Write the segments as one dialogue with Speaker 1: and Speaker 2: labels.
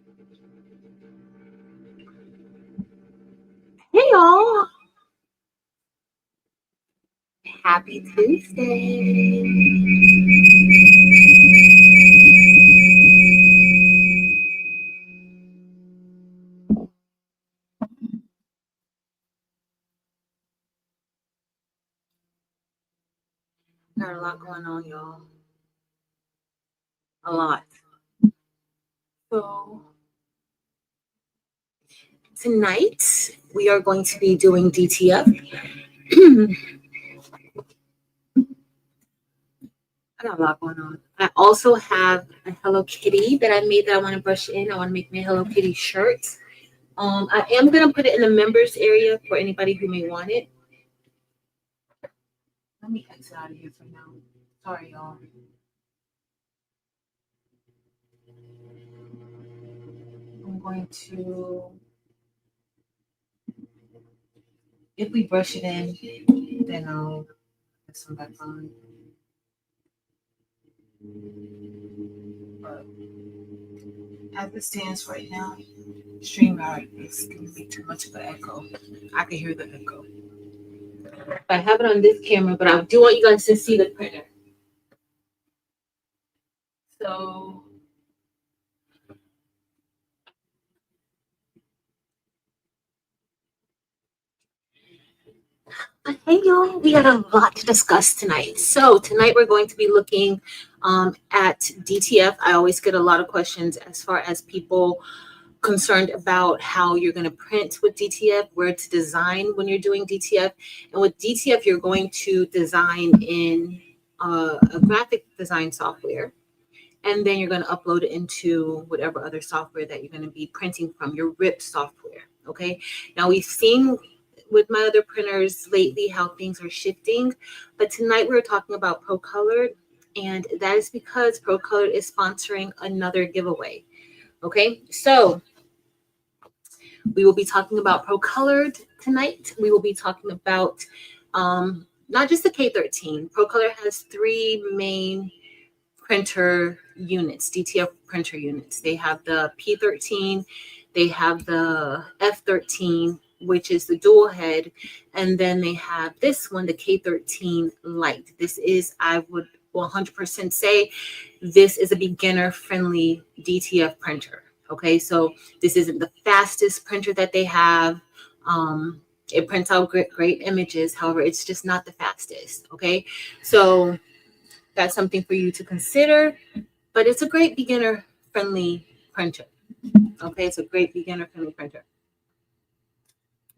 Speaker 1: Hey y'all, happy Tuesday. Got a lot going on, y'all. A lot. So tonight we are going to be doing DTF. I got a lot going on. I also have a Hello Kitty that I made that I want to brush in. I want to make my Hello Kitty shirt. I am gonna put it in the members area for anybody who may want it. Let me exit out of here for now. Sorry, y'all. I'm going to, if we brush it in, then I'll put some back on. But as it stands right now, StreamYard is going to be too much of an echo. I can hear the echo. I have it on this camera, but I do want you guys to see the printer. So hey y'all, we got a lot to discuss tonight. So tonight we're going to be looking at DTF. I always get a lot of questions as far as people concerned about how you're going to print with DTF, where to design when you're doing DTF. And with DTF, you're going to design in a graphic design software. And then you're going to upload it into whatever other software that you're going to be printing from, your RIP software. Okay. Now we've seen with my other printers lately how things are shifting, but tonight we're talking about Procolored, and that is because Procolored is sponsoring another giveaway. Okay, so we will be talking about Procolored tonight. We will be talking about not just the K13. Procolored has three main printer units, DTF printer units. They have the P13, they have the F13, which is the dual head, and then they have this one, the K13 Lite. This is, I would 100% say, this is a beginner-friendly DTF printer. Okay, so this isn't the fastest printer that they have. It prints out great images. However, it's just not the fastest. Okay, so that's something for you to consider, but it's a great beginner-friendly printer. Okay, it's a great beginner-friendly printer.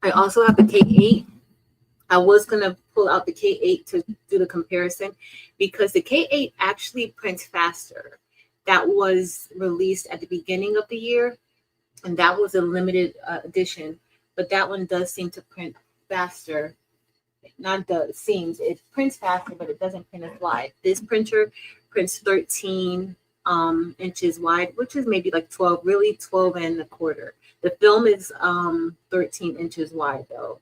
Speaker 1: I also have the K8. I was going to pull out the K8 to do the comparison because the K8 actually prints faster. That was released at the beginning of the year, and that was a limited edition, but that one does seem to print faster. Not the seams, it prints faster, but it doesn't print as wide. This printer prints 13 inches wide, which is maybe like 12, really 12 and a quarter. The film is 13 inches wide though.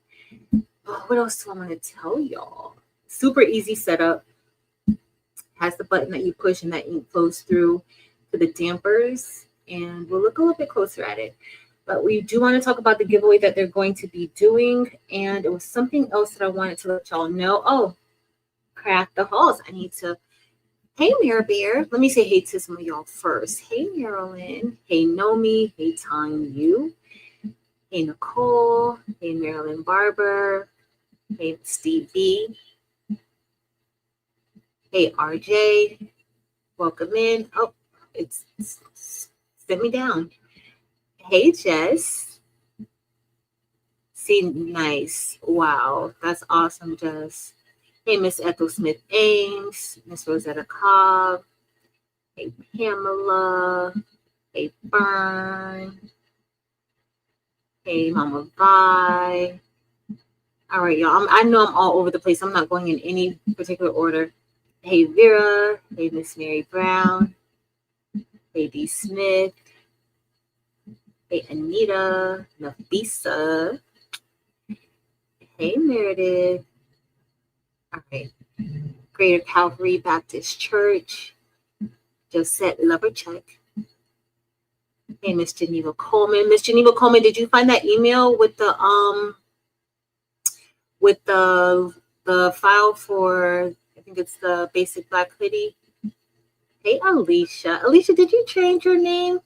Speaker 1: What else do I want to tell y'all? Super easy setup. Has the button that you push and that ink flows through to the dampers, and we'll look a little bit closer at it. But we do want to talk about the giveaway that they're going to be doing. And it was something else that I wanted to let y'all know. Oh, craft the halls. I need to. Hey, Mirror Bear. Let me say hey to some of y'all first. Hey, Marilyn. Hey, Nomi. Hey, Tang Yu. Hey, Nicole. Hey, Marilyn Barber. Hey, Steve B. Hey, RJ. Welcome in. Oh, it's sent me down. Hey, Jess. See, nice. Wow, that's awesome, Jess. Hey, Miss Ethel Smith Ames, Miss Rosetta Cobb. Hey, Pamela. Hey, Fern. Hey, Mama Vi. All right, y'all. I know I'm all over the place. I'm not going in any particular order. Hey, Vera. Hey, Miss Mary Brown. Hey, D. Smith. Hey, Anita. Nafisa. Hey, Meredith. All right. Greater Calvary Baptist Church. Josette Loverchuck. Hey, Miss Geneva Coleman. Miss Geneva Coleman, did you find that email with the file for, I think it's the basic black hoodie? Hey, Alicia. Alicia, did you change your name?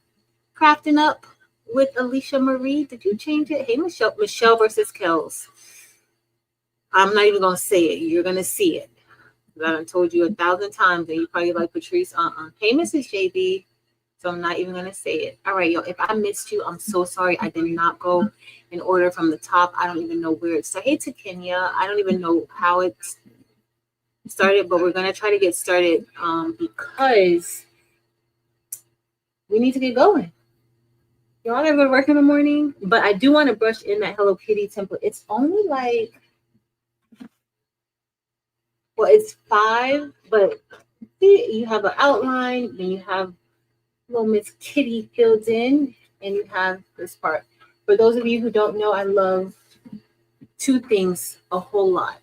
Speaker 1: Crafting Up with Alicia Marie. Did you change it? Hey, Michelle. Michelle versus Kells. I'm not even gonna say it. You're gonna see it. I done told you 1,000 times, and you probably like, Patrice. Hey, Mrs. JB. So I'm not even gonna say it. All right, y'all. If I missed you, I'm so sorry. I did not go in order from the top. I don't even know where it started. Hey, to Kenya. I don't even know how it started, but we're gonna try to get started because we need to get going. Y'all gotta go to work in the morning, but I do want to brush in that Hello Kitty template. It's only like, well, it's 5, but see, you have an outline, then you have little Miss Kitty filled in, and you have this part. For those of you who don't know, I love 2 things a whole lot: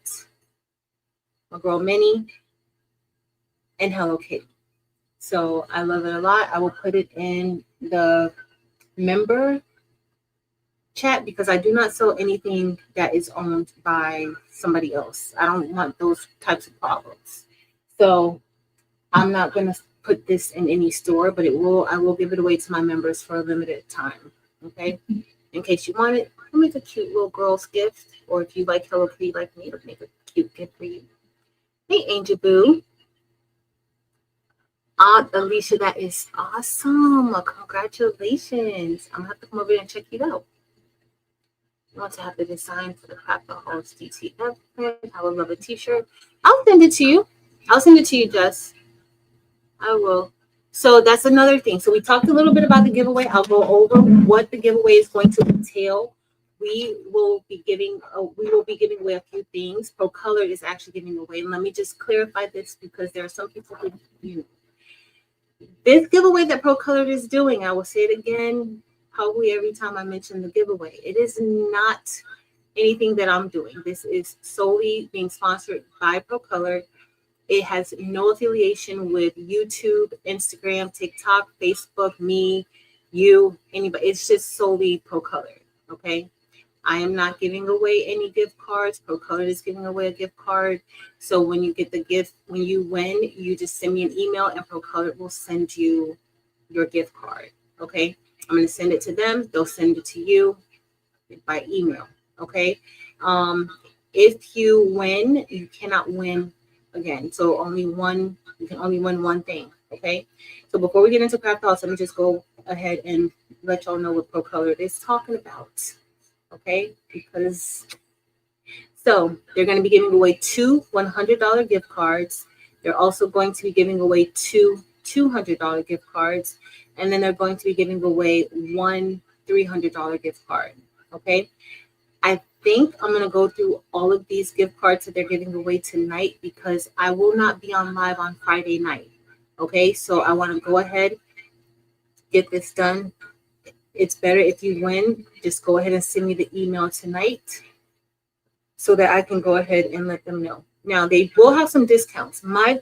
Speaker 1: my girl Minnie and Hello Kitty. So I love it a lot. I will put it in the member chat because I do not sell anything that is owned by somebody else. I don't want those types of problems. So I'm not going to put this in any store, but I will give it away to my members for a limited time. Okay. In case you want it, I'll make a cute little girl's gift. Or if you like Hello Kitty like me, I'll make a cute gift for you. Hey, Angel Boo. Alicia, that is awesome. Congratulations. I'm going to have to come over there and check you out. I want to have the design for the Craftaholics DTF print. I would love a t-shirt. I'll send it to you. I'll send it to you, Jess. I will. So that's another thing. So we talked a little bit about the giveaway. I'll go over what the giveaway is going to entail. We will be giving away a few things. Procolored is actually giving away. Let me just clarify this because there are some people who this giveaway that Procolored is doing. I will say it again, probably every time I mention the giveaway. It is not anything that I'm doing. This is solely being sponsored by Procolored. It has no affiliation with YouTube, Instagram, TikTok, Facebook, me, you, anybody. It's just solely Procolored, okay? I am not giving away any gift cards. Procolored is giving away a gift card. So when you get the gift, when you win, you just send me an email and Procolored will send you your gift card, okay? I'm going to send it to them. They'll send it to you by email, okay? If you win, you cannot win again. So you can only win one thing, okay? So before we get into Craftaholics, let me just go ahead and let y'all know what Procolored is talking about, okay? Because, so they're going to be giving away 2 $100 gift cards. They're also going to be giving away 2 $200 gift cards. And then they're going to be giving away 1 $300 gift card, okay? I think I'm going to go through all of these gift cards that they're giving away tonight because I will not be on live on Friday night, okay? So I want to go ahead, get this done. It's better if you win, just go ahead and send me the email tonight so that I can go ahead and let them know. Now, they will have some discounts. My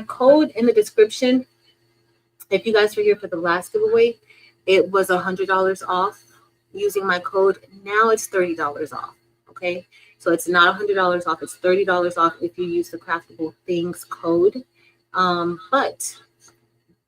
Speaker 1: code in the description, if you guys were here for the last giveaway, it was $100 off using my code. Now it's $30 off, okay? So it's not $100 off. It's $30 off if you use the Craftable Things code. But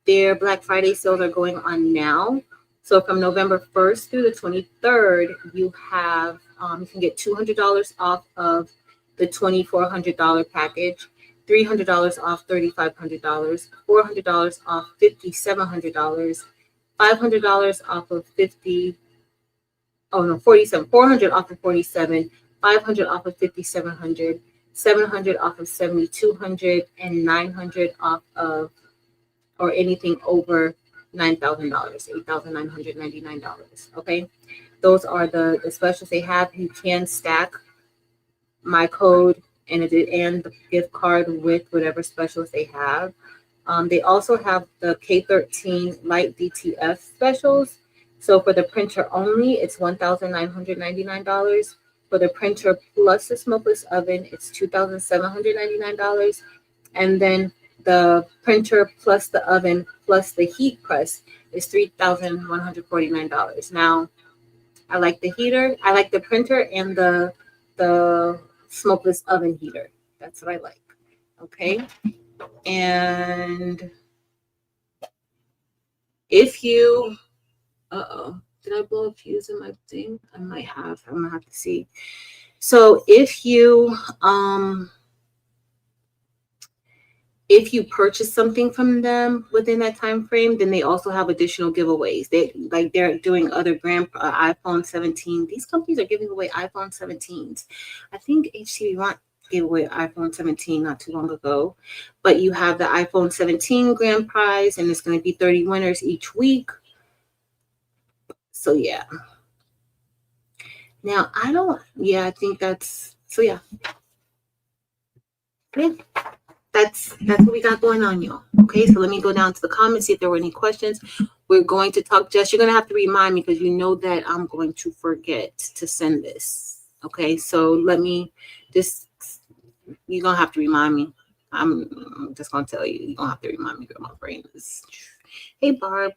Speaker 1: their Black Friday sales are going on now. So from November 1st through the 23rd, you have you can get $200 off of the $2,400 package, $300 off $3,500, $400 off $5,700, $500 off of $400 off of $47, $500 off of $5,700, $700 off of $7,200, and $900 off of, or anything over $9,000, $8,999. Okay, those are the specials they have. You can stack my code and the gift card with whatever specials they have. They also have the K13 Lite DTF specials. So for the printer only, it's $1,999. For the printer plus the smokeless oven, it's $2,799. And then the printer plus the oven plus the heat press is $3,149. Now, I like the heater. I like the printer and the smokeless oven heater. That's what I like. Okay. And if you, did I blow a fuse in my thing? I might have. I'm gonna have to see. So if you purchase something from them within that time frame, then they also have additional giveaways. They're doing other iPhone 17. These companies are giving away iPhone 17s. I think HTV gave away iPhone 17 not too long ago. But you have the iPhone 17 grand prize, and it's going to be 30 winners each week. So yeah. Now I think that's so yeah. Okay. That's what we got going on, y'all. Okay, so let me go down to the comments, see if there were any questions. We're going to talk, Jess. You're going to have to remind me because you know that I'm going to forget to send this. Okay, so let me just, you're going to have to remind me. I'm just going to tell you, you're going to have to remind me, girl. My brain is, hey, Barb.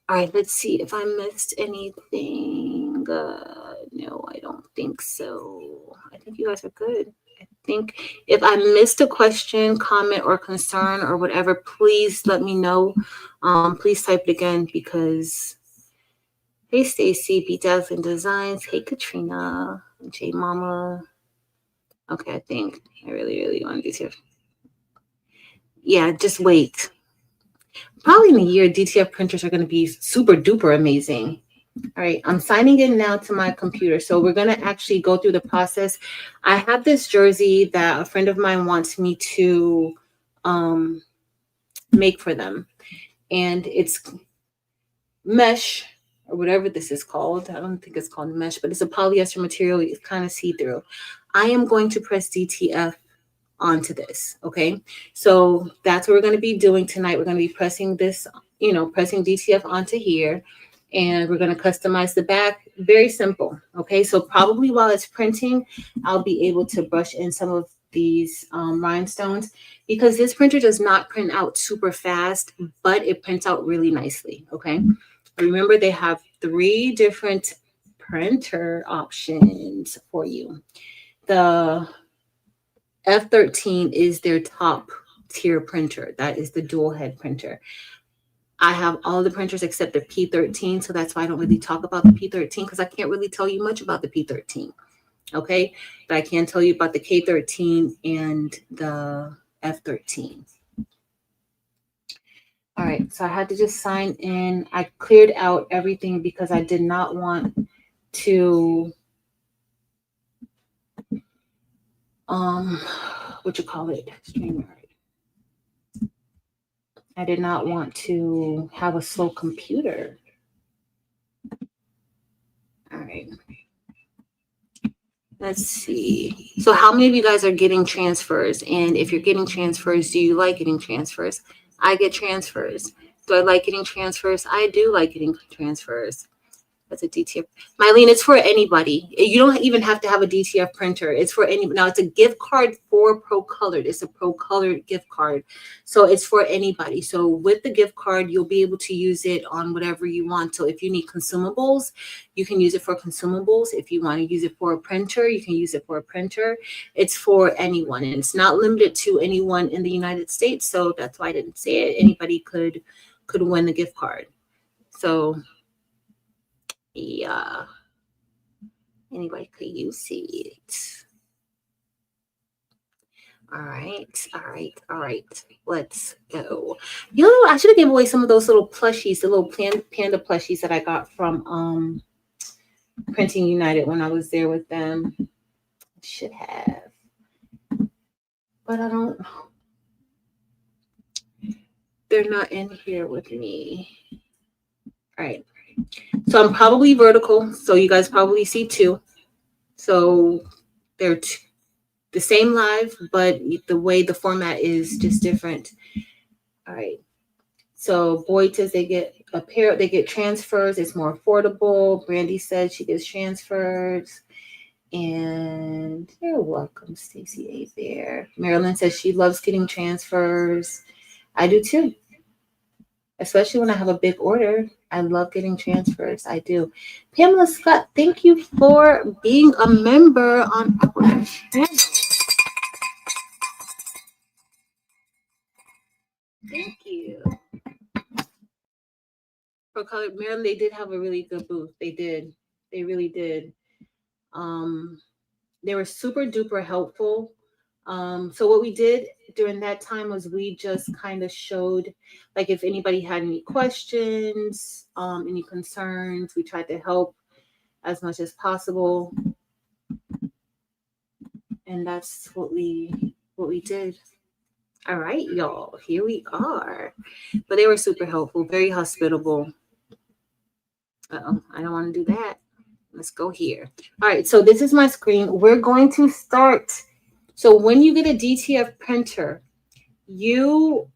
Speaker 1: All right, let's see if I missed anything. No, I don't think so. I think you guys are good. I think if I missed a question, comment, or concern or whatever, please let me know. Please type it again because, hey, Stacy, Bedazzling Designs. Hey, Katrina, J Mama. Okay, I think I really, really want to do here. Yeah, just wait. Probably in a year, DTF printers are going to be super duper amazing. All right, I'm signing in now to my computer. So we're going to actually go through the process. I have this jersey that a friend of mine wants me to make for them. And it's mesh or whatever this is called. I don't think it's called mesh, but it's a polyester material. It's kind of see-through. I am going to press DTF onto this. Okay, so that's what we're going to be doing tonight. We're going to be pressing this, pressing DTF onto here. And we're going to customize the back. Very simple. Okay, so probably while it's printing, I'll be able to brush in some of these rhinestones because this printer does not print out super fast, but it prints out really nicely. Okay, remember they have 3 different printer options for you. The F13 is their top tier printer. That is the dual head printer. I have all the printers except the P13, so that's why I don't really talk about the P13 because I can't really tell you much about the P13, okay? But I can tell you about the K13 and the F13. All right, so I had to just sign in. I cleared out everything because I did not want to, StreamYard. I did not want to have a slow computer. All right. Let's see. So how many of you guys are getting transfers? And if you're getting transfers, do you like getting transfers? I get transfers. Do I like getting transfers? I do like getting transfers. That's a DTF. Mylene, it's for anybody. You don't even have to have a DTF printer. It's for anybody. Now, it's a gift card for Procolored. It's a Procolored gift card. So it's for anybody. So with the gift card, you'll be able to use it on whatever you want. So if you need consumables, you can use it for consumables. If you want to use it for a printer, you can use it for a printer. It's for anyone. And it's not limited to anyone in the United States. So that's why I didn't say it. Anybody could win the gift card. So yeah, anybody could use it. All right. Let's go. You know, I should have given away some of those little plushies, the little panda plushies that I got from Printing United when I was there with them. I should have, but I don't. They're not in here with me. All right. So I'm probably vertical. So you guys probably see 2. So they're the same live, but the way the format is just different. All right. So Boyd says they get they get transfers. It's more affordable. Brandy said she gets transfers. And you're welcome, Stacey A. Bear. Marilyn says she loves getting transfers. I do too. especially when I have a big order. I love getting transfers. I do. Pamela Scott, thank you for being a member on our channel. Thank you. Procolored Maryland, they did have a really good booth. They did. They really did. Um, they were super duper helpful. So what we did during that time was we just kind of showed, like, if anybody had any questions, any concerns, we tried to help as much as possible, and that's what we did. All right, y'all, here we are. But they were super helpful, very hospitable. I don't want to do that. Let's go here. All right, so this is my screen. We're going to start. So when you get a DTF printer, you're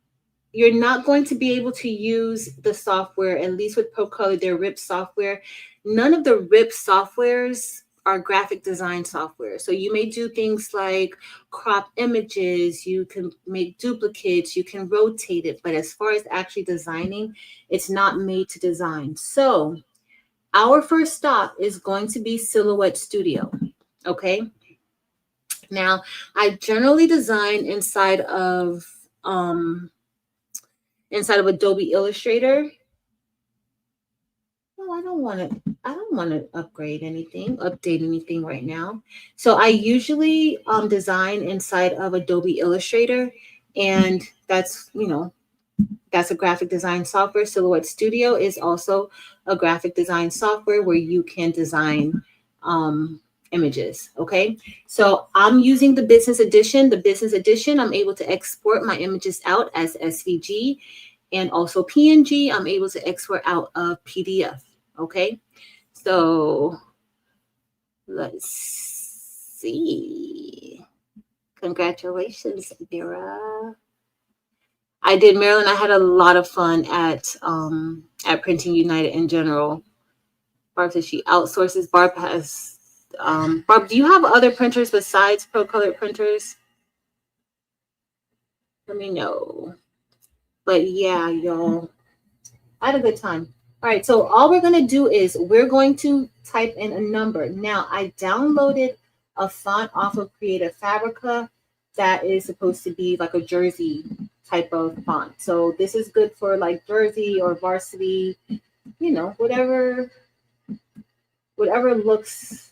Speaker 1: not going to be able to use the software, at least with Procolored, their RIP software. None of the RIP softwares are graphic design software. So you may do things like crop images, you can make duplicates, you can rotate it, but as far as actually designing, it's not made to design. So our first stop is going to be Silhouette Studio, okay? Now, I generally design inside of Adobe Illustrator. No, I don't want to update anything right now. So I usually design inside of Adobe Illustrator, and that's a graphic design software. Silhouette Studio is also a graphic design software where you can design images. Okay, so I'm using the business edition. The business edition, I'm able to export my images out as SVG and also PNG. I'm able to export out of PDF. Okay, so let's see. Congratulations, Vera. I did Maryland. I had a lot of fun at Printing United in general. Barb says she outsources. Barb has Barb, do you have other printers besides Procolored printers? Let me know. But yeah, y'all, I had a good time. All right, so all we're going to do is we're going to type in a number. Now, I downloaded a font off of Creative Fabrica that is supposed to be like a jersey type of font. So this is good for like jersey or varsity, whatever looks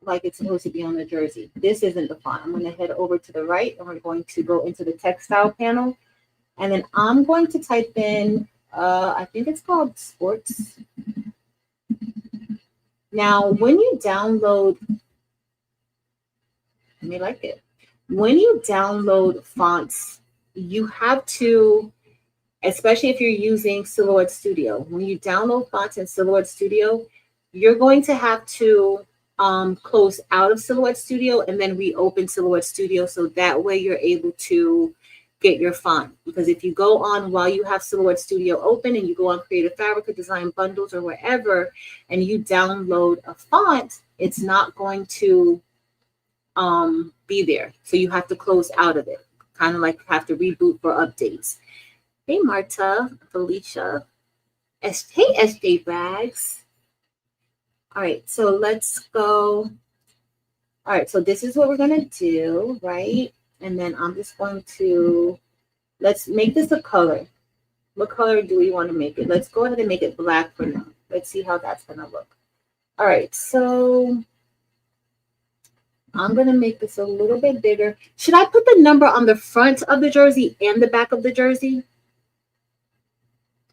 Speaker 1: like it's supposed to be on the jersey. This isn't the font. I'm going to head over to the right, and we're going to go into the textile panel. And then I'm going to type in, I think it's called Sports. Now, when you download, when you download fonts, you have to, especially if you're using Silhouette Studio, when you download fonts in Silhouette Studio, you're going to have to close out of Silhouette Studio and then reopen Silhouette Studio, so that way you're able to get your font. Because if you go on while you have Silhouette Studio open and you go on Creative Fabrica, Design Bundles, or wherever, and you download a font, it's not going to be there. So you have to close out of it, kind of like have to reboot for updates. Hey, Marta, Felicia. Hey, SJ Bags. All right, so let's go. All right, so this is what we're going to do, right? And then I'm just going to, let's make this a color. What color do we want to make it? Let's go ahead and make it black for now. Let's see how that's going to look. All right, so I'm going to make this a little bit bigger. Should I put the number on the front of the jersey and the back of the jersey?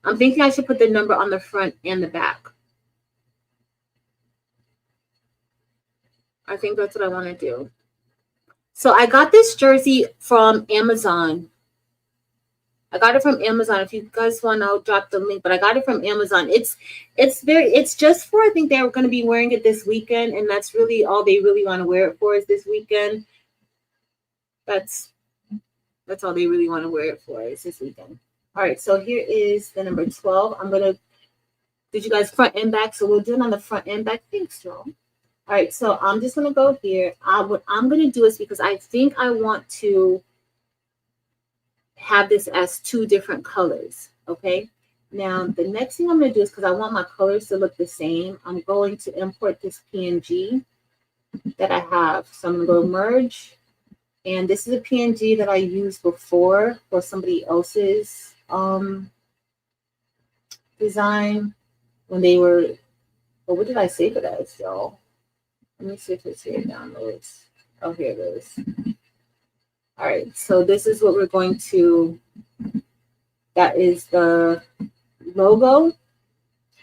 Speaker 1: I'm thinking I should put the number on the front and the back. I think that's what I want to do. So I got this jersey from Amazon. If you guys want, I'll drop the link, but I got it from Amazon. It's just for, I think they were going to be wearing it this weekend, and that's really all they really want to wear it for is this weekend. That's all they really want to wear it for is this weekend. All right, so here is the number 12. Did you guys front and back? So we'll do it on the front and back. Thanks, Joel. All right, so I'm just going to go here. What I'm going to do is, because I think I want to have this as two different colors, okay? Now, the next thing I'm going to do is, because I want my colors to look the same, I'm going to import this PNG that I have. So I'm going to go merge. And this is a PNG that I used before for somebody else's design when they were, well, what did I save it as, y'all? Let me see if it's here, downloads. Oh, here it is. All right, so this is what we're going to, that is the logo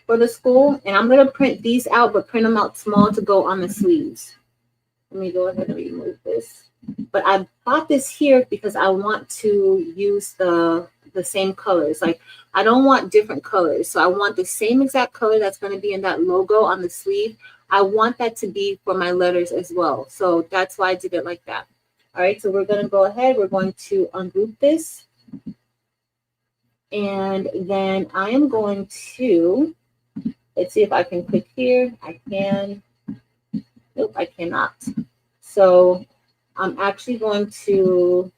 Speaker 1: for the school. And I'm going to print these out, but print them out small to go on the sleeves. Let me go ahead and remove this. But I bought this here because I want to use the same colors. Like, I don't want different colors. So I want the same exact color that's going to be in that logo on the sleeve. I want that to be for my letters as well. So that's why I did it like that. All right, so we're going to go ahead. We're going to ungroup this. And then I am going to, let's see if I can click here. I can. Nope, I cannot. So I'm actually going to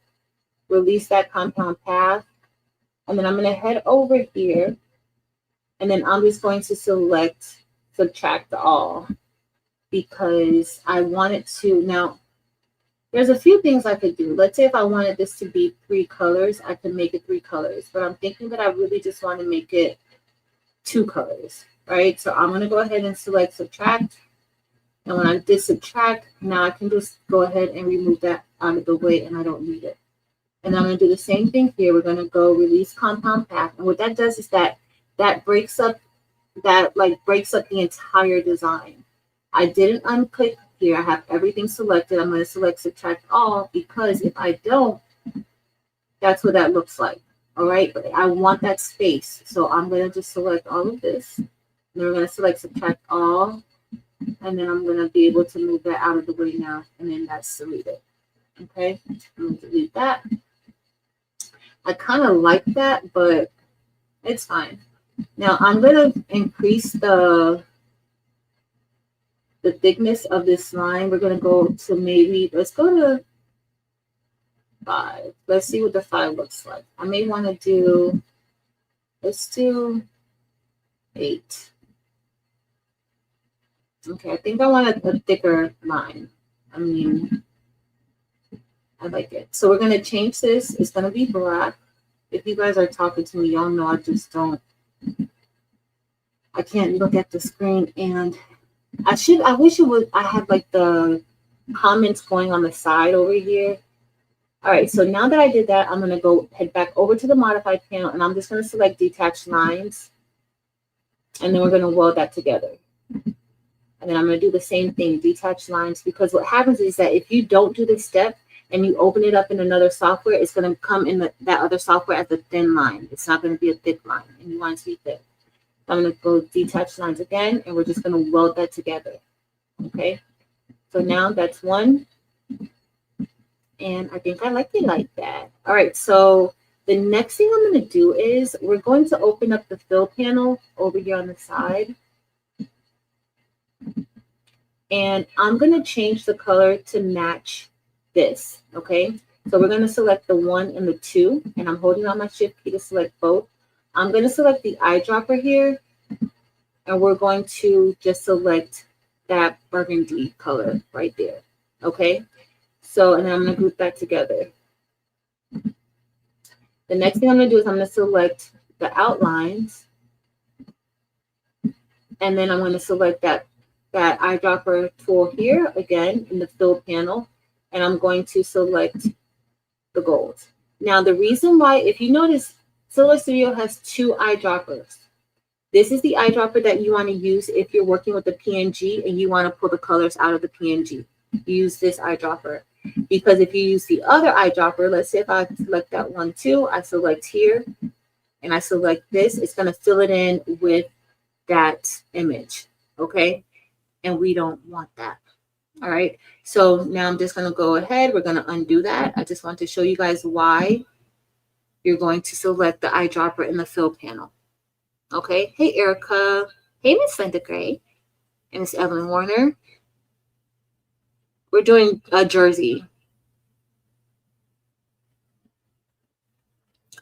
Speaker 1: release that compound path. And then I'm going to head over here. And then I'm just going to select subtract all because I want it to. Now, there's a few things I could do. Let's say if I wanted this to be 3 colors, I could make it 3 colors. But I'm thinking that I really just want to make it 2 colors, right? So I'm going to go ahead and select subtract. And when I did subtract, now I can just go ahead and remove that out of the way and I don't need it. And I'm going to do the same thing here. We're going to go release compound path. And what that does is that breaks up the entire design. I didn't unclick here. I have everything selected. I'm going to select subtract all because if I don't, that's what that looks like. All right. But I want that space. So I'm going to just select all of this. And then we're going to select subtract all. And then I'm going to be able to move that out of the way now. And then that's deleted. Okay. I'm going to delete that. I kind of like that, but it's fine. Now I'm going to increase the thickness of this line. We're going to go to maybe, let's go to 5. Let's see what the 5 looks like. I may want to do, let's do 8. Okay, I think I want a thicker line. I mean, I like it. So we're going to change this. It's going to be black. If you guys are talking to me, y'all know I just don't, I can't look at the screen. And I wish it would, I had like the comments going on the side over here. All right, so now that I did that, I'm going to go head back over to the modified panel and I'm just going to select detached lines. And then we're going to weld that together. And then I'm going to do the same thing, detach lines, because what happens is that if you don't do this step and you open it up in another software, it's going to come in that other software as a thin line. It's not going to be a thick line, and you want it to be thick. So I'm going to go detach lines again, and we're just going to weld that together. Okay, so now that's one. And I think I like it like that. All right, so the next thing I'm going to do is we're going to open up the fill panel over here on the side. And I'm going to change the color to match this, okay? So we're going to select the 1 and the 2, and I'm holding on my shift key to select both. I'm going to select the eyedropper here, and we're going to just select that burgundy color right there, okay? So, and then I'm going to group that together. The next thing I'm going to do is I'm going to select the outlines, and then I'm going to select that eyedropper tool here again in the fill panel, and I'm going to select the gold. Now the reason why, if you notice, Solar Studio has 2 eyedroppers. This is the eyedropper that you want to use if you're working with the PNG and you want to pull the colors out of the PNG. Use this eyedropper, because if you use the other eyedropper, let's say if I select that one too, I select here and I select this, it's going to fill it in with that image, okay? And we don't want that. All right. So now I'm just going to go ahead. We're going to undo that. I just want to show you guys why you're going to select the eyedropper in the fill panel. Okay. Hey, Erica. Hey, Miss Linda Gray. And Miss Evelyn Warner. We're doing a jersey.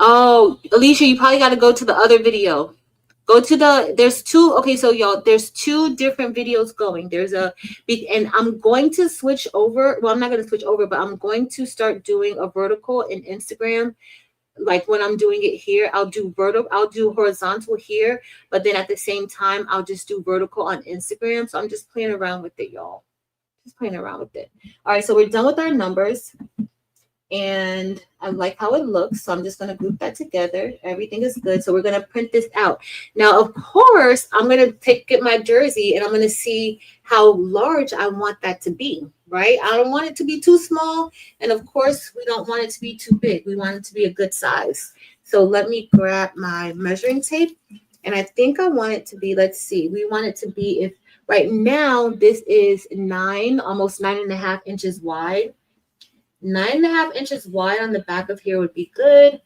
Speaker 1: Oh, Alicia, you probably got to go to the other video. Go to there's two, okay, so y'all, there's two different videos going. And I'm going to switch over. Well, I'm not going to switch over, but I'm going to start doing a vertical in Instagram. Like when I'm doing it here, I'll do horizontal here, but then at the same time, I'll just do vertical on Instagram. So I'm just playing around with it, y'all. Just playing around with it. All right, so we're done with our numbers. And I like how it looks, so I'm just going to group that together. Everything is good, so we're going to print this out. Now, of course, I'm going to get my jersey, and I'm going to see how large I want that to be, right? I don't want it to be too small, and of course, we don't want it to be too big. We want it to be a good size. So let me grab my measuring tape, and I think I want it to be, let's see, we want it to be, if right now, this is almost 9.5 inches wide. 9.5 inches wide on the back of here would be good.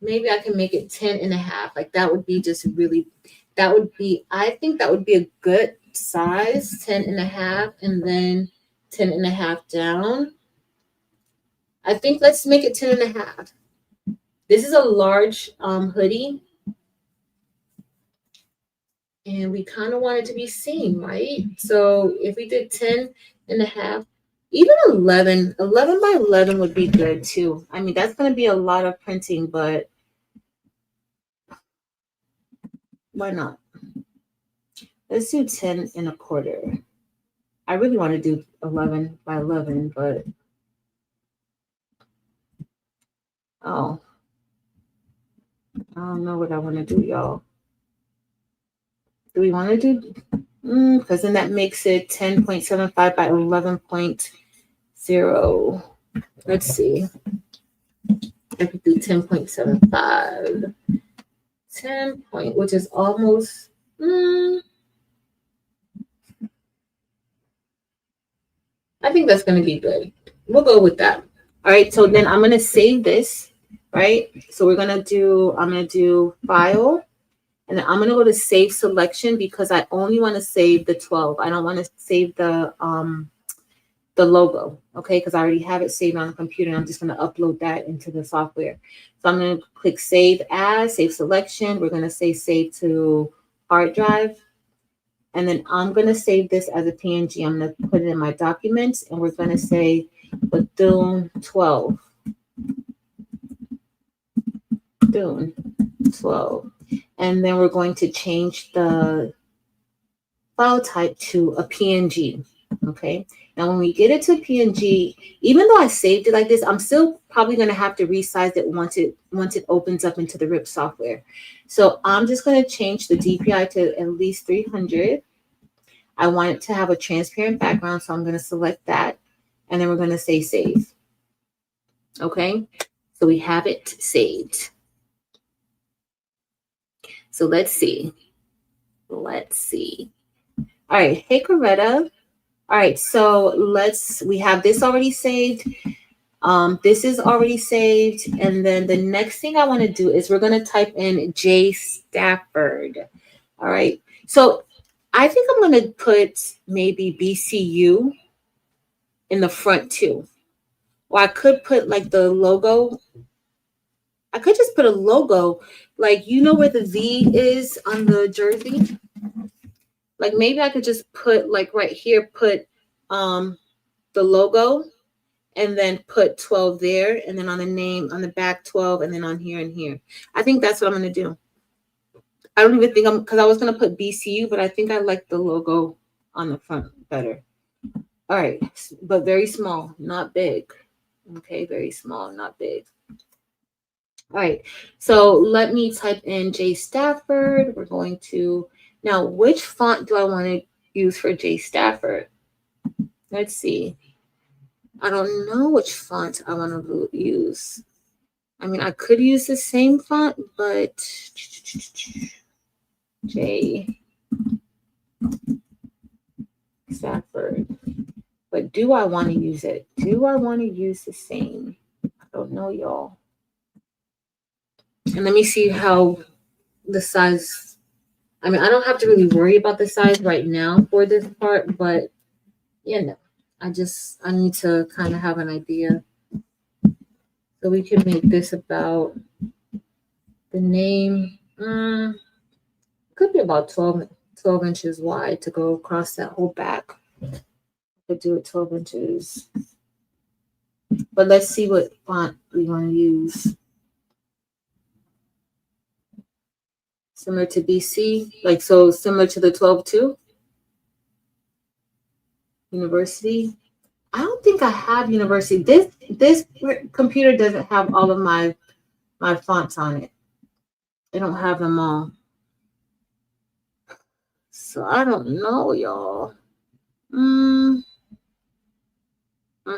Speaker 1: Maybe I can make it 10.5. Like that would be just really, I think that would be a good size, 10.5, and then 10.5 down. I think let's make it 10.5. This is a large hoodie. And we kind of want it to be seen, right? So if we did 10.5, even 11 by 11 would be good too. I mean, that's going to be a lot of printing, but why not? Let's do 10.25. I really want to do 11 by 11, but I don't know what I want to do, y'all. Do we want to do? Because then that makes it 10.75 by 11.0. Let's see. I could do 10.75. 10 point, which is almost. I think that's going to be good. We'll go with that. All right. So then I'm going to save this, right? So I'm going to do file. And then I'm going to go to save selection because I only want to save the 12. I don't want to save the logo, okay? Because I already have it saved on the computer. And I'm just going to upload that into the software. So I'm going to click save as, save selection. We're going to say save to hard drive. And then I'm going to save this as a PNG. I'm going to put it in my documents. And we're going to say Bethune 12. Bethune 12. And then we're going to change the file type to a PNG, okay? Now, when we get it to PNG, even though I saved it like this, I'm still probably going to have to resize it once it opens up into the RIP software. So I'm just going to change the DPI to at least 300. I want it to have a transparent background, so I'm going to select that. And then we're going to say save, okay? So we have it saved. So let's see. Let's see. All right. Hey, Coretta. All right. So we have this already saved. This is already saved. And then the next thing I want to do is we're going to type in J Stafford. All right. So I think I'm going to put maybe BCU in the front too. Or I could put like the logo. I could just put a logo, like, you know where the V is on the jersey? Like maybe I could just put like right here, put the logo and then put 12 there. And then on the name on the back 12 and then on here and here. I think that's what I'm going to do. I don't even think because I was going to put BCU, but I think I like the logo on the front better. All right. But very small, not big. Okay. Very small, not big. All right, so let me type in J Stafford. We're going to, now which font do I want to use for J Stafford? Let's see. I don't know which font I want to use. I mean, I could use the same font, but J Stafford. But do I want to use it? Do I want to use the same? I don't know, y'all. And let me see how the size, I mean, I don't have to really worry about the size right now for this part, but you know, I need to kind of have an idea. So we can make this about the name. Could be about 12 inches wide to go across that whole back. I could do it 12 inches. But let's see what font we want to use. Similar to BC, like so similar to the 12.2. University. I don't think I have University. This computer doesn't have all of my fonts on it. I don't have them all. So I don't know, y'all. I'll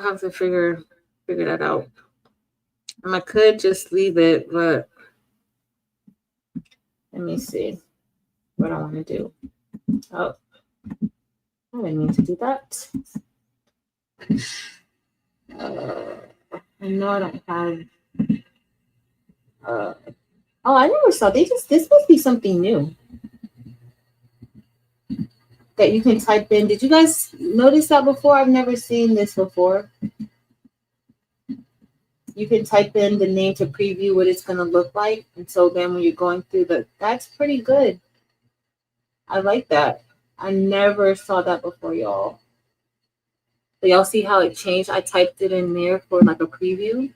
Speaker 1: have to figure that out. And I could just leave it, but let me see what I want to do. Oh, I didn't mean to do that. I know I don't have. Oh, I never saw. This must be something new that you can type in. Did you guys notice that before? I've never seen this before. You can type in the name to preview what it's going to look like. And so then when you're going through that's pretty good. I like that. I never saw that before, y'all. So y'all see how it changed? I typed it in there for like a preview.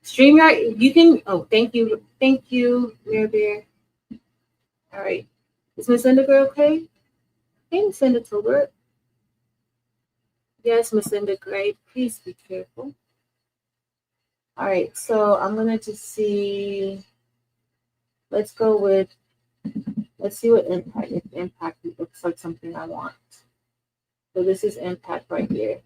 Speaker 1: StreamYard, you can, oh, thank you, Mirror Bear. All right. Is Miss Linda Girl okay? Hey, Miss Linda Tolbert. Yes, Miss Linda Gray, please be careful. All right, so I'm gonna just see, let's see what impact, if impact looks like something I want. So this is impact right here.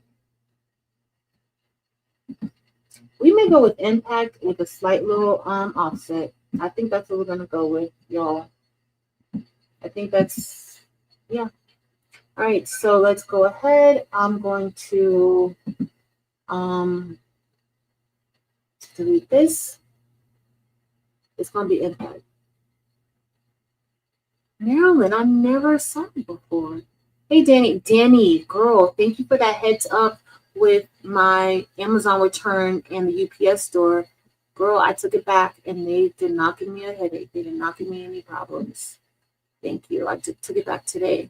Speaker 1: We may go with impact with a slight little offset. I think that's what we're gonna go with, y'all. I think that's, yeah. All right, so let's go ahead. I'm going to delete this. It's gonna be impact. Marilyn, I never saw it before. Hey, Danny, girl, thank you for that heads up with my Amazon return and the UPS store. Girl, I took it back and they did not give me a headache. They did not give me any problems. Thank you. I took it back today.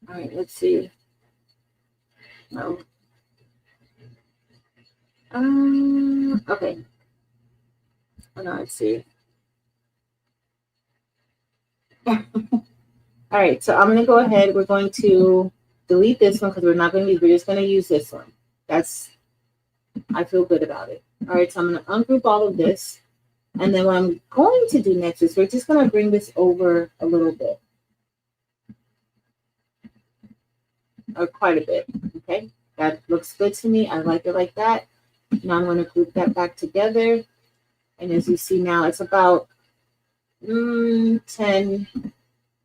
Speaker 1: All right, let's see. No. Okay. Oh, no, let's see. All right, so I'm going to go ahead. We're going to delete this one because we're just going to use this one. I feel good about it. All right, so I'm going to ungroup all of this. And then what I'm going to do next is we're just going to bring this over a little bit. Or quite a bit, okay? That looks good to me. I like it like that. Now I'm going to group that back together. And as you see now, it's about 10.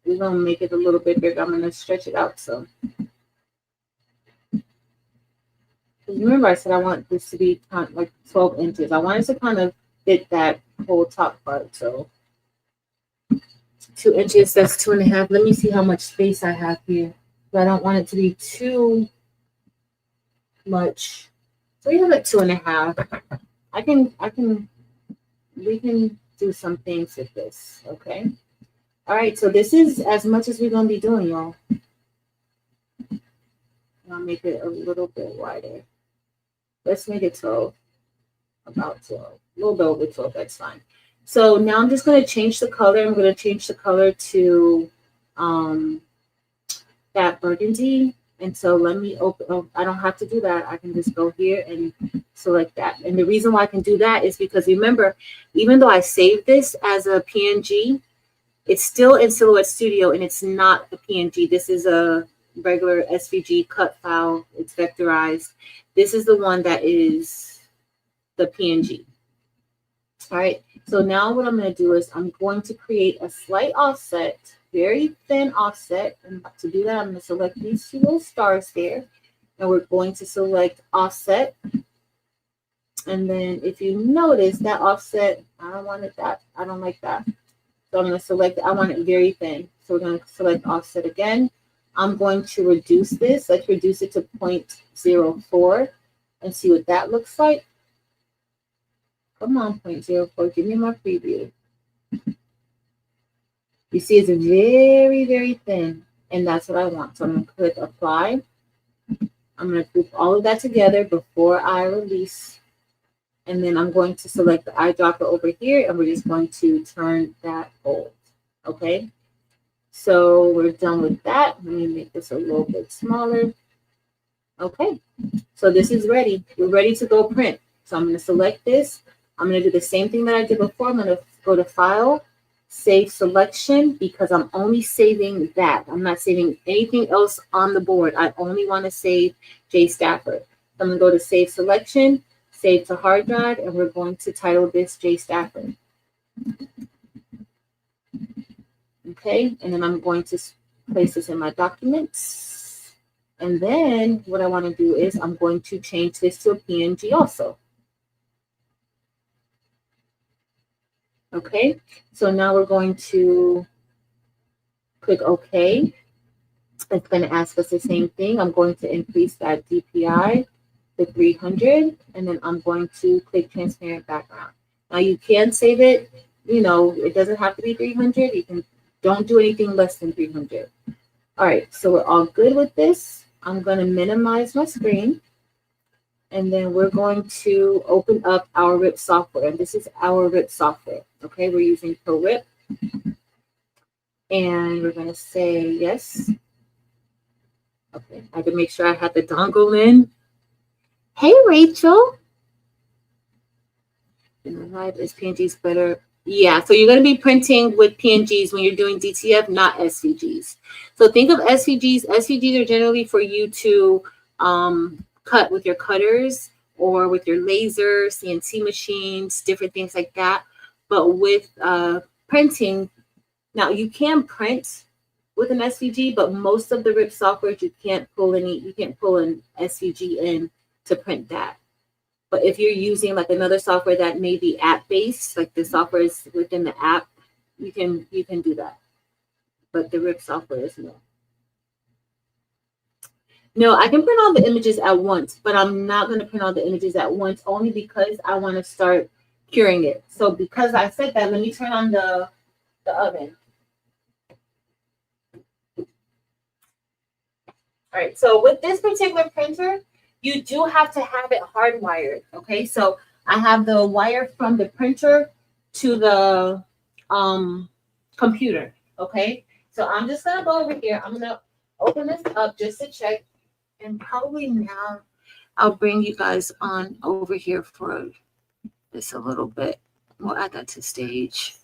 Speaker 1: We're going to make it a little bit bigger. I'm going to stretch it out some. Remember I said I want this to be kind of like 12 inches. I want it to kind of fit that whole top part. So 2 inches, that's 2.5. Let me see how much space I have here. But I don't want it to be too much. So we have like 2.5. We can do some things with this, okay? All right, so this is as much as we're gonna be doing, y'all. I'll make it a little bit wider. Let's make it 12, about 12, a little bit over 12, that's fine. So now I'm just gonna change the color. I'm gonna change the color to that burgundy. And so let me open, oh, I don't have to do that. I can just go here and select that. And the reason why I can do that is because remember, even though I saved this as a PNG, it's still in Silhouette Studio and it's not a PNG. This is a regular SVG cut file. It's vectorized. This is the one that is the PNG. All right. So now what I'm going to do is I'm going to create a slight offset, very thin offset. And to do that, I'm going to select these two little stars there. And we're going to select offset. And then if you notice that offset, I don't want it that, I don't like that. So I'm going to select, I want it very thin. So we're going to select offset again. I'm going to reduce this. Let's reduce it to 0.04 and see what that looks like. Come on, 0.04. Give me my preview. You see it's very, very thin, and that's what I want. So I'm going to click apply. I'm going to group all of that together before I release. And then I'm going to select the eyedropper over here, and we're just going to turn that old. Okay. So we're done with that. Let me make this a little bit smaller. Okay. So this is ready. We're ready to go print. So I'm going to select this. I'm going to do the same thing that I did before. I'm going to go to File, Save Selection, because I'm only saving that. I'm not saving anything else on the board. I only want to save J. Stafford. So I'm going to go to Save Selection, Save to Hard Drive, and we're going to title this J. Stafford. Okay, and then I'm going to place this in my documents. And then what I want to do is I'm going to change this to a PNG also. Okay, so now we're going to click OK. It's going to ask us the same thing. I'm going to increase that DPI to 300, and then I'm going to click transparent background. Now you can save it, you know, it doesn't have to be 300. You can don't do anything less than 300. All right, so we're all good with this. I'm going to minimize my screen, and then we're going to open up our RIP software. And this is our RIP software. Okay, we're using ProRIP, and we're going to say yes. Okay, I can make sure I have the dongle in. Hey, Rachel. Is PNGs better? Yeah, so you're going to be printing with PNGs when you're doing DTF, not SVGs. So think of SVGs. SVGs are generally for you to cut with your cutters or with your laser, CNC machines, different things like that. But with printing, now you can print with an SVG, but most of the RIP software you can't pull an SVG in to print that. But if you're using like another software that may be app-based, like the software is within the app, you can do that. But the RIP software is no. No, I can print all the images at once, but I'm not going to print all the images at once only because I want to start curing it. So because I said that, let me turn on the oven. All right, so with this particular printer, you do have to have it hardwired, okay? So I have the wire from the printer to the computer, okay? So I'm just gonna go over here. I'm gonna open this up just to check, and probably now I'll bring you guys on over here for this a little bit. We'll add that to stage.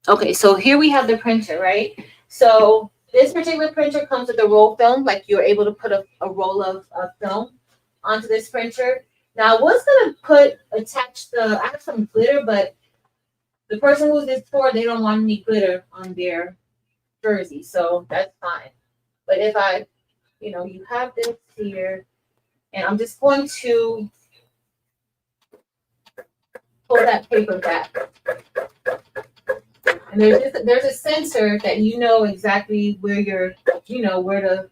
Speaker 1: Okay, so here we have the printer, right? So this particular printer comes with a roll film, like you're able to put a roll of film onto this printer. Now, I was gonna attach I have some glitter, but the person who's this for, they don't want any glitter on their jersey, so that's fine. But if you have this here, and I'm just going to pull that paper back. And there's a sensor that you know exactly where where to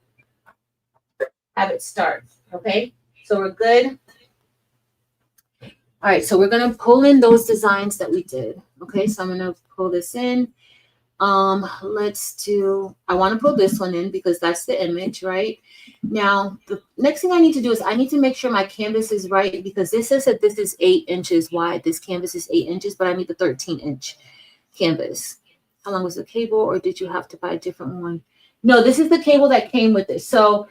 Speaker 1: have it start. Okay, so we're good. All right, so we're gonna pull in those designs that we did. Okay, so I'm gonna pull this in. I want to pull this one in because that's the image, right? Now, the next thing I need to do is I need to make sure my canvas is right, because this says that this is 8 inches wide. This canvas is 8 inches, but I need the 13-inch canvas. How long was the cable, or did you have to buy a different one? No, this is the cable that came with it. So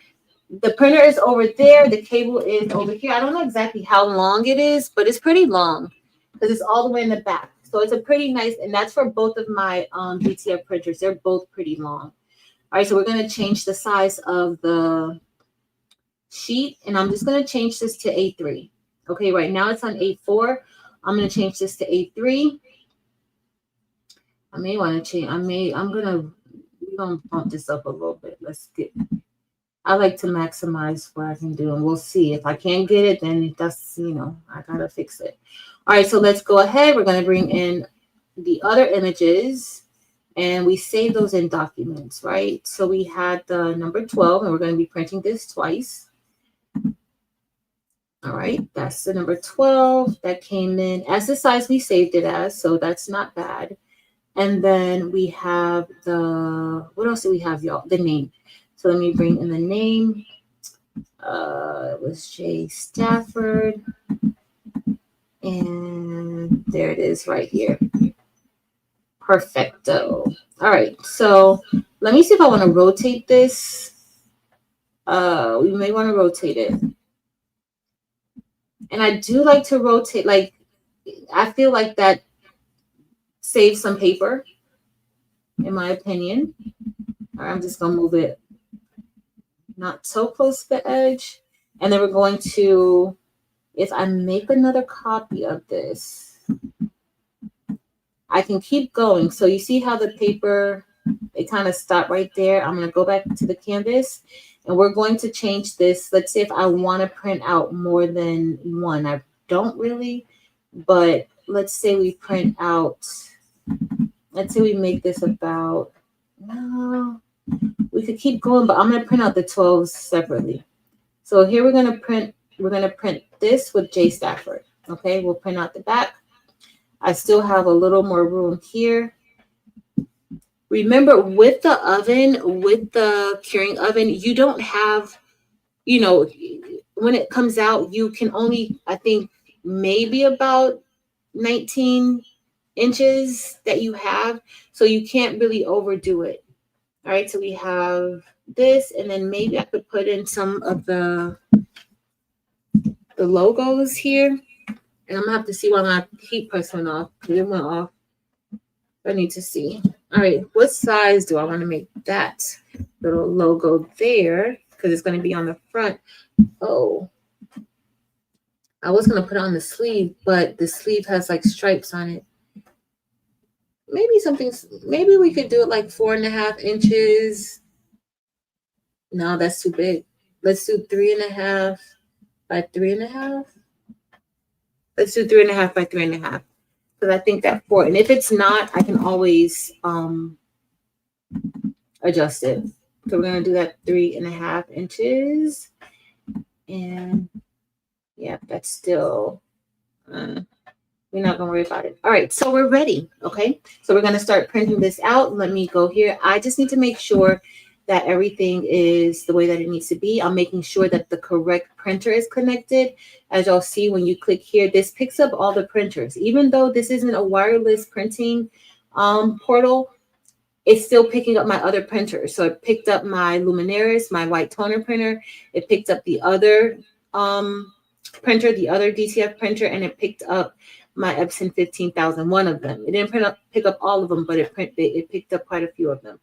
Speaker 1: the printer is over there. The cable is over here. I don't know exactly how long it is, but it's pretty long because it's all the way in the back. So it's a pretty nice, and that's for both of my DTF printers. They're both pretty long. All right, so we're going to change the size of the sheet, and I'm just going to change this to A3. Okay, right now it's on A4. I'm going to change this to A3. I may want to change. We're going to bump this up a little bit. I like to maximize what I can do, and we'll see. If I can't get it, then that's, I got to fix it. All right, so let's go ahead. We're going to bring in the other images, and we save those in documents, right? So we had the number 12, and we're going to be printing this twice. All right, that's the number 12 that came in as the size we saved it as, so that's not bad. And then we have the, what else do we have, y'all? The name. So let me bring in the name. It was J. Stafford. And there it is right here. Perfecto. All right, so let me see if I want to rotate this. We may want to rotate it. And I do like to rotate, like, I feel like that saves some paper, in my opinion. All right, I'm just going to move it not so close to the edge. And then we're going to, if I make another copy of this, I can keep going. So you see how the paper, it kind of stopped right there. I'm going to go back to the canvas and we're going to change this. Let's say if I want to print out more than one. I don't really, but let's say we print out, let's say we make this about, no, we could keep going, but I'm going to print out the 12s separately. So here we're going to print this with J. Stafford. Okay, we'll print out the back. I still have a little more room here. Remember, with the oven, with the curing oven, you don't have, you know, when it comes out, you can only, I think, maybe about 19 inches that you have. So you can't really overdo it. All right, so we have this, and then maybe I could put in some of the logos here. And I'm gonna have to see why my heat press went off. It went off. I need to see. All right, what size do I want to make that little logo there? Because it's going to be on the front. Oh, I was going to put it on the sleeve, but the sleeve has like stripes on it. Maybe we could do it like 4.5 inches. No, that's too big. Let's do 3.5 by 3.5. Let's do 3.5 by 3.5. Because I think that 4, and if it's not, I can always adjust it. So we're going to do that 3.5 inches. And yeah, that's still, we're not going to worry about it. All right, so we're ready. Okay, so we're going to start printing this out. Let me go here. I just need to make sure that everything is the way that it needs to be. I'm making sure that the correct printer is connected. As y'all see, when you click here, this picks up all the printers. Even though this isn't a wireless printing portal, it's still picking up my other printers. So it picked up my Luminaris, my white toner printer. It picked up the other printer, the other DTF printer, and it picked up my Epson 15000, one of them. It didn't pick up all of them, but it picked up quite a few of them.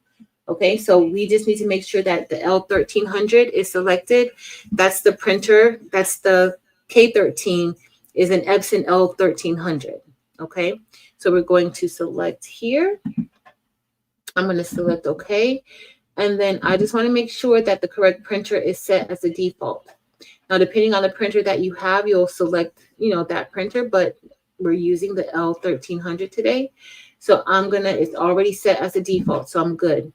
Speaker 1: Okay, so we just need to make sure that the L1300 is selected. That's the printer. That's the K13 is an Epson L1300. Okay, so we're going to select here. I'm going to select OK. And then I just want to make sure that the correct printer is set as a default. Now, depending on the printer that you have, you'll select, that printer, but we're using the L1300 today. So it's already set as a default, so I'm good.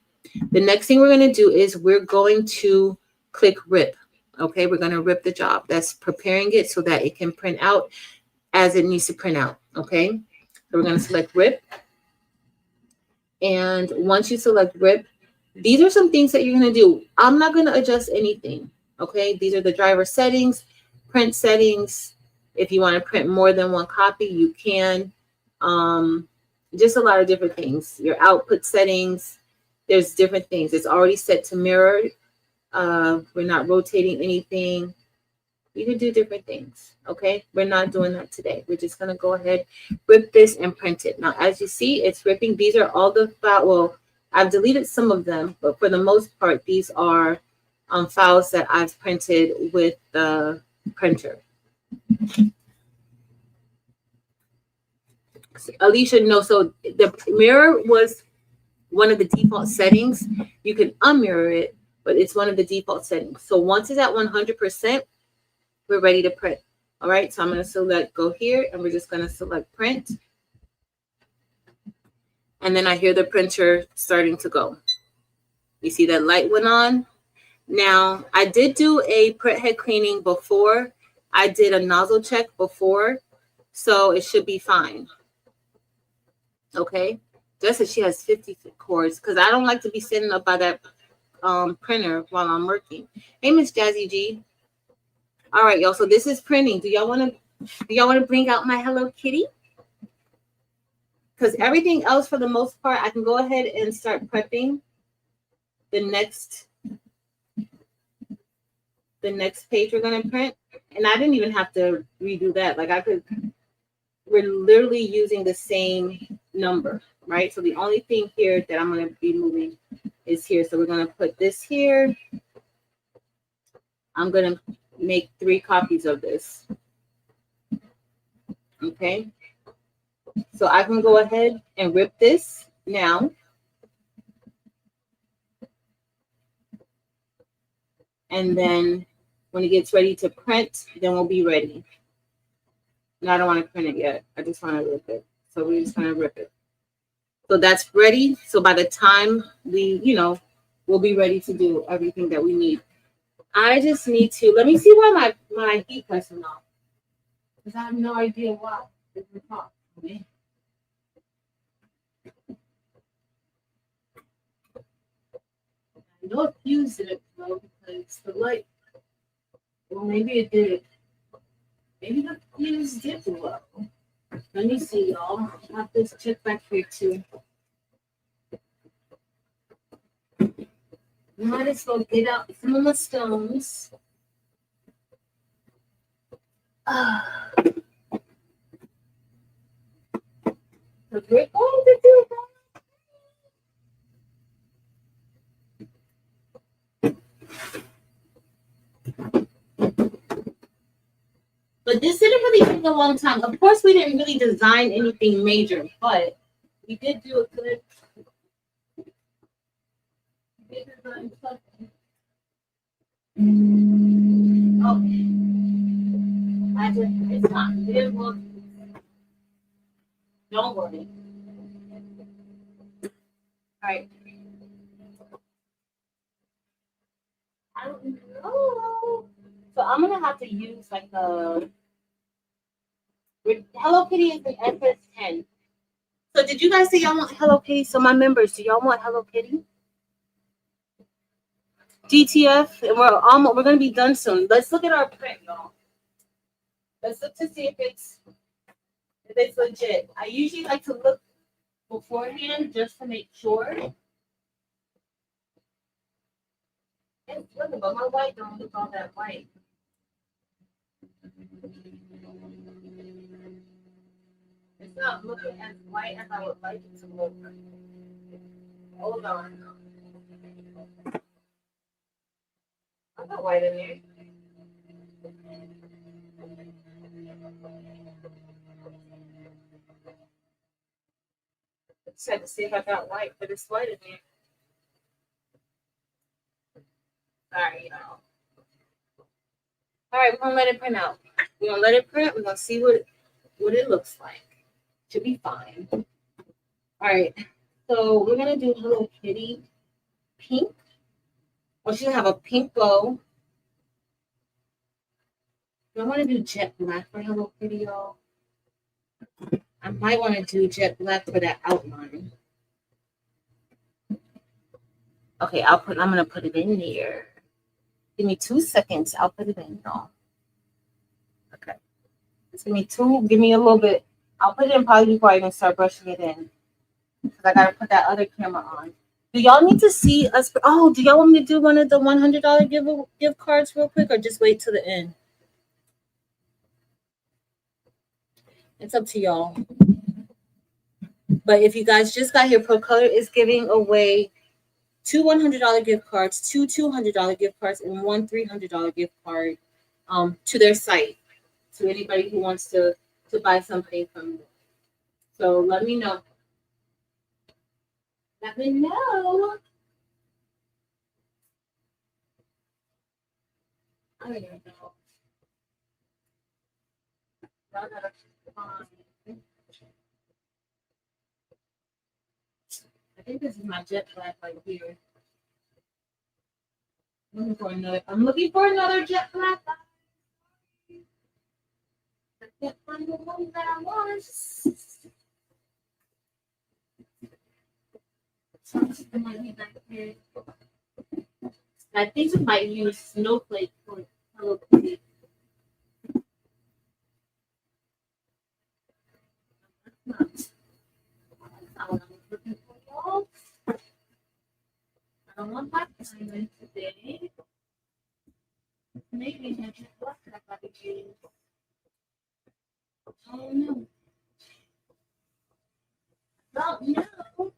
Speaker 1: The next thing we're going to do is we're going to click rip. Okay, we're going to rip the job. That's preparing it so that it can print out as it needs to print out. Okay, so we're going to select rip. And once you select rip, these are some things that you're going to do. I'm not going to adjust anything. Okay, these are the driver settings, print settings. If you want to print more than one copy, you can. Just a lot of different things. Your output settings. There's different things. It's already set to mirror. We're not rotating anything. You can do different things. Okay, we're not doing that today. We're just going to go ahead, rip this and print it. Now, as you see, it's ripping. These are all the files. Well, I've deleted some of them, but for the most part, these are files that I've printed with the printer. So, Alicia, no, so the mirror was one of the default settings. You can unmirror it, but it's one of the default settings. So once it's at 100%, we're ready to print. All right, so I'm going to select go here, and we're just going to select print. And then I hear the printer starting to go. You see that light went on. Now, I did do a print head cleaning before I did a nozzle check before, so it should be fine. Okay. Just said she has 50 cords because I don't like to be sitting up by that printer while I'm working. Hey, Miss Jazzy G. All right, y'all. So this is printing. Do y'all want to bring out my Hello Kitty? Because everything else, for the most part, I can go ahead and start prepping the next page we're gonna print. And I didn't even have to redo that. Like we're literally using the same number, right? So the only thing here that I'm gonna be moving is here. So we're gonna put this here. I'm gonna make 3 copies of this. Okay. So I can go ahead and rip this now. And then when it gets ready to print, then we'll be ready. No, I don't want to print it yet. I just want to rip it. So we're just going to rip it. So that's ready. So by the time we, we'll be ready to do everything that we need. I just need to, let me see why my heat pressing off. Because I have no idea why. It's hot for me. I know it fused it though because the light. Well, maybe it did. Maybe the fuse did blow. Let me see, y'all. I have this check back here too. Might as well get out some of my stones. So we're going to do that. But this didn't really take a long time. Of course, we didn't really design anything major, but we did do a good design something. Okay. It's not. It didn't look. Don't worry. All right. I don't know. So I'm gonna have to use like a Hello Kitty is an FS10. So did you guys say y'all want Hello Kitty? So my members, do y'all want Hello Kitty? DTF, and we're gonna be done soon. Let's look at our print, y'all. Let's look to see if it's legit. I usually like to look beforehand just to make sure. It's looking, but my white don't look all that white. It's not looking as white as I would like it to look. Hold on. I got white in there. I just had to see if I got white, but it's white in there. Sorry, y'all. All right, we're gonna let it print out. We're gonna let it print. We're gonna see what it looks like. Should be fine. All right, so we're gonna do Hello Kitty pink. Well, she'll have a pink bow. I want to do jet black for Hello Kitty, y'all. I might want to do jet black for that outline. Okay, I'm gonna put it in there. Give me 2 seconds. I'll put it in, y'all. Okay. Just give me a little bit. I'll put it in probably before I even start brushing it in. Because I gotta put that other camera on. Do y'all need to see us? Oh, do y'all want me to do one of the $100 gift cards real quick, or just wait till the end? It's up to y'all. But if you guys just got here, Procolored is giving away 2 $100 gift cards, 2 $200 gift cards, and 1 $300 gift card to their site. To anybody who wants to buy something from them. So let me know. Let me know. I don't even know. I think this is my jet black right here. I'm looking for another jet black. Can't find the one that I want. I think we might use snowflake for Hello Kitty. That's not what I was looking for, y'all. I don't want my diamond today. Maybe I just left that I could use. Oh no. Don't know.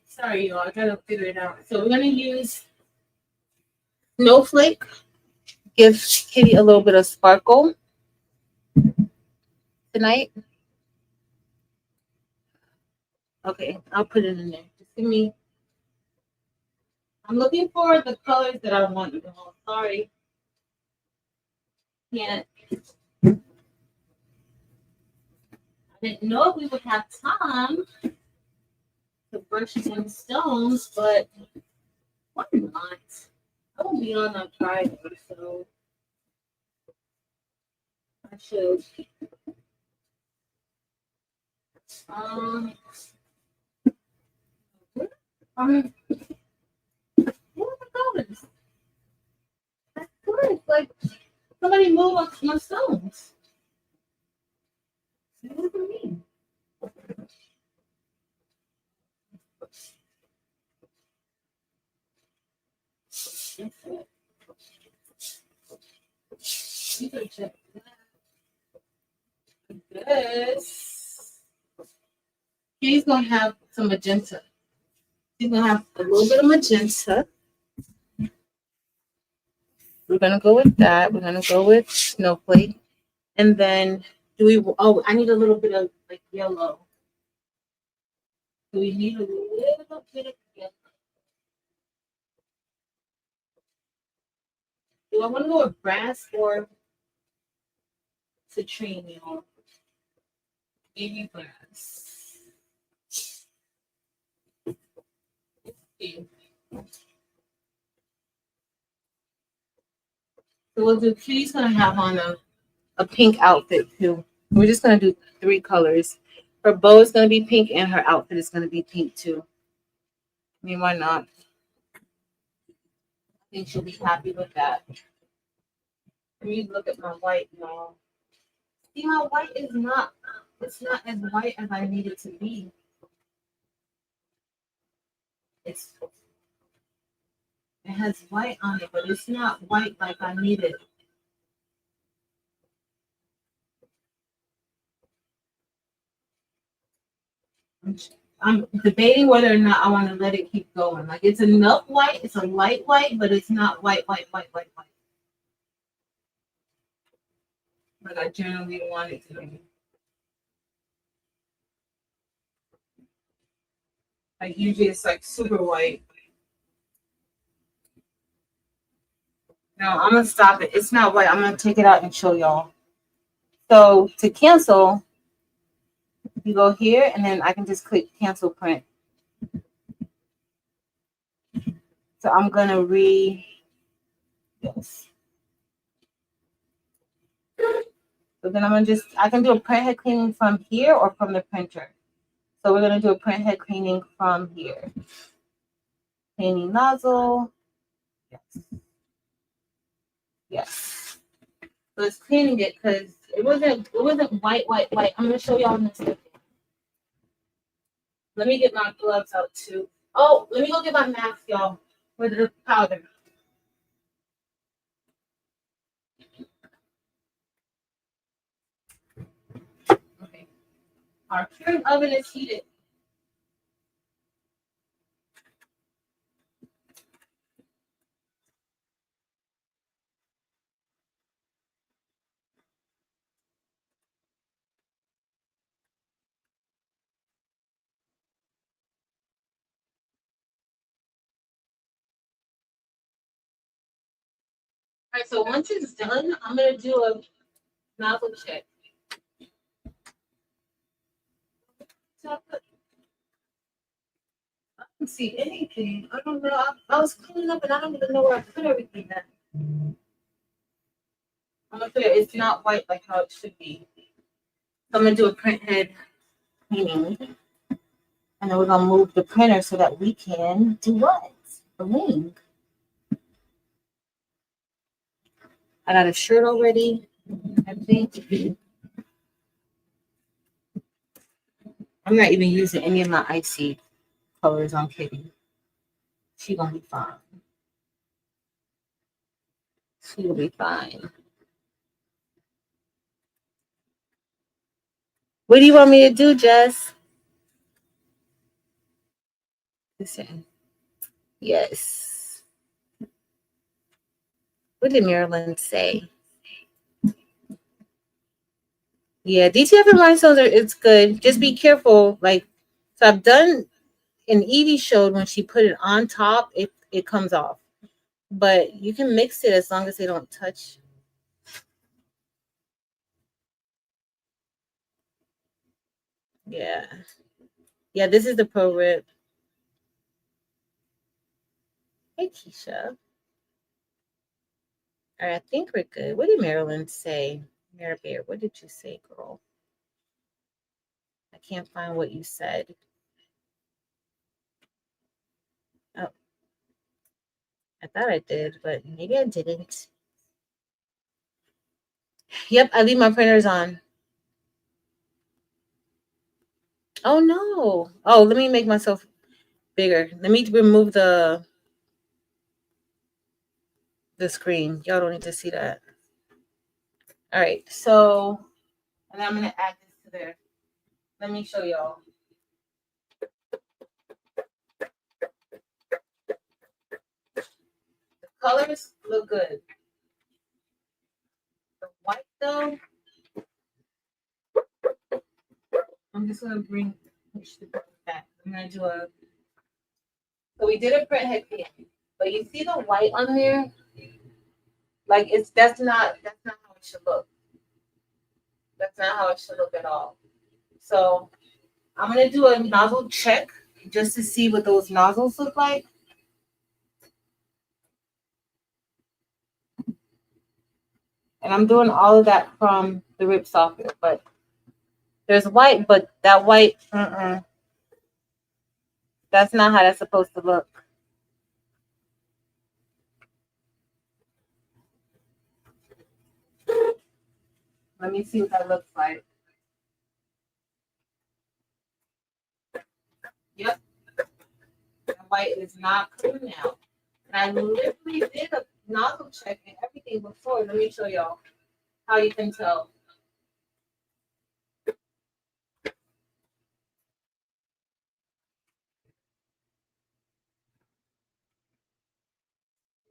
Speaker 1: Sorry, y'all. I gotta figure it out. So we're gonna use snowflake. Give Kitty a little bit of sparkle tonight. Okay, I'll put it in there. Just give me. I'm looking for the colors that I want. Oh, sorry. Can't. I didn't know if we would have time to brush some stones, but why not? I won't be on Friday, so I should. What are the colors? That's good. Like somebody move my stones. What do you mean? You can check this. He's gonna have some magenta. He's gonna have a little bit of magenta. We're gonna go with that. We're gonna go with snowflake. And then do we I need a little bit of like yellow. Do we need a little bit of yellow? Do I want to go with brass or citrine, y'all? Maybe brass. Okay. So we'll do Kitty's gonna have on a pink outfit too. We're just gonna do 3 colors. Her bow is gonna be pink and her outfit is gonna be pink too. I mean, why not? I think she'll be happy with that. Let me look at my white, y'all. See, my white is not, it's not as white as I need it to be. It has white on it, but it's not white like I need it. I'm debating whether or not I want to let it keep going. Like it's enough white, it's a light white, but it's not white. But I generally want it to be. Like usually it's like super white. No, I'm gonna stop it. It's not white. I'm gonna take it out and show y'all. So to cancel, you go here and then I can just click cancel print. So I'm gonna this. So then I'm gonna I can do a print head cleaning from here or from the printer. So we're gonna do a print head cleaning from here. Cleaning nozzle. Yes. So it's cleaning it because it wasn't white. I'm gonna show y'all in a second. Let me get my gloves out too. Oh, let me go get my mask, y'all, with the powder. Okay. Our curing oven is heated. All right, so once it's done, I'm gonna do a nozzle check. I don't see anything. I don't know. I was cleaning up and I don't even know where I put everything at. I'm gonna say it's not white like how it should be. So I'm gonna do a print head cleaning. And then we're gonna move the printer so that we can do what? The wing. I got a shirt already, I think. I'm not even using any of my icy colors on Kitty. She gonna be fine. She will be fine. What do you want me to do, Jess? Listen. Yes. What did Marilyn say? Yeah, DTF and rhinestones it's good. Just be careful. Like, so I've done, and Evie showed when she put it on top, it comes off. But you can mix it as long as they don't touch. Yeah. Yeah, this is the pro rib. Hey, Keisha. All right, I think we're good. What did Marilyn say? Mary Bear, what did you say, girl? I can't find what you said. Oh, I thought I did, but maybe I didn't. Yep, I leave my printers on. Oh, no. Oh, let me make myself bigger. Let me remove the screen. Y'all don't need to see that. All right, so, and I'm going to add this to there. Let me show y'all. The colors look good. The white, though, I'm just going to push the back. I'm going to do a, so we did a print head painting, but you see the white on there? Like, that's not how it should look. That's not how it should look at all. So I'm going to do a nozzle check just to see what those nozzles look like. And I'm doing all of that from the rip software, but there's white, but that white, that's not how that's supposed to look. Let me see what that looks like. Yep. The white is not coming out. And I literally did a nozzle check and everything before. Let me show y'all how you can tell.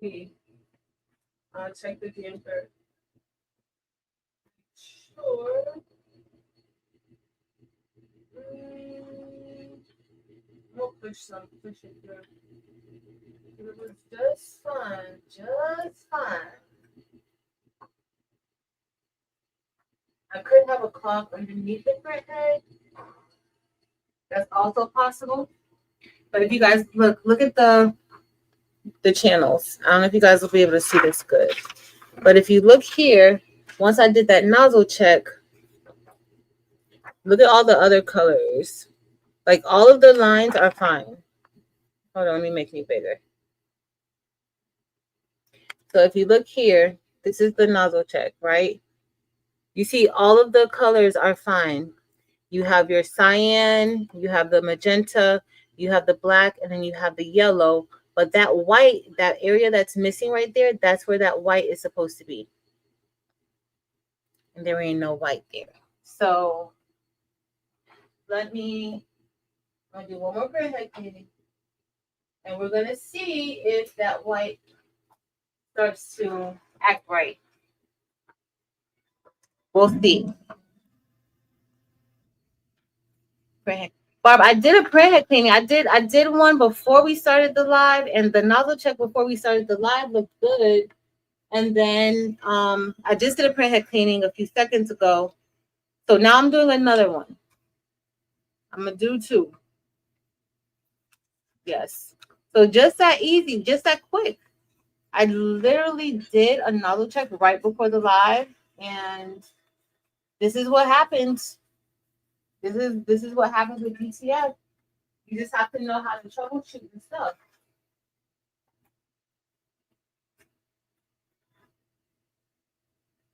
Speaker 1: Okay. I'll check the damper. Sure. We'll push it through. It was just fine, just fine. I could have a cloth underneath the print head. That's also possible. But if you guys look at the channels. I don't know if you guys will be able to see this good. But if you look here, once I did that nozzle check, look at all the other colors. Like all of the lines are fine. Hold on, let me make me bigger. So if you look here, this is the nozzle check, right? You see all of the colors are fine. You have your cyan, you have the magenta, you have the black, and then you have the yellow. But that white, that area that's missing right there, that's where that white is supposed to be. And there ain't no white there. So I'll do one more print head cleaning. And we're gonna see if that white starts to act right. We'll see. Barb, I did a print head cleaning. I did one before we started the live, and the nozzle check before we started the live looked good. And then I just did a print head cleaning a few seconds ago. So now I'm doing another one. I'm gonna do two. Yes. So just that easy, just that quick. I literally did another check right before the live, and this is what happens. This is what happens with DTF. You just have to know how to troubleshoot and stuff.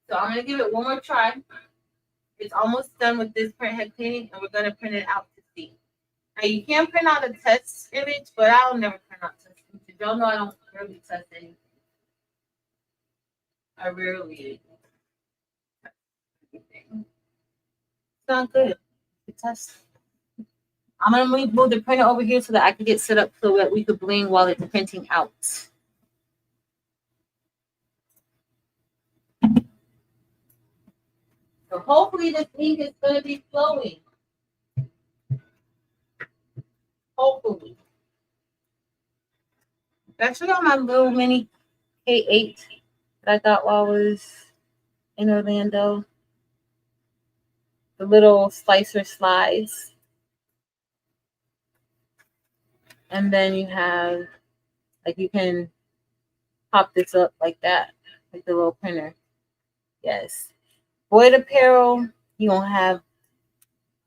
Speaker 1: So I'm gonna give it one more try. It's almost done with this print head cleaning, and we're gonna print it out to see. Now you can print out a test image, but I'll never print out test images. Y'all know I don't really test anything. I rarely test anything. It's not good to test. I'm gonna move the printer over here so that I can get set up so that we could bling while it's printing out. So hopefully this ink is gonna be flowing. Hopefully. Actually got my little mini K8 that I got while I was in Orlando. The little slicer slides. And then you have, like, you can pop this up like that, like the little printer. Yes. Void apparel, you don't have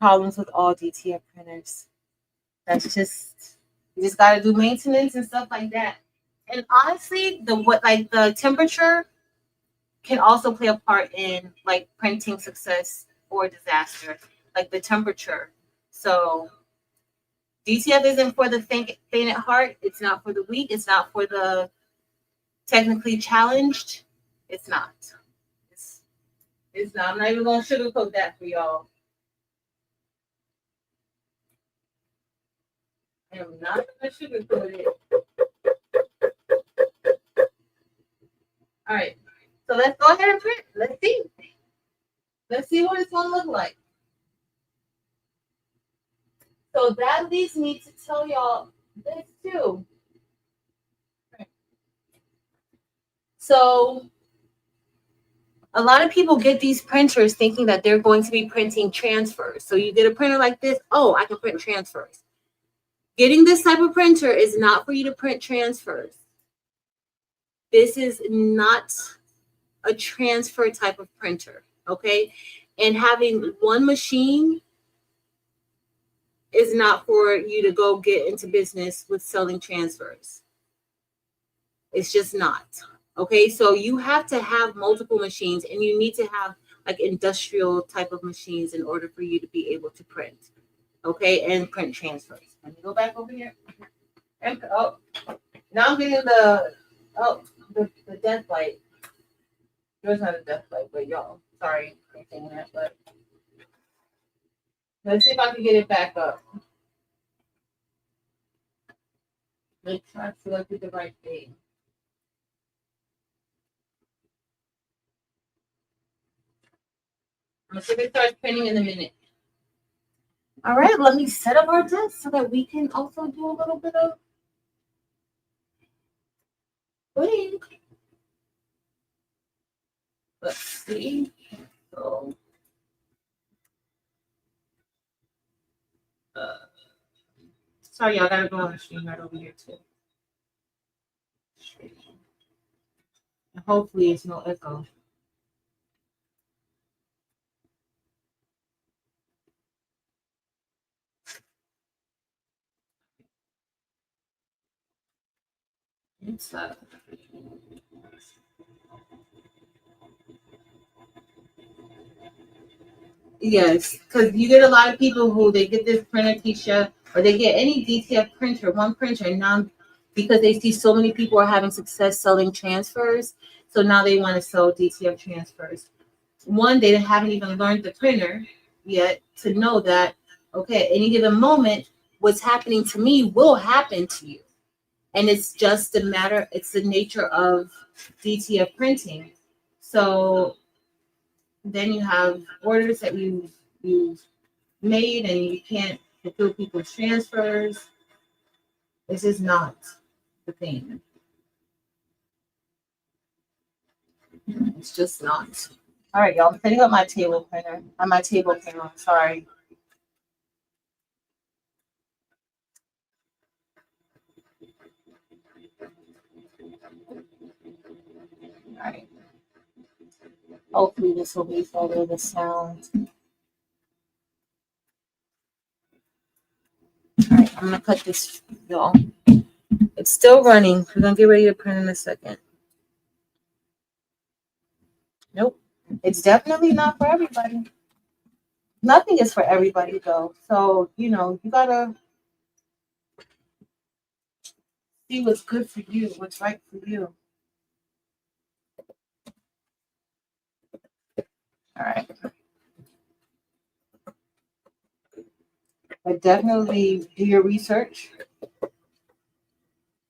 Speaker 1: problems with all DTF printers. That's just, you just got to do maintenance and stuff like that. And honestly, the temperature can also play a part in like printing success or disaster, like the temperature. So DTF isn't for the faint at heart. It's not for the weak. It's not for the technically challenged. It's not. It's not. I'm not even gonna sugarcoat that for y'all. I'm not gonna sugarcoat it. All right. So let's go ahead and print. Let's see. Let's see what it's gonna look like. So that leads me to tell y'all this too. So a lot of people get these printers thinking that they're going to be printing transfers. So you get a printer like this. Oh, I can print transfers. Getting this type of printer is not for you to print transfers. This is not a transfer type of printer, okay? And having one machine is not for you to go get into business with selling transfers. It's just not. Okay, so you have to have multiple machines, and you need to have like industrial type of machines in order for you to be able to print. Okay, and print transfers. Let me go back over here. And, oh, now I'm getting the death light. There's not a death light, but y'all, sorry for saying that, but let's see if I can get it back up. Make sure I selected the right thing. I'm gonna see if it starts printing in a minute. All right, let me set up our desk so that we can also do a little bit of putting. Let's see. So, sorry, y'all, gotta go on the screen right over here too. And hopefully, it's no echo. It's yes, because you get a lot of people who they get this printer t-shirt or they get any DTF printer, one printer, and now because they see so many people are having success selling transfers, so now they want to sell DTF transfers. One, they haven't even learned the printer yet to know that, okay, at any given moment, what's happening to me will happen to you. And it's just a matter, it's the nature of DTF printing. So then you have orders that you've made and you can't fulfill people's transfers. This is not the thing. It's just not. All right, y'all. I'm setting up my table printer. My table camera. Sorry. Hopefully this will be better, the sound. All right, I'm gonna cut this, y'all. It's still running. We're gonna get ready to print in a second. Nope. It's definitely not for everybody. Nothing is for everybody though. So, you know, you gotta see what's good for you, what's right for you. All right. But definitely do your research.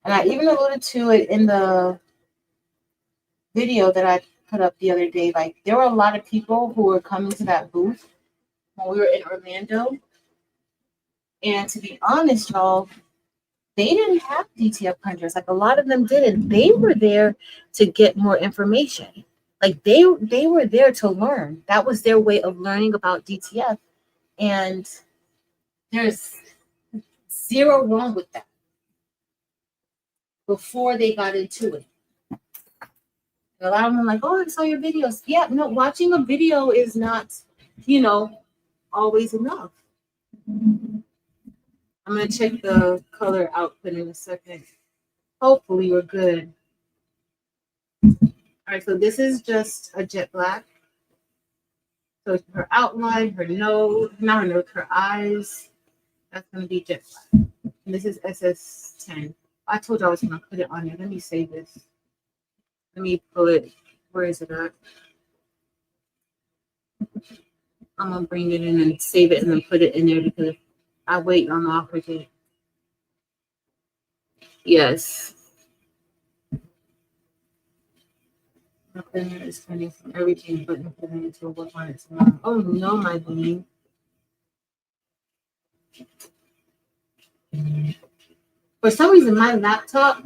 Speaker 1: And I even alluded to it in the video that I put up the other day. Like, there were a lot of people who were coming to that booth when we were in Orlando. And to be honest, y'all, they didn't have DTF printers. Like, a lot of them didn't. They were there to get more information. Like, they were there to learn. That was their way of learning about DTF. And there's zero wrong with that before they got into it. A lot of them are like, oh, I saw your videos. Yeah, no, watching a video is not, you know, always enough. I'm going to check the color output in a second. Hopefully we're good. All right, so this is just a jet black. So her outline, her nose, not her nose, her eyes, that's going to be jet black. And this is SS10. I told you I was going to put it on here. Let me save this. Let me pull it. Where is it at? I'm going to bring it in and save it and then put it in there because I wait on off with it. Yes. My printer is turning from everything but implementing to work on its own. Oh no, my bean. For some reason, my laptop,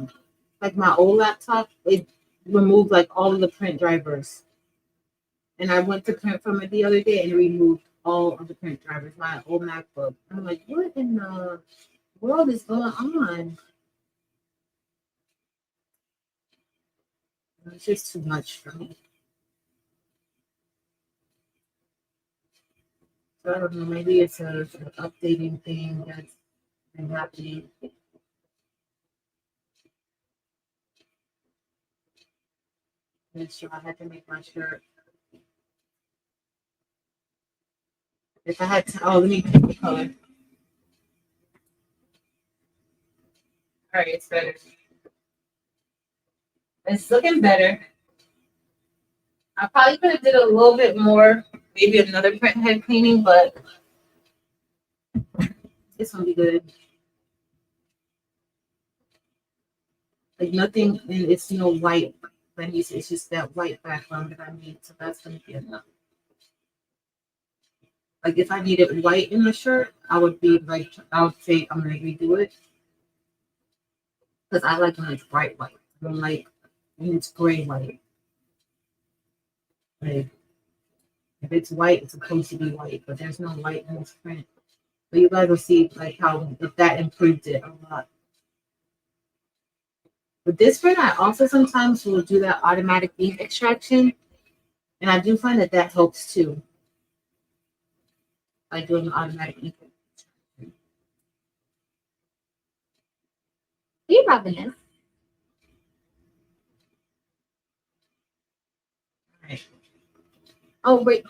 Speaker 1: like my old laptop, it removed like all of the print drivers. And I went to print from it the other day and it removed all of the print drivers, my old MacBook. I'm like, what in the world is going on? It's just too much for me. So I don't know, maybe it's an updating thing that's been happening. Make sure I had to make my shirt. If I had to, oh, let me pick the color. All right, it's better. It's looking better. I probably could have did a little bit more, maybe another print head cleaning, but this will be good. Like nothing, and it's no white. It's just that white background that I need, so that's gonna be enough. Like if I needed white in the shirt, I would say I'm gonna redo it because I like when it's bright white. I don't like when it's gray white. Like, if it's white, it's supposed to be white, but there's no white in this print. But you guys will see like how if that improved it a lot. With this print, I also sometimes will do that automatic ink extraction, and I do find that that helps too. By doing the automatic ink extraction. Hey, Robin. All right. Oh wait,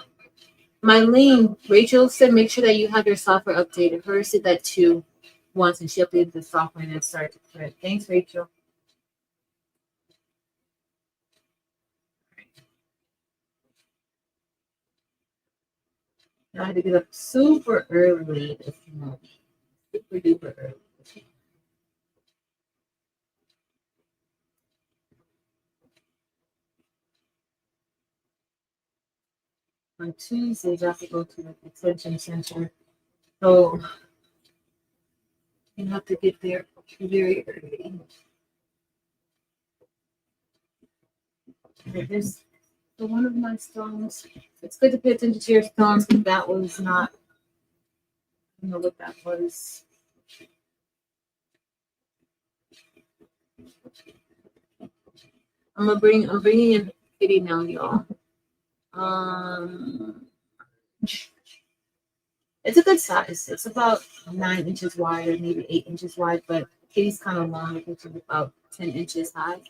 Speaker 1: Mylene, Rachel said make sure that you have your software updated. Hers did that too once, and she updated the software and then started to print. Thanks, Rachel. I had to get up super early this month. Super duper early. On Tuesdays, I have to go to the extension center. So you have to get there very early. There's one of my stones. It's good to pay attention to your stones, but that was not, I don't know what that was. I'm bringing in Kitty now, y'all. It's a good size. It's about 9 inches wide or maybe 8 inches wide, but kitty's kind of long. I think she's about 10 inches high.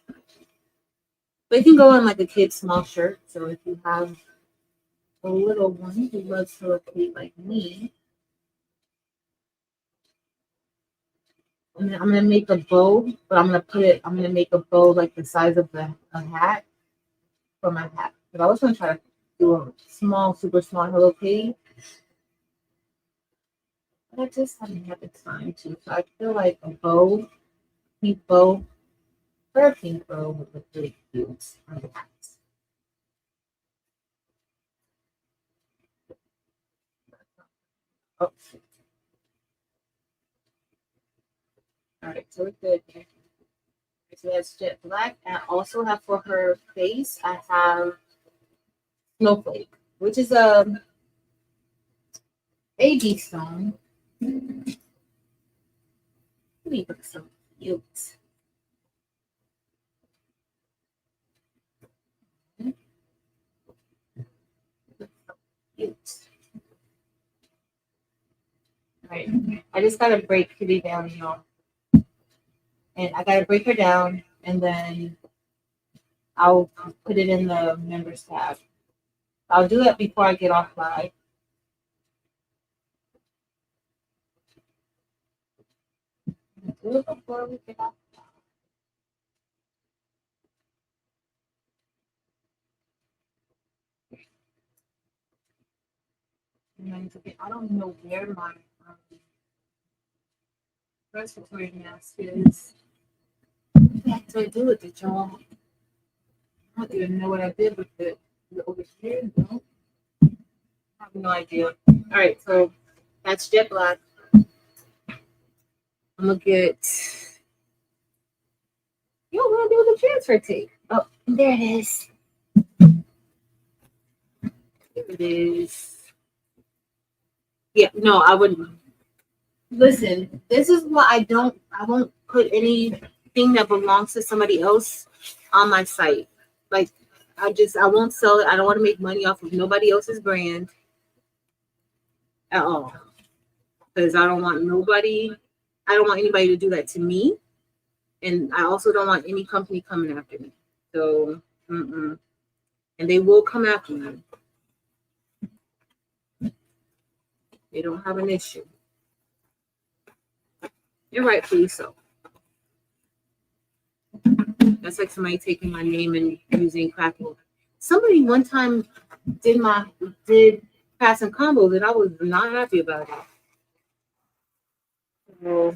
Speaker 1: But it can go on like a kid's small shirt. So if you have a little one who loves to locate like me, and then I'm gonna make a bow, but I'm gonna make a bow like the size of a hat for my hat. But I was gonna try to do a small, super small Hello Kitty. But I just haven't had the time to. So I feel like a bow, pink bow, or a pink bow would look really cute on the hat. Oh, all right, so we're good. So that's jet black. And I also have for her face, I have Snowflake, which is a baby stone. Let me look so cute. Cute. All right, I just gotta break Kitty down, y'all, and I gotta break her down, and then I'll put it in the members tab. I'll do that before I get off live. Do it before we get off. I don't know where my respiratory mask is. What did I do with it, y'all? I don't even know what I did with it. Is it over here? No, I have no idea. All right, so that's jet black. I'm gonna get. Yo, what do I do with the transfer tape? Oh, there it is. There it is. Yeah, no, I wouldn't. Listen, this is what I won't put anything that belongs to somebody else on my site. Like, I won't sell it. I don't want to make money off of nobody else's brand at all. Because I don't want anybody to do that to me. And I also don't want any company coming after me. So, and they will come after me. They don't have an issue. You're right, please. So that's like somebody taking my name and using crackle. Somebody one time did pass and combos, and I was not happy about it. So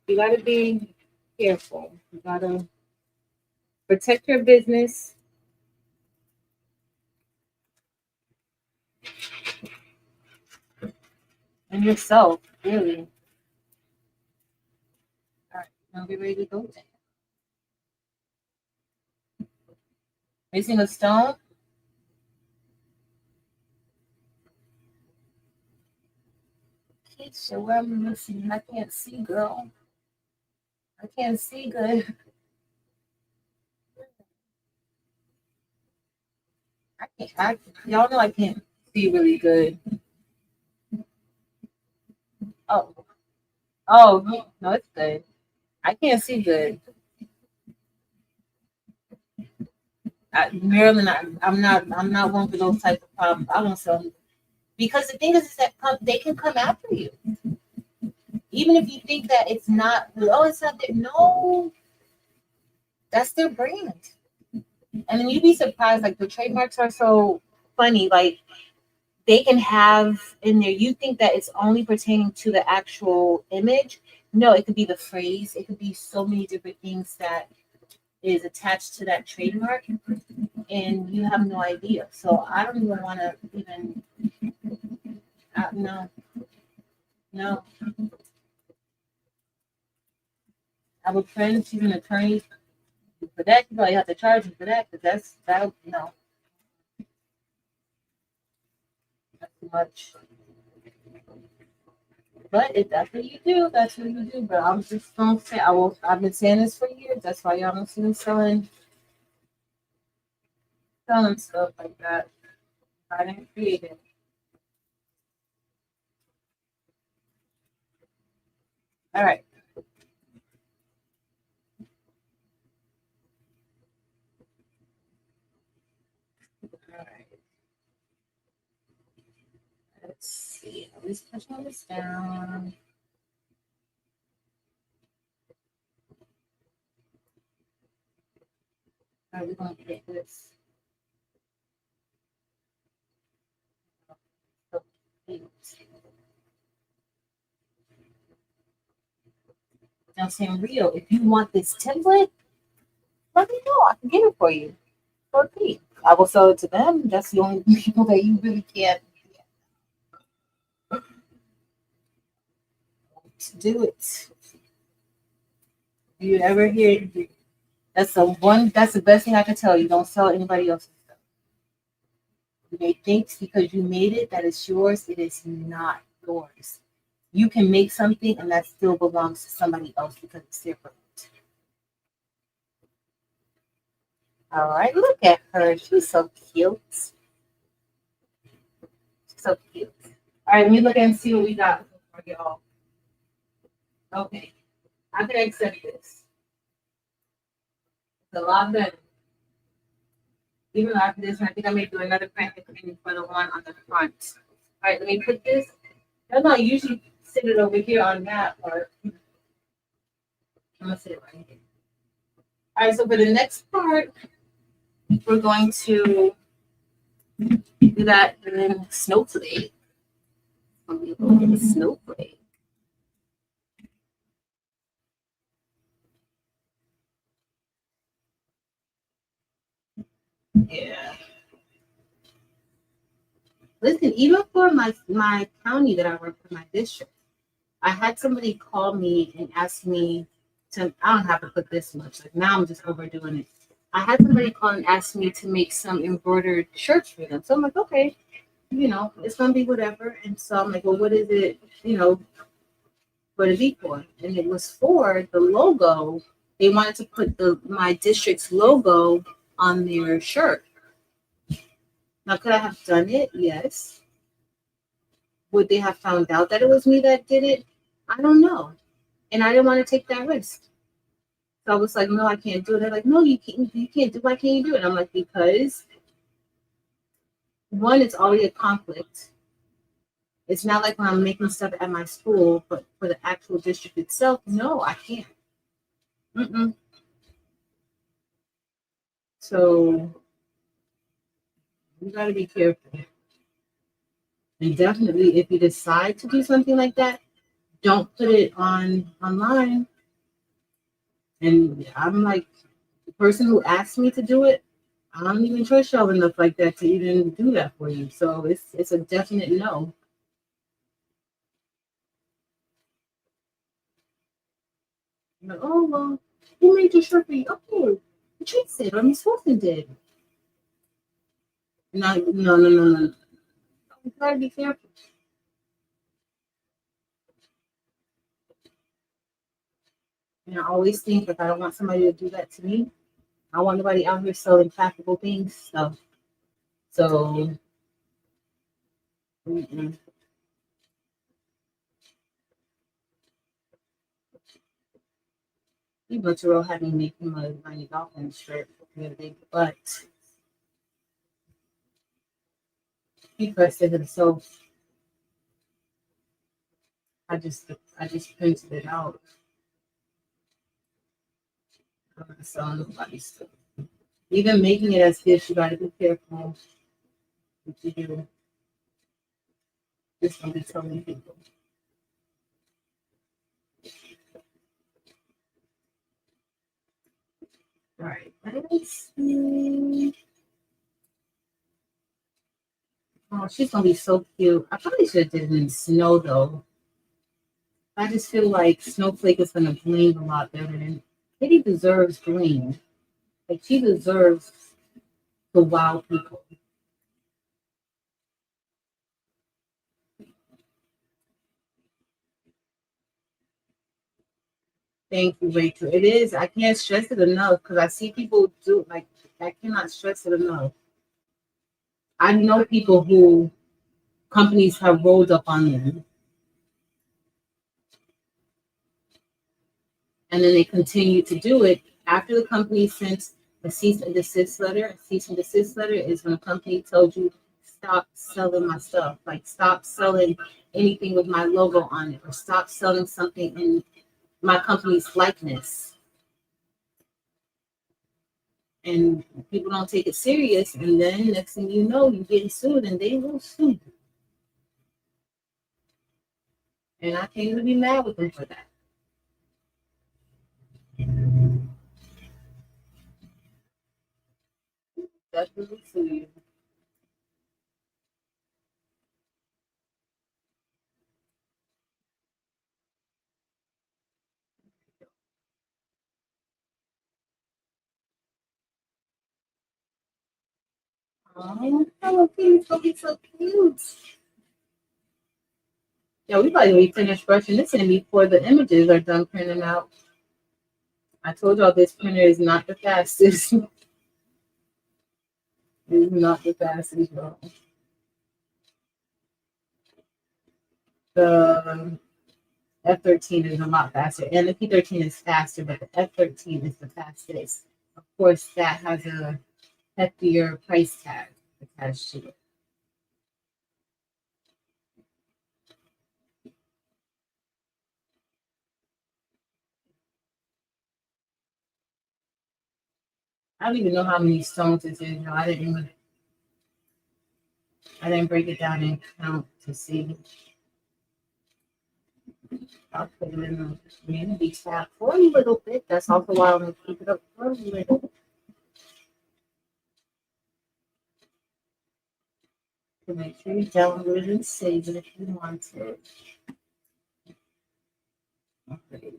Speaker 1: you gotta be careful. You gotta protect your business. And yourself, really. All right, now get ready to go. Missing a stone. Keisha, where am I missing? I can't see, girl. I can't see good. Y'all know I can't see really good. Oh, no, it's good. I can't see good. Maryland, I'm not one for those type of problems. I won't sell them. Because the thing is that they can come after you. Even if you think that it's not, oh, it's not there. No, that's their brand. And then you'd be surprised, like the trademarks are so funny. Like they can have in there, you think that it's only pertaining to the actual image. No, it could be the phrase. It could be so many different things that is attached to that trademark, and you have no idea. So I don't even want to even. No. I have a friend. She's an attorney. For that, you probably have to charge me for that because no, that's too much. But if that's what you do, that's what you do. But I'm just gonna say I've been saying this for years. That's why y'all don't see me selling selling stuff like that. I didn't create it. All right. All right. Let's see. Let's push all this down. All right, we're going to put this. Now, Sanrio, if you want this template, let me know. I can get it for you for a fee. I will sell it to them. That's the only people that you really can't do it. If you ever hear, that's the best thing I can tell you. Don't sell anybody else's stuff. You may think because you made it that it's yours. It is not yours. You can make something and that still belongs to somebody else because it's their product. All right, look at her. She's so cute. She's so cute. All right, let me look and see what we got for y'all. Okay, I can accept this. It's a lot better. Even after this, I think I may do another print for the one on the front. All right, let me put this. I usually sit it over here on that part. I'm gonna sit it right here. All right, so for the next part, we're going to do that in snowflake. Snowflake. Yeah. Listen, even for my county that I work for, my district, I had somebody call me and ask me to. I don't have to put this much. Like now, I'm just overdoing it. I had somebody call and ask me to make some embroidered shirts for them. So I'm like, okay, it's gonna be whatever. And so I'm like, well, what is it? What is it for? And it was for the logo. They wanted to put my district's logo on their shirt. Now, could I have done it? Yes. Would they have found out that it was me that did it? I don't know. And I didn't want to take that risk. So I was like, no, I can't do it. They're like, no, you can't do it. Why can't you do it? I'm like, because one, it's already a conflict. It's not like when I'm making stuff at my school, but for the actual district itself, no, I can't. Mm-mm. So you got to be careful. And definitely, if you decide to do something like that, don't put it online. And I'm like, the person who asked me to do it, I don't even trust y'all enough like that to even do that for you. So it's a definite no. You're like, oh well, who made your shirt for you? Okay, the Chase did, or Miss Wilson did. No, no, no, no, no. You gotta be careful. And I always think if I don't want somebody to do that to me, I want nobody out here selling craftable things. So mm-mm. People Terrell had me make him a Miami Dolphins shirt the other day, but he pressed it himself. I just printed it out. I'm not selling nobody's stuff. Even making it as gifts, you gotta be careful what you do. Just don't be telling people. All right, let's see. Oh, she's gonna be so cute. I probably should have did it in snow though. I just feel like Snowflake is gonna bling a lot better than Kitty deserves bling. Like she deserves to wow people. Thank you, Rachel. It is. I can't stress it enough because I see people do like I cannot stress it enough. I know people who companies have rolled up on them, and then they continue to do it after the company sent a cease and desist letter. A cease and desist letter is when a company told you, stop selling my stuff, like stop selling anything with my logo on it, or stop selling something in my company's likeness. And people don't take it serious, and then next thing you know, you're getting sued, and they will sue you. And I can't even be mad with them for that. Definitely sue you. Oh, Hello Kitty's gonna be so cute. Yeah, we probably be finished brushing this in before the images are done printing out. I told y'all this printer is not the fastest. It's not the fastest, y'all. The F13 is a lot faster, and the K13 is faster, but the F13 is the fastest. Of course, that has a heftier price tag attached to it. I don't even know how many stones it is. No, I didn't break it down and count to see. I'll put it in the community tab for a little bit. That's also why I'm gonna keep it up for a little to make sure you download it and save it if you want to. Okay.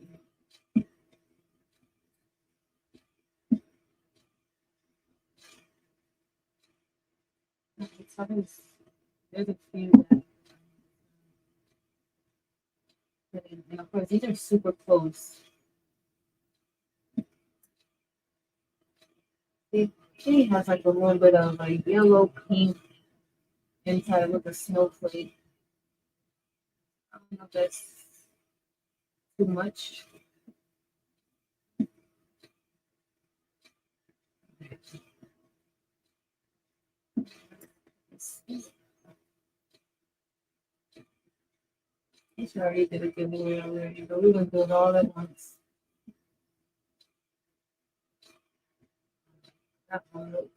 Speaker 1: So there's a few that, and of course these are super close. She has like a little bit of a yellow pink inside with a snowflake. I don't know if that's too much. It's already did a giveaway already, but we're gonna do it all at once. That one looks.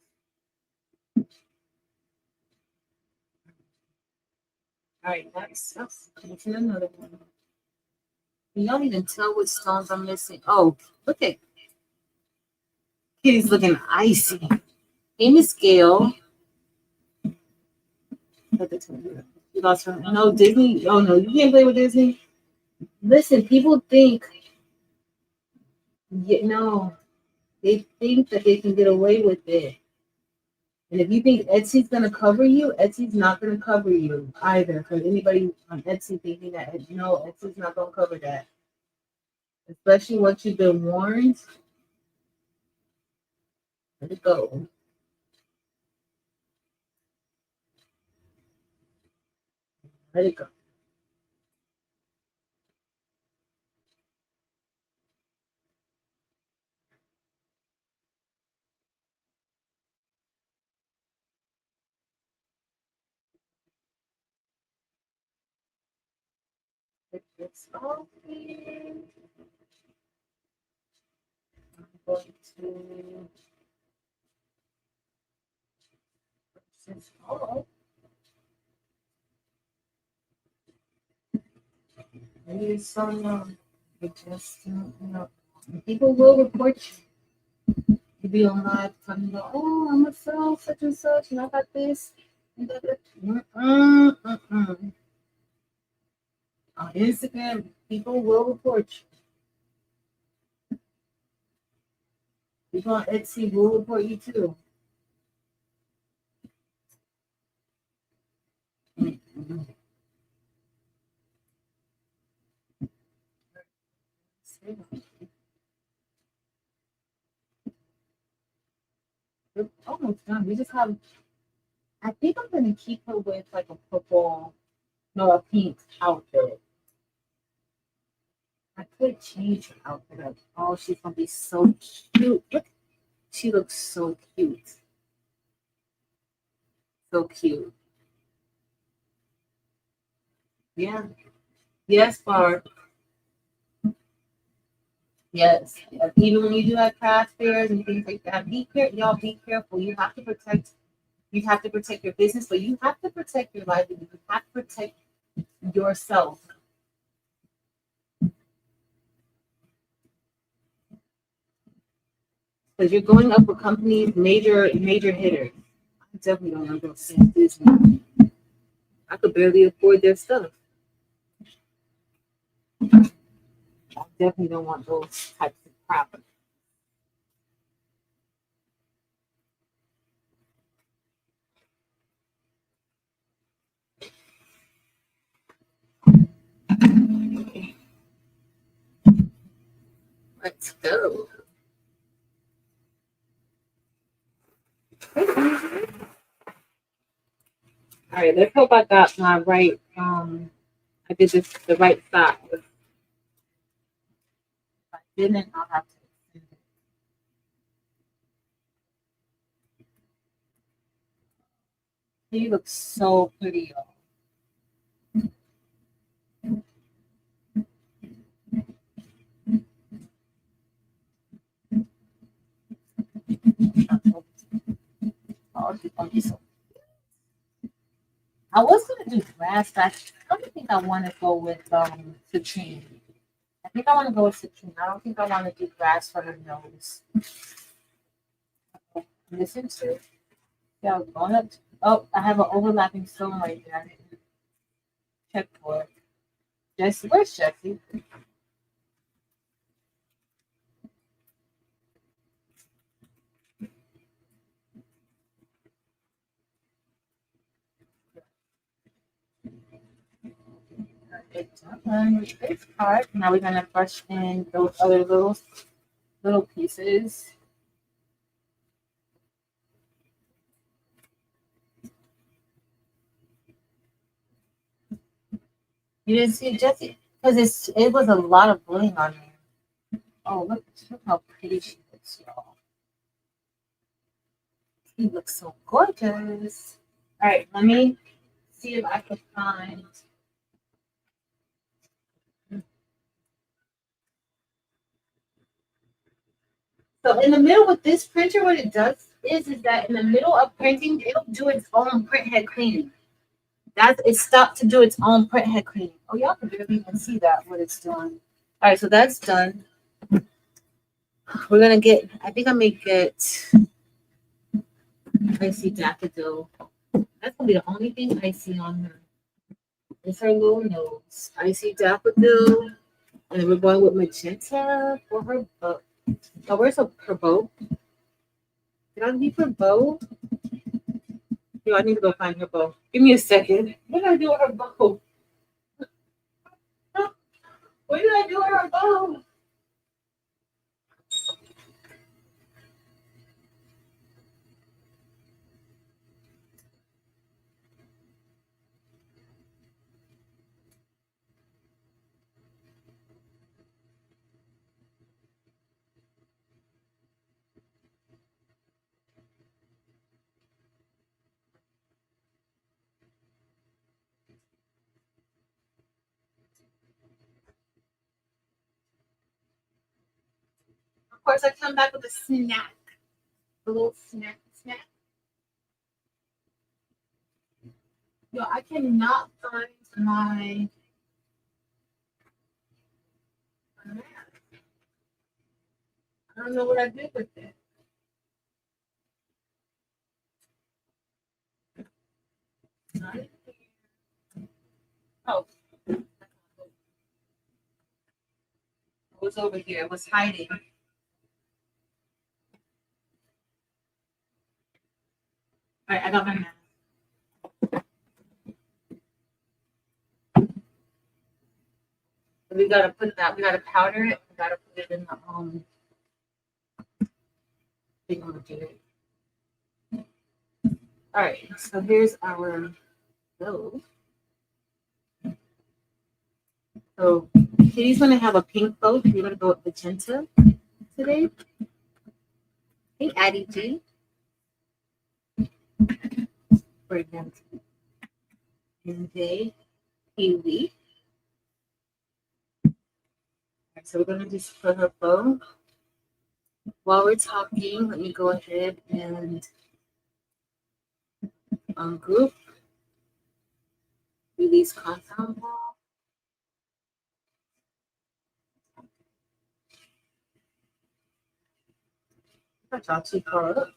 Speaker 1: All right, that's into another one. You don't even tell what stones I'm missing. Oh, look at Kitty's looking icy. Hey, Miss Gail. You lost her. No, Disney. Oh, no, you can't play with Disney. Listen, people think, no, they think that they can get away with it. And if you think Etsy's going to cover you, Etsy's not going to cover you either. For anybody on Etsy thinking that, no, Etsy's not going to cover that. Especially once you've been warned. Let it go. Let it go. It's okay. I'm going to. Oh, maybe some just people will report you. You be on live talking about, oh, I'm a sell such and such, and I got this. And that. On Instagram, people will report you. People on Etsy will report you too. We're almost done. We just have I think I'm gonna keep her with like a purple, no, a pink outfit. I could change her outfit up. Oh, she's gonna be so cute. Look, she looks so cute. So cute. Yeah. Yes, Barb. Yes. Even when you do like craft fairs and things like that, be careful. Y'all be careful. You have to protect. You have to protect your business, but you have to protect your livelihood. You have to protect yourself. Because you're going up with companies, major hitters. I definitely don't want to go see Disney. I could barely afford their stuff. I definitely don't want those types of crap. Let's go. All right, let's hope I got my right. I did this the right size. If I didn't, I'll have to extend it. He looks so pretty, y'all. Oh, she's gonna be so. I was gonna do grass, but I don't think I want to go with citrine. I think I want to go with citrine. I don't think I want to do grass for her nose. Listen to. Yeah, going up. Oh, I have an overlapping stone right there. I didn't check for it. Jesse, where's Jesse? It's done with this part. Now we're gonna brush in those other little pieces. You didn't see Jesse because it was a lot of bling on there. Oh, look how pretty she looks, y'all. She looks so gorgeous. All right, let me see if I can find. So in the middle with this printer, what it does is that in the middle of printing, it'll do its own print head cleaning. That's it stopped to do its own print head cleaning. Oh, y'all can barely even see that what it's doing. All right, so that's done. We're gonna get. I think I may get icy daffodil. That's gonna be the only thing icy on her. It's her little nose. Icy daffodil, and then we're going with magenta for her bow. Oh, where's her bow? Did I leave her bow? Yo, I need to go find her bow. Give me a second. What did I do with her bow? What did I do with her bow? Of course, I come back with a snack. A little snack. Yo, I cannot find my map. I don't know what I did with it. Oh, it was over here. It was hiding. All right, I got my map. We gotta put that. We gotta powder it. We gotta put it in the thing on the All right, so here's our dough. So Katie's gonna have a pink coat. We're gonna go with magenta today. Hey, Addie G. For example, and they Kiwi. So we're gonna just put her bow. While we're talking, let me go ahead and ungroup these compound balls. That's all too far up.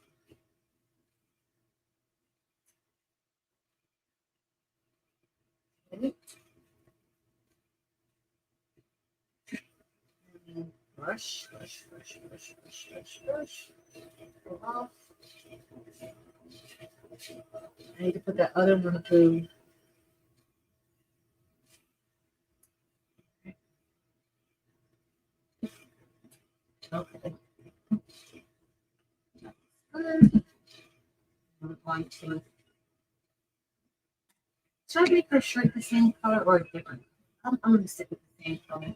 Speaker 1: Okay. Brush. Go off. I need to put that other one through. Okay. I'm going to. Should I make her shirt the same color or different? I'm going to stick with the same color.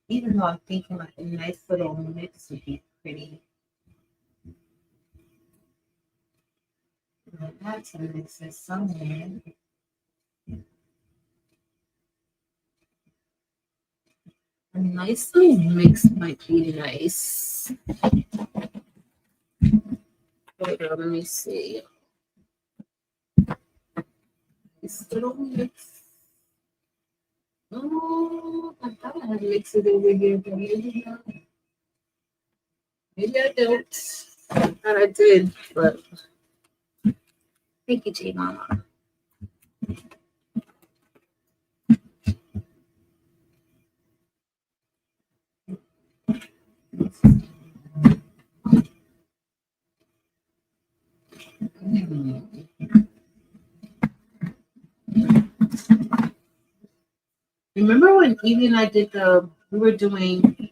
Speaker 1: Even though I'm thinking like a nice little mix would be pretty. That's a mix it somewhere. A nice little mix might be nice. Let me see. Nice little mix. Oh, I thought I had mixes over here, but maybe not. Maybe I don't. I thought I did, but thank you, J Mama. Remember when Evie and I did we were doing,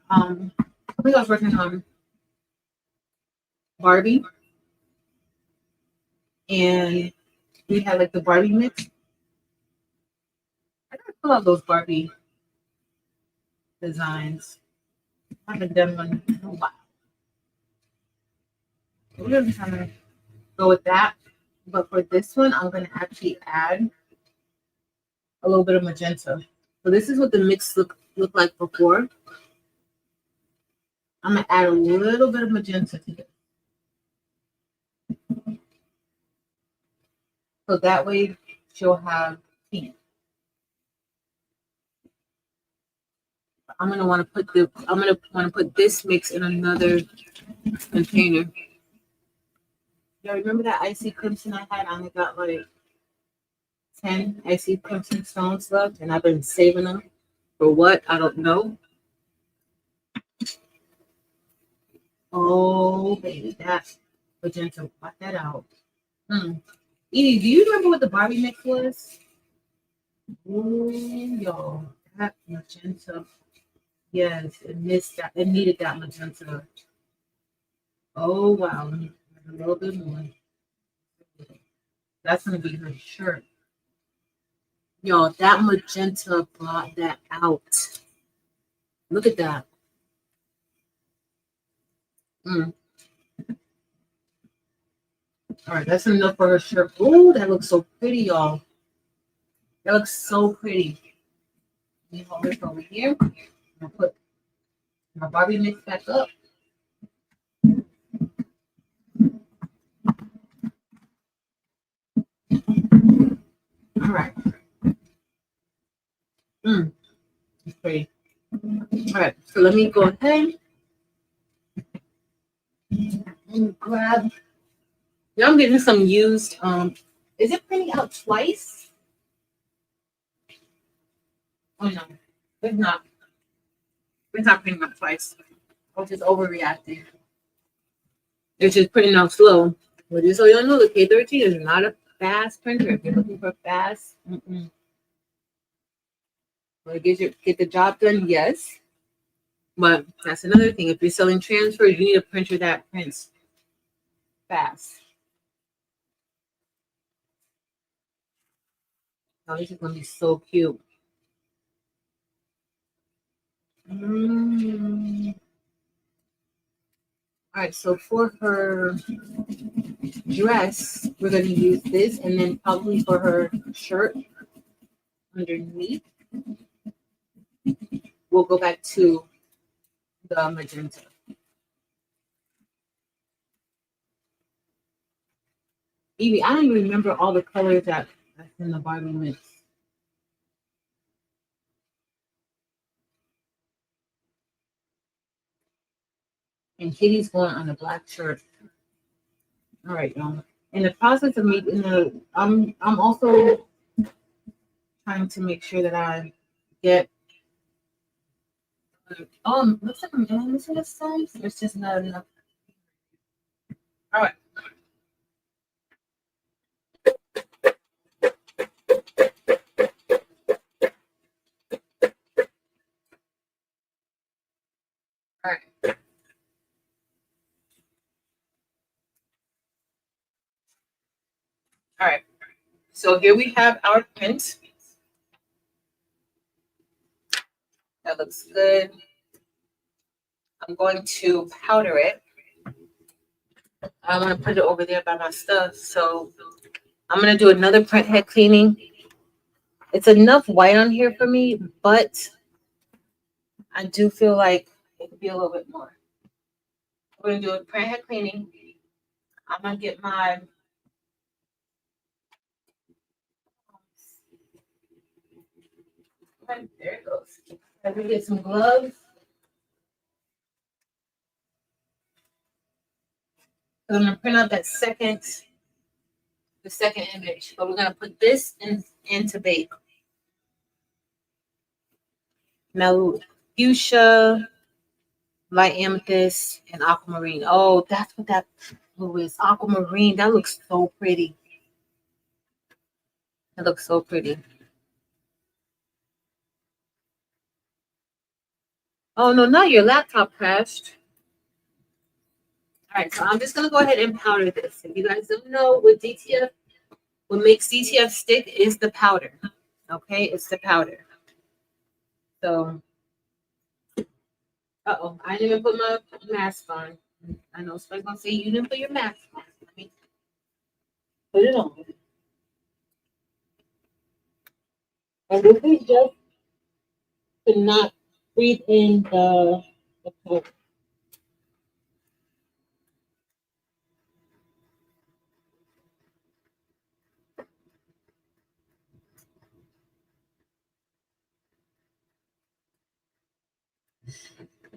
Speaker 1: I think I was working on Barbie, and we had like the Barbie mix. I gotta pull out those Barbie designs. I haven't done one in a while. We're gonna kind of go with that, but for this one, I'm gonna actually add a little bit of magenta. So this is what the mix looked like before. I'm gonna add a little bit of magenta to it. So that way she'll have pink. I'm gonna want to put this mix in another container. Y'all remember that icy crimson I had? I only got like 10 icy crimson stones left, and I've been saving them for what? I don't know. Oh, baby, that magenta, cut that out. Edie, do you remember what the Barbie mix was? Oh, y'all, that magenta. Yes, it missed that. It needed that magenta. Oh, wow. A little bit more. That's going to be her shirt. Y'all, that magenta brought that out. Look at that. All right, that's enough for her shirt. Oh, that looks so pretty, y'all. That looks so pretty. Let me hold this over here. I'll put my Barbie mix back up. All right. It's pretty. All right, so let me go ahead and grab. Now I'm getting some used. Is it printing out twice? Oh no, it's not. It's not printing out twice. I was just overreacting. It's just printing out slow. But just so you know, the K13 is not a fast printer. If you're looking for fast, Will it get the job done? Yes. But that's another thing. If you're selling transfers, you need a printer that prints fast. Oh, this is gonna be so cute. All right, so for her dress, we're gonna use this, and then probably for her shirt underneath, we'll go back to the magenta. Evie, I don't even remember all the colors that's in the Barbie mix. And Kitty's going on a black shirt. All right, y'all. In the process of making I'm also trying to make sure that I get. Looks like I'm doing this in a size. There's just not enough. All right. All right. All right. So here we have our print. That looks good. I'm going to powder it. I want to put it over there by my stuff. So I'm going to do another print head cleaning. It's enough white on here for me, but I do feel like it could be a little bit more. We're going to do a print head cleaning. I'm going to get my there it goes. I'm going to get some gloves. I'm going to print out that the second image, but we're going to put this into bake. Now, fuchsia, light amethyst, and aquamarine. Oh, that's what that blue is. Aquamarine. That looks so pretty. That looks so pretty. Oh, no, not your laptop crashed. All right, so I'm just going to go ahead and powder this. If you guys don't know, with DTF, what makes DTF stick is the powder. Okay, it's the powder. So, I didn't even put my mask on. I know somebody's going to say, you didn't put your mask on. Let me put it on. And this is just to not breathe in the coat.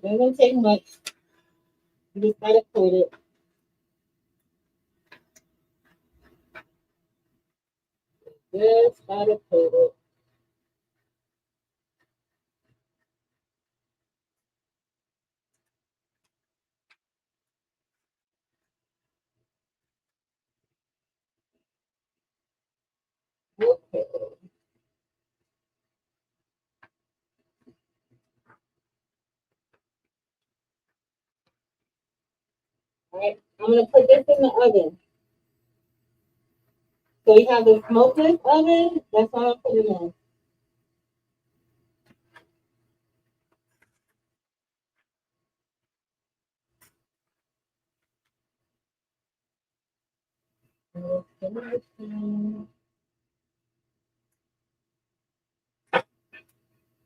Speaker 1: It doesn't take much. You just gotta coat it. Just gotta coat it. Okay. All right. I'm gonna put this in the oven. So you have the smokeless oven. That's how I put it in.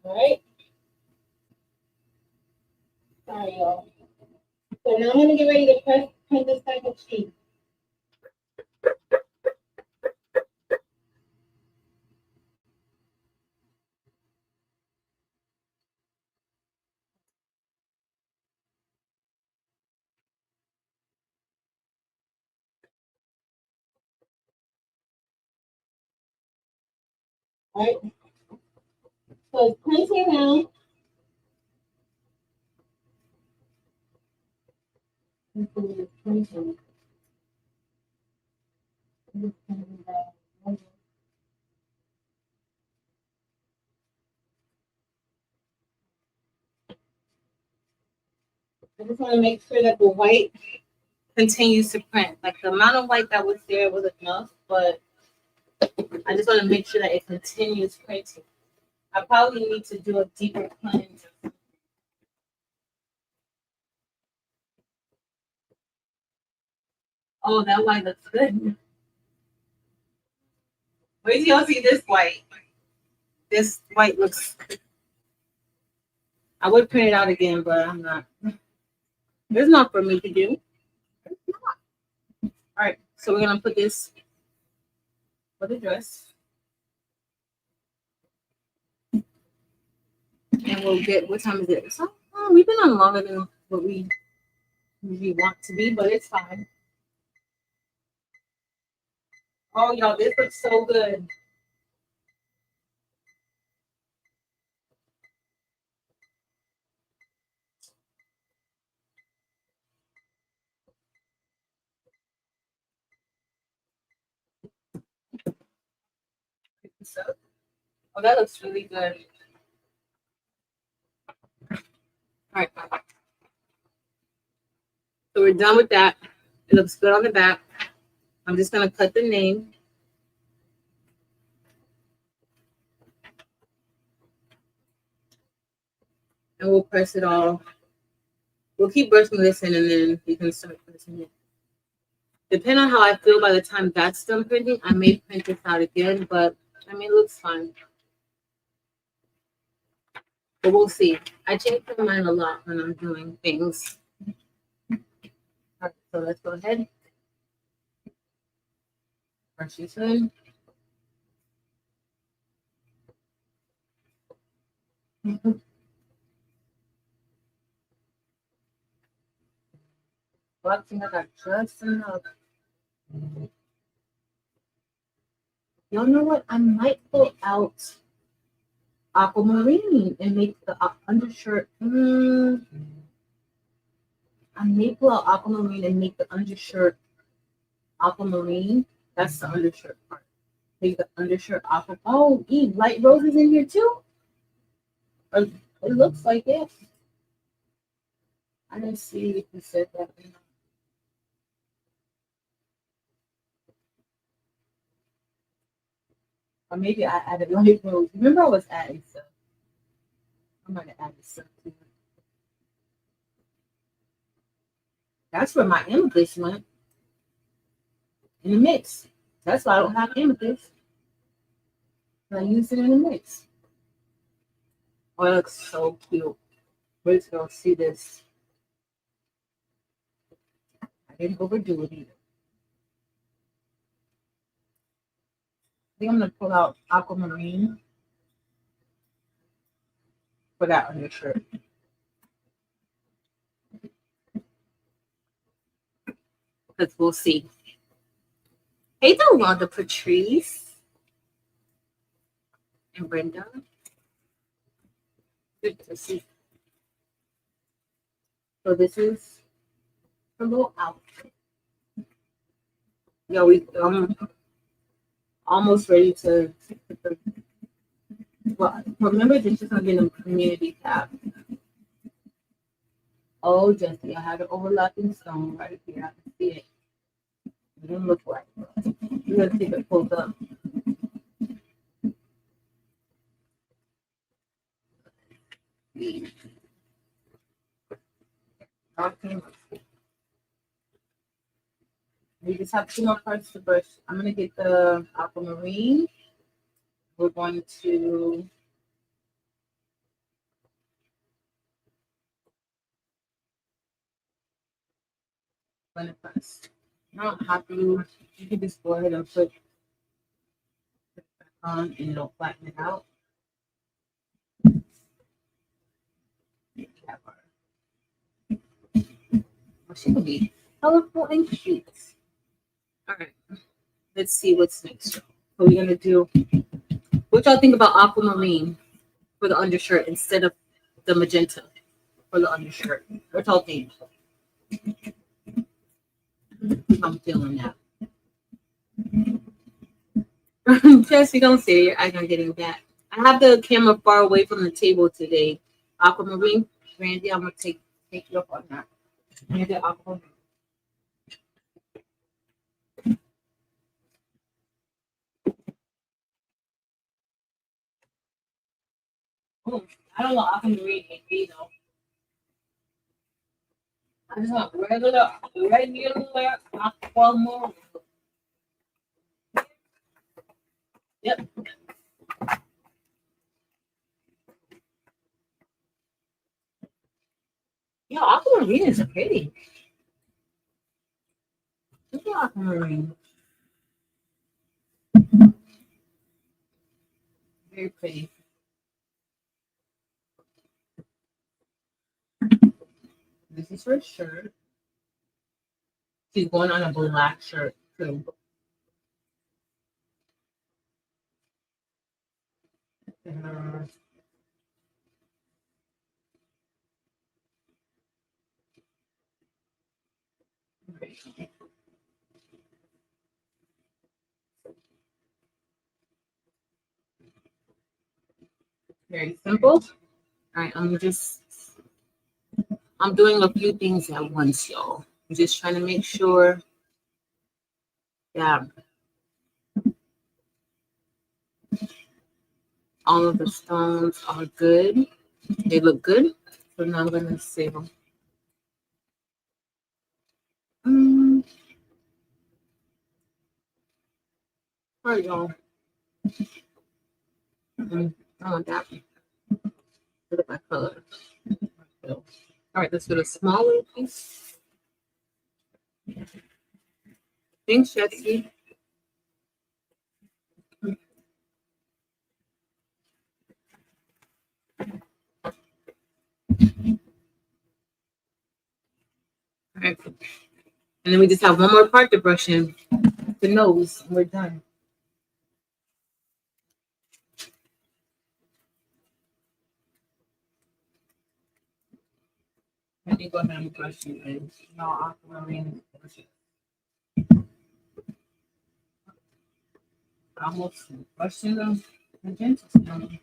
Speaker 1: All right. Sorry, y'all. So now I'm gonna get ready to print this type of sheet. All right. So it's printing now. Printing. I just want to make sure that the white continues to print. Like the amount of white that was there was enough, but I just want to make sure that it continues printing. I probably need to do a deeper cleanse. Oh, that white looks good. Wait till y'all see this white. This white looks. I would print it out again, but I'm not. There's not for me to do. All right, so we're gonna put this for the dress, and we'll get. What time is it? So, we've been on longer than what we usually want to be, but it's fine. Oh, y'all, this looks so good. So, oh, that looks really good. All right. So we're done with that. It looks good on the back. I'm just going to cut the name. And we'll press it all. We'll keep brushing this in and then you can start pressing it. Depending on how I feel by the time that's done printing, I may print this out again, but I mean, it looks fine. But we'll see. I change my mind a lot when I'm doing things. All right, so let's go ahead. Brush this in. Well, I think I got just enough. Y'all know what? I might pull out aquamarine and make the undershirt. I may pull out aquamarine and make the undershirt aquamarine. That's the undershirt part. Make the undershirt aqua. Oh, Eve, light roses in here too? Or it looks like it. I didn't see if you said that. Or maybe I added light rose. Remember I was adding stuff. I might have added stuff too. That's where my amethyst went. In the mix. That's why I don't have amethyst. I used it in the mix. Oh, it looks so cute. We're just gonna see this. I didn't overdo it either. I think I'm gonna pull out aquamarine for that undershirt. Because we'll see. Hey, Delonda Patrice and Brenda. Good to see. So this is a little outfit. Yeah, we almost ready to. Well, remember this is gonna be in the community tab. Oh, Jesse, I have an overlapping stone right here. I can see it. It doesn't look right. We're gonna see if it pulls up. Okay. We just have 2 more parts to brush. I'm gonna get the aquamarine. We're going to blend it first. You don't have to. You can just go ahead and put it back on, and it'll flatten it out. Oh, she can be colorful and cute. All right, let's see what's next. So we're gonna do. What y'all think about aquamarine for the undershirt instead of the magenta for the undershirt? What y'all think? I'm feeling that. Jesse, don't say your eyes are getting back. I have the camera far away from the table today. Aquamarine, Randy, I'm gonna take you up on that. Here's the aquamarine. Oh, I don't know. I can read it, you know. I just want regular aquamarine. Yep. Yeah, aquamarine is pretty. Look at aquamarine. Very pretty. This is her shirt. She's going on a black shirt too. Uh, very simple. All right, I'm doing a few things at once, y'all. I'm just trying to make sure that all of the stones are good. They look good. So now I'm gonna save them. All right, y'all. I want that. Look at my color. All right, let's do a smaller piece. Thanks, Jesse. All right. And then we just have one more part to brush in, the nose, and we're done. Let me go ahead and brush you in. Y'all aquamarine. Almost brushing them. Magenta stone.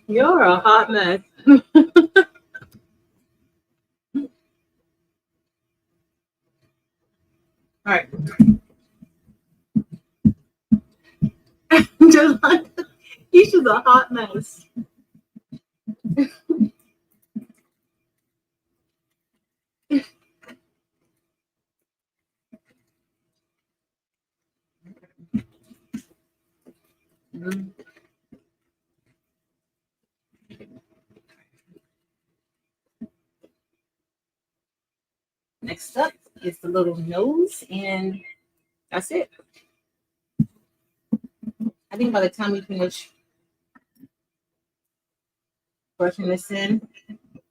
Speaker 1: You're a hot mess. All right. Just like he's just a hot mess. Next up is the little nose, and that's it. I think by the time we finish brushing this in,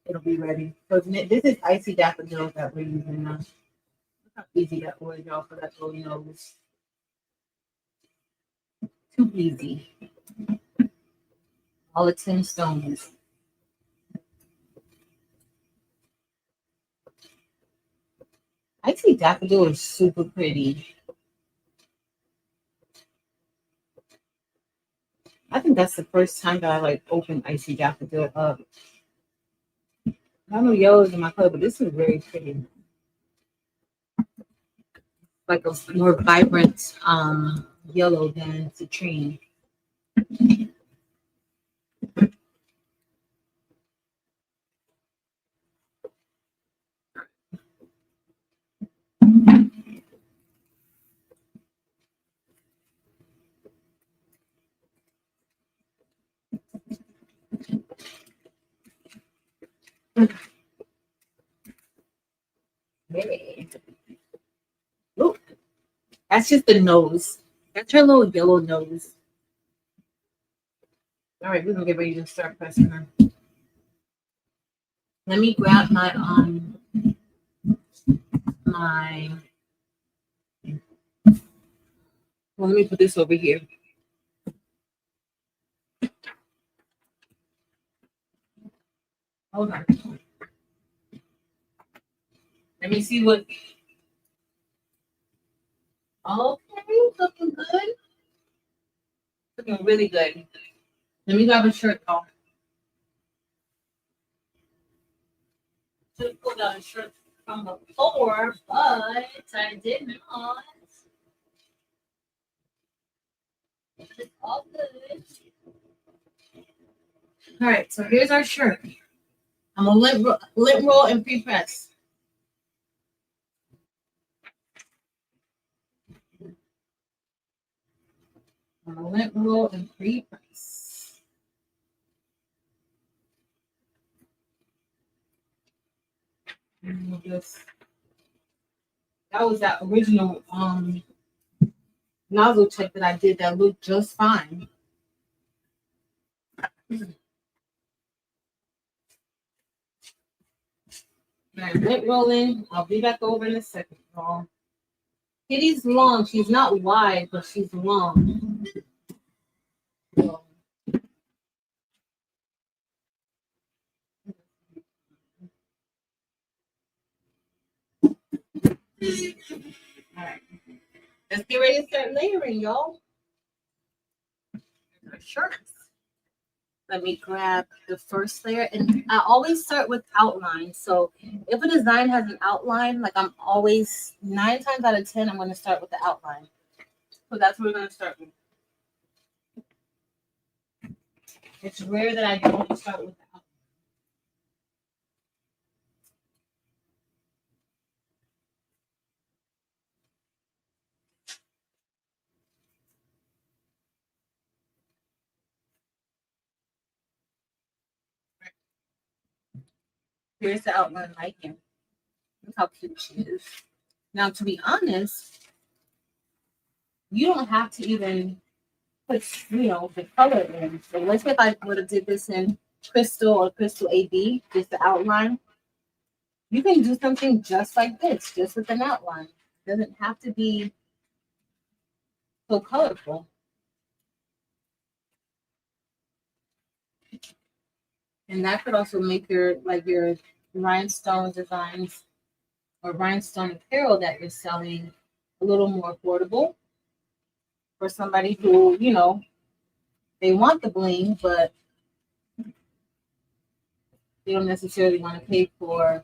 Speaker 1: it'll be ready. So this is icy daffodil that we're using now. Look how easy that was, y'all, for that little nose. Too easy. All the 10 stones. Icy daffodil is super pretty. I think that's the first time that I like opened icy daffodil up. I know yellow's in my color, but this is very pretty. Like a more vibrant yellow than citrine. Hey. Look, that's just the nose. That's her little yellow nose. All right, we're gonna get ready to start pressing her. Let me grab my well, let me put this over here. Hold on. Let me see what Okay, looking good. Looking really good. Let me grab a shirt off. Should have pulled out a shirt from the floor, but I did not. It's all good. All right, so here's our shirt. I'm gonna lint roll and pre-press. I'm gonna lint roll and pre-press. And we'll just, that was that original nozzle check that I did that looked just fine. Right, lint rolling. I'll be back over in a second, y'all. Kitty's long. She's not wide, but she's long. So, all right. Let's get ready to start layering, y'all. Our shirts. Let me grab the first layer. And I always start with outline. So if a design has an outline, like I'm always 9 times out of 10, I'm going to start with the outline. So that's what we're going to start with. It's rare that I don't start with the outline. Here's the outline right here. Look how cute she is. Now, to be honest, you don't have to even put, the color in. So let's say if I would have did this in crystal or crystal AB, just the outline. You can do something just like this, just with an outline. It doesn't have to be so colorful. And that could also make your rhinestone designs or rhinestone apparel that you're selling a little more affordable for somebody who, they want the bling, but they don't necessarily want to pay for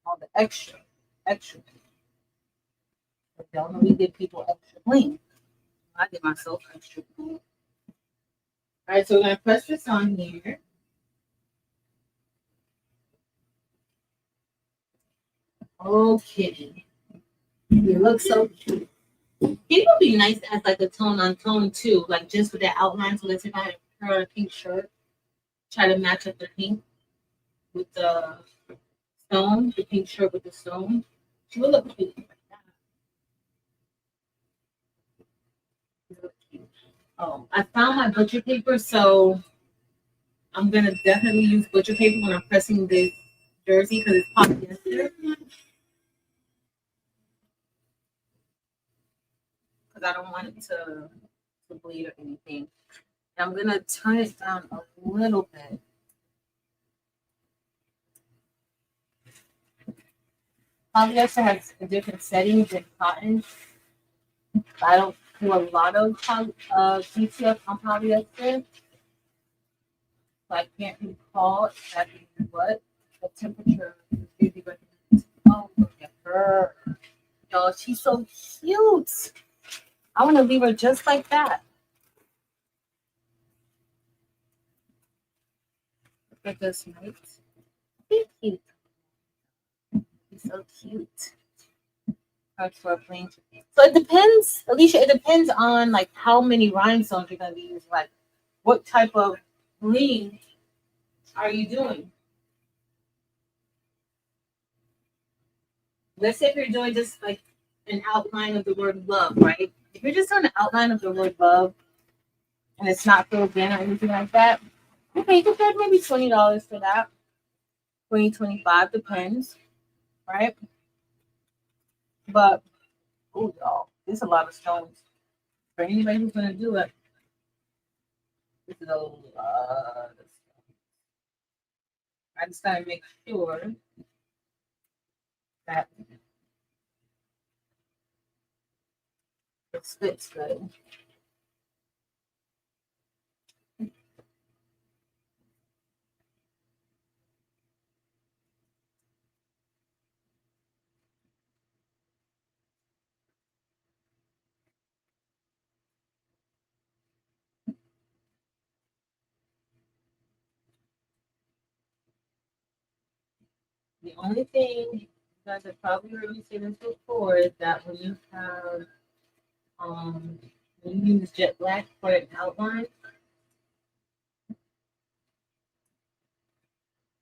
Speaker 1: all the extra. But don't only give people extra bling. I give myself extra bling. All right, so we're gonna press this on here. Okay, you look so cute. It would be nice as like a tone on tone too, like just with that outline. So let's say if I had a pink shirt, try to match up the pink with the stone, the pink shirt with the stone. She would look cute like that. Oh, I found my butcher paper, so I'm gonna definitely use butcher paper when I'm pressing this jersey because it's polyester. Because I don't want it to bleed or anything. And I'm gonna turn it down a little bit. Polyester has a different setting than cotton. I don't do a lot of DTF on polyester. So I can't recall exactly what the temperature is recommended. Oh, look at her. Y'all, she's so cute. I want to leave her just like that. Look at this, right? Thank you. She's so cute. For a plain. So it depends, Alicia. It depends on like how many rhinestones you're gonna be using. Like, what type of bling are you doing? Let's say if you're doing just like an outline of the word love, right? If you're just doing an outline of the word love and it's not filled in or anything like that, okay, you can charge maybe $20 for that. 20, 25, depends, right? But oh, y'all, there's a lot of stones. For anybody who's gonna do it, this is a lot of stones. I just gotta make sure that It fits good. The only thing, you guys have probably heard me say this before, is that when you have when you use jet black for an outline,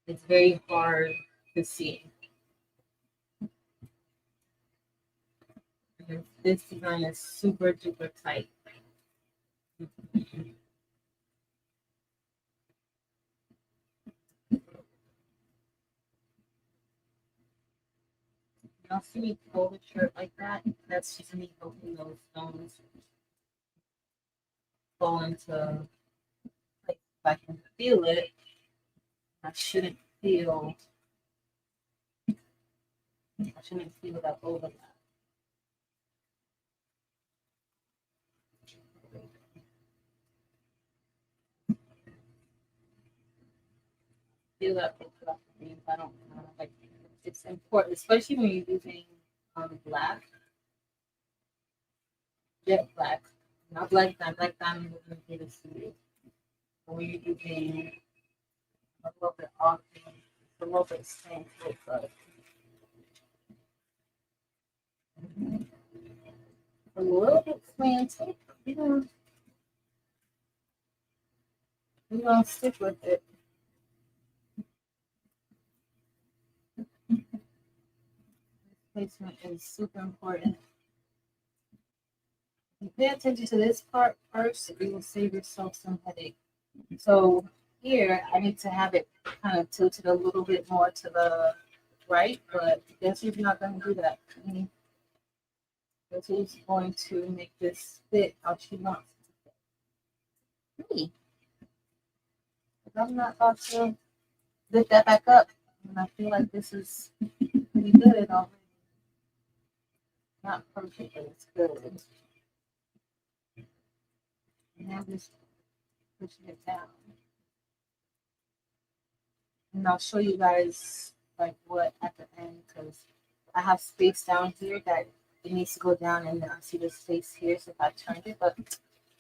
Speaker 1: it's very hard to see. And this design is super duper tight. Y'all see me pull the shirt like that? That's just me hoping those stones fall into place. If I can feel it, I shouldn't feel that overlap. Feel that overlap. I don't know. Like, it's important, especially when you're using black, jet black, not black diamond. Black diamond doesn't get a suit. When you're using a little bit off, it's a little bit stained. A little bit slanted. We're gonna stick with it. Placement is super important. You pay attention to this part first, you will save yourself some headache. So here, I need to have it kind of tilted a little bit more to the right, but guess who's not going to do that? Guess who's going to make this fit how she wants it to fit? Me. I'm not about to lift that back up, and I feel like this is pretty good already. Not perfect, but it's good. And I'm just pushing it down. And I'll show you guys like what at the end, because I have space down here that it needs to go down, and I see the space here. So if I turned it, but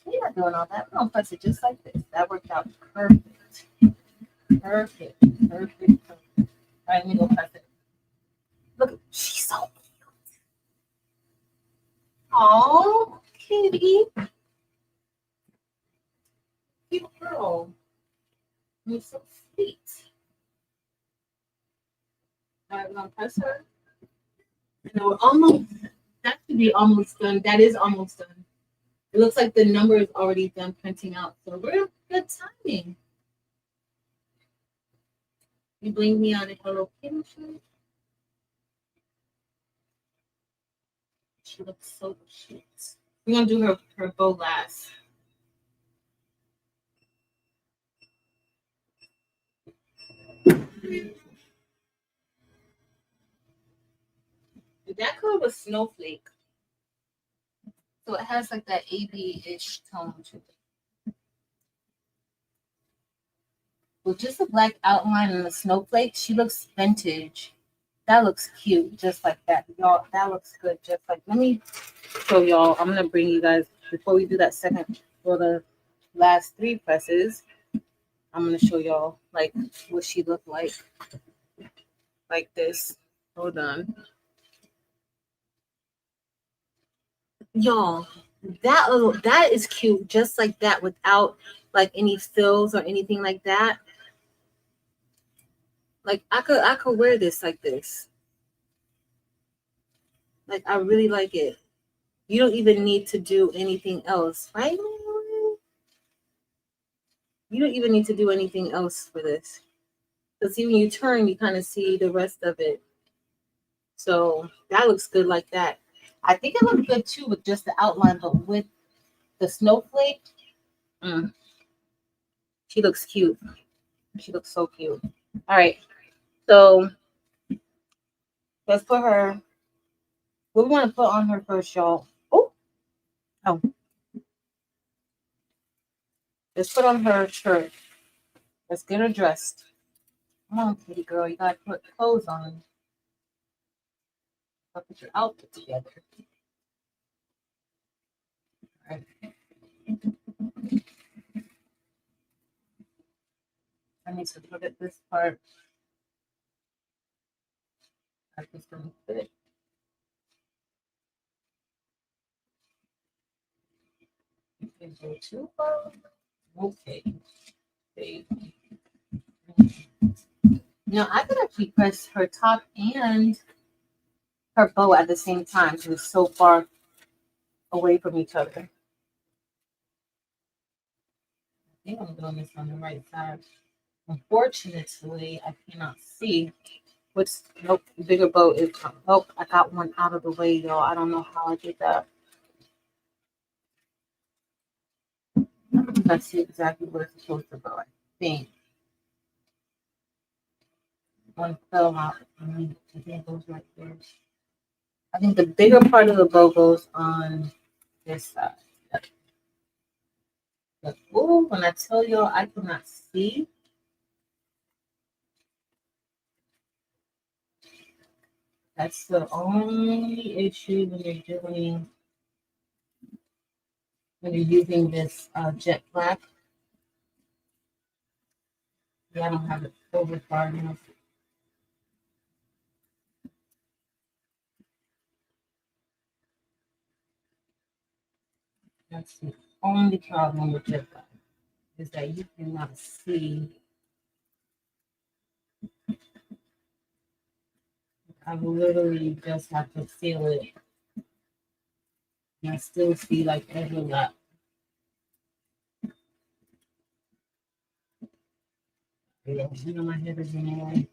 Speaker 1: we're not doing all that. We're gonna press it just like this. That worked out perfect. Perfect. Perfect. All right, let me go press it. Look, she's so cute. Oh, kitty. Cute girl. You're so sweet. All right, we're gonna press her. And we're almost, that should be almost done. That is almost done. It looks like the number is already done printing out. So we're good timing. You bling me on a Hello Kitty shirt. She looks so cute. We're gonna do her bow last. That color was Snowflake. So it has like that AB-ish tone to it. With just a black outline and a snowflake, she looks vintage. That looks cute, just like that. Y'all, that looks good, just like, let me show y'all. I'm gonna bring you guys, before we do that second, for the last 3 presses, I'm gonna show y'all like what she looked like this. Hold on. Y'all, that is cute, just like that, without like any fills or anything like that. Like I could wear this like this. Like I really like it. You don't even need to do anything else, right? You don't even need to do anything else for this. Because even you turn, you kind of see the rest of it. So that looks good like that. I think it looks good too with just the outline, but with the snowflake, she looks cute. She looks so cute. All right. So let's put her, what we want to put on her first, y'all. Oh, Oh, let's put on her shirt. Let's get her dressed. Come on, kitty girl. You gotta put clothes on. Gotta put your outfit together. All right. I need to look at this part. I just gonna fit. Okay, go too far. Okay. Baby. Now I could actually press her top and her bow at the same time because it's so far away from each other. I think I'm doing this on the right side. Unfortunately, I cannot see what's. Nope, the bigger bow is. Nope, I got one out of the way, y'all. I don't know how I did that. I see exactly where it's supposed to go. I think one fell out. I think it goes right there. I think the bigger part of the bow goes on this side. But, oh, when I tell y'all I cannot see, that's the only issue when you're using this jet black. Yeah, I don't have it over far enough. That's the only problem with jet black is that you cannot see. I literally just have to feel it. And I still see like overlap. Yeah, you know my head is in the way.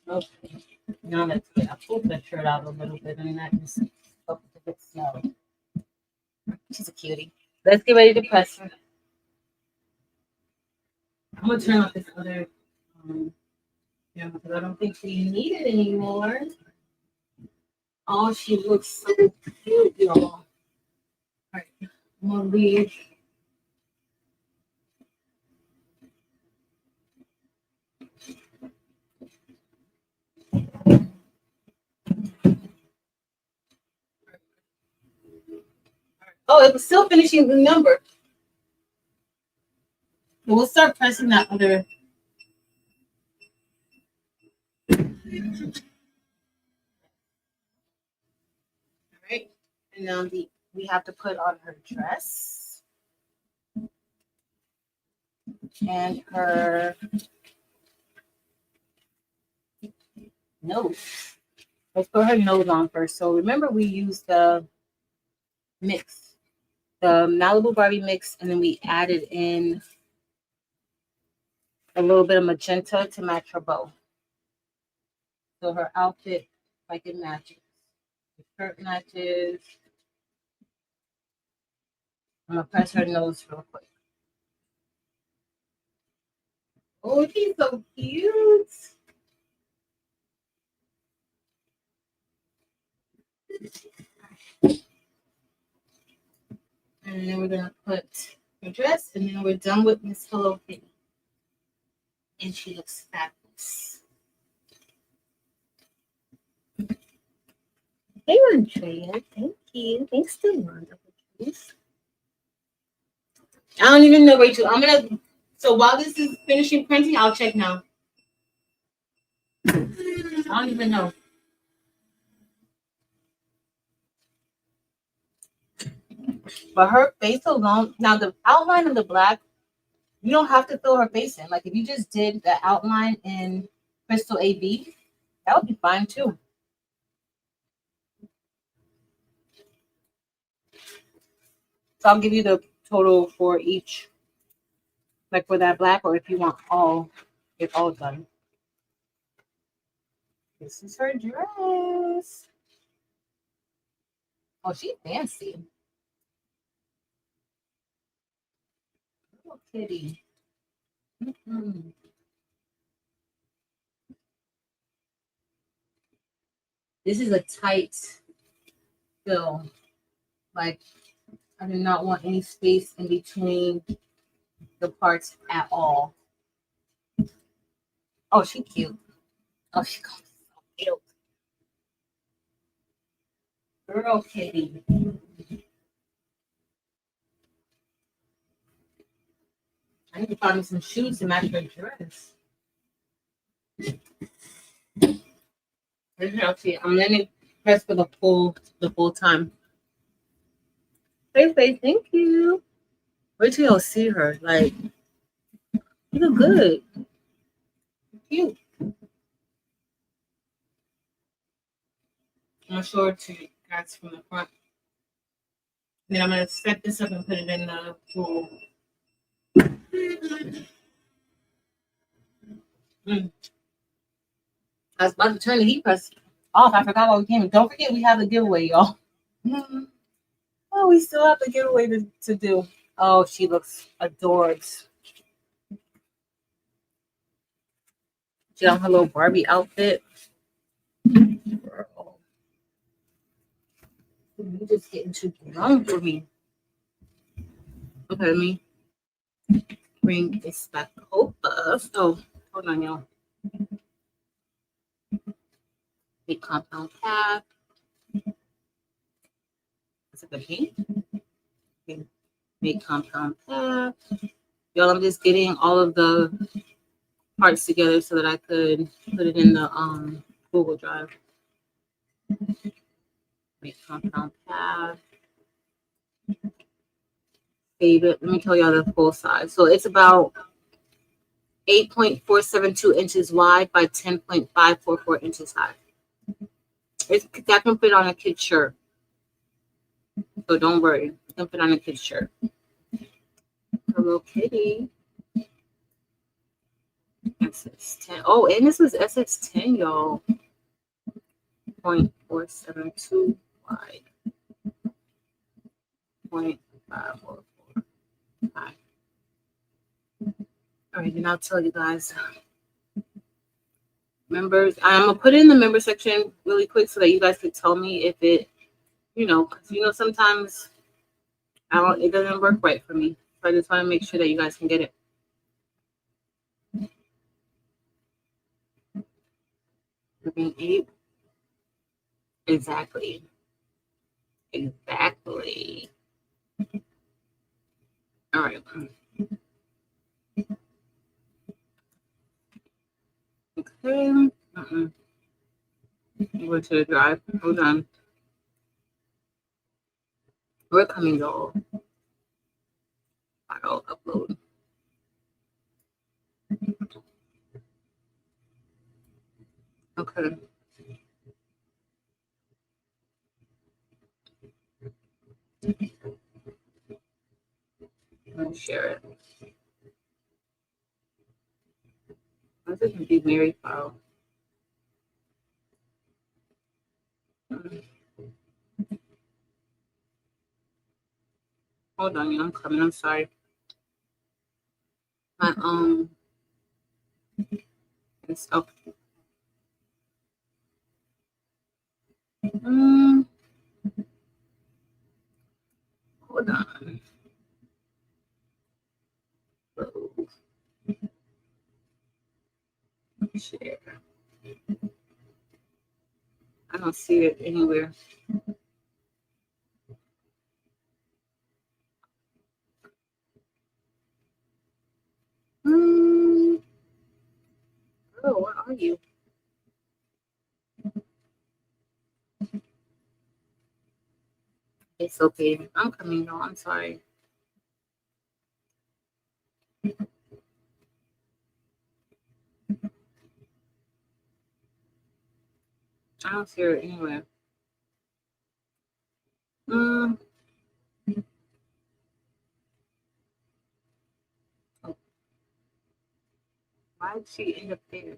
Speaker 1: Okay, now that's good. I pulled that shirt out a little bit and that just helped it get small. She's a cutie. Let's get ready to press her. I'm gonna turn off this other because I don't think we need it anymore. Oh, she looks so cute, y'all. All right, I'm gonna leave. Oh, it was still finishing the number. So we'll start pressing that other. All right, and now we have to put on her dress and her nose. Let's put her nose on first. So remember, we used the mix, the Malibu Barbie mix, and then we added in a little bit of magenta to match her bow. So her outfit, like it matches. The shirt matches. I'm gonna press her nose real quick. Oh, she's so cute. And then we're gonna put her dress, and then we're done with Miss Hello Kitty. And she looks fabulous. Hey, Andrea. Thank you. Thanks to Wanda. I don't even know, Rachel. So while this is finishing printing, I'll check now. I don't even know. But her face alone, now the outline of the black, you don't have to fill her face in. Like if you just did the outline in Crystal AB, that would be fine too. So I'll give you the total for each, like for that black, or if you want it all done. This is her dress. Oh, she's fancy. Little kitty. Mhm. This is a tight fill. Like, I do not want any space in between the parts at all. Oh, she cute. Oh, she so cute. Girl kitty. I need to find me some shoes to match her dress. Okay, I'm letting press for the full time. Faith, thank you. Wait till y'all see her. Like, you look good. Cute. I'm gonna show it to you guys from the front. And then I'm gonna set this up and put it in the pool. Mm. I was about to turn the heat press off. I forgot what we came. Don't forget we have a giveaway, y'all. Mm. Oh, we still have the giveaway to do. Oh, she looks adored. She on her little Barbie outfit. Girl, you just getting too young for me. Okay, let me bring this back over. Oh, hold on, y'all. Big compound cap. Is it the pink? Okay. Big compound cap. Y'all, I'm just getting all of the parts together so that I could put it in the Google Drive. Big compound cap. Favorite. Let me tell y'all the full size. So it's about 8.472 inches wide by 10.544 inches high. That can fit on a kid's shirt. So don't worry. It can fit on a kid's shirt. Hello Kitty. SS10. Oh, and this was SS10, y'all. 0.472 wide. 0.544 high. All right, and I'll tell you guys. Members, I'm gonna put it in the member section really quick so that you guys could tell me if it, because sometimes it doesn't work right for me. So I just want to make sure that you guys can get it. Being 8. Exactly. All right. Okay. Go to the drive. Hold on. We're coming, y'all. File upload. Okay. Let me share it. This is be Mary file. Hold on, I'm coming. I'm sorry. My it's up. Hold on. Share. I don't see it anywhere. Oh, where are you? It's okay. I'm coming though. I'm sorry. I don't see it anywhere. Oh. Why did she end up there?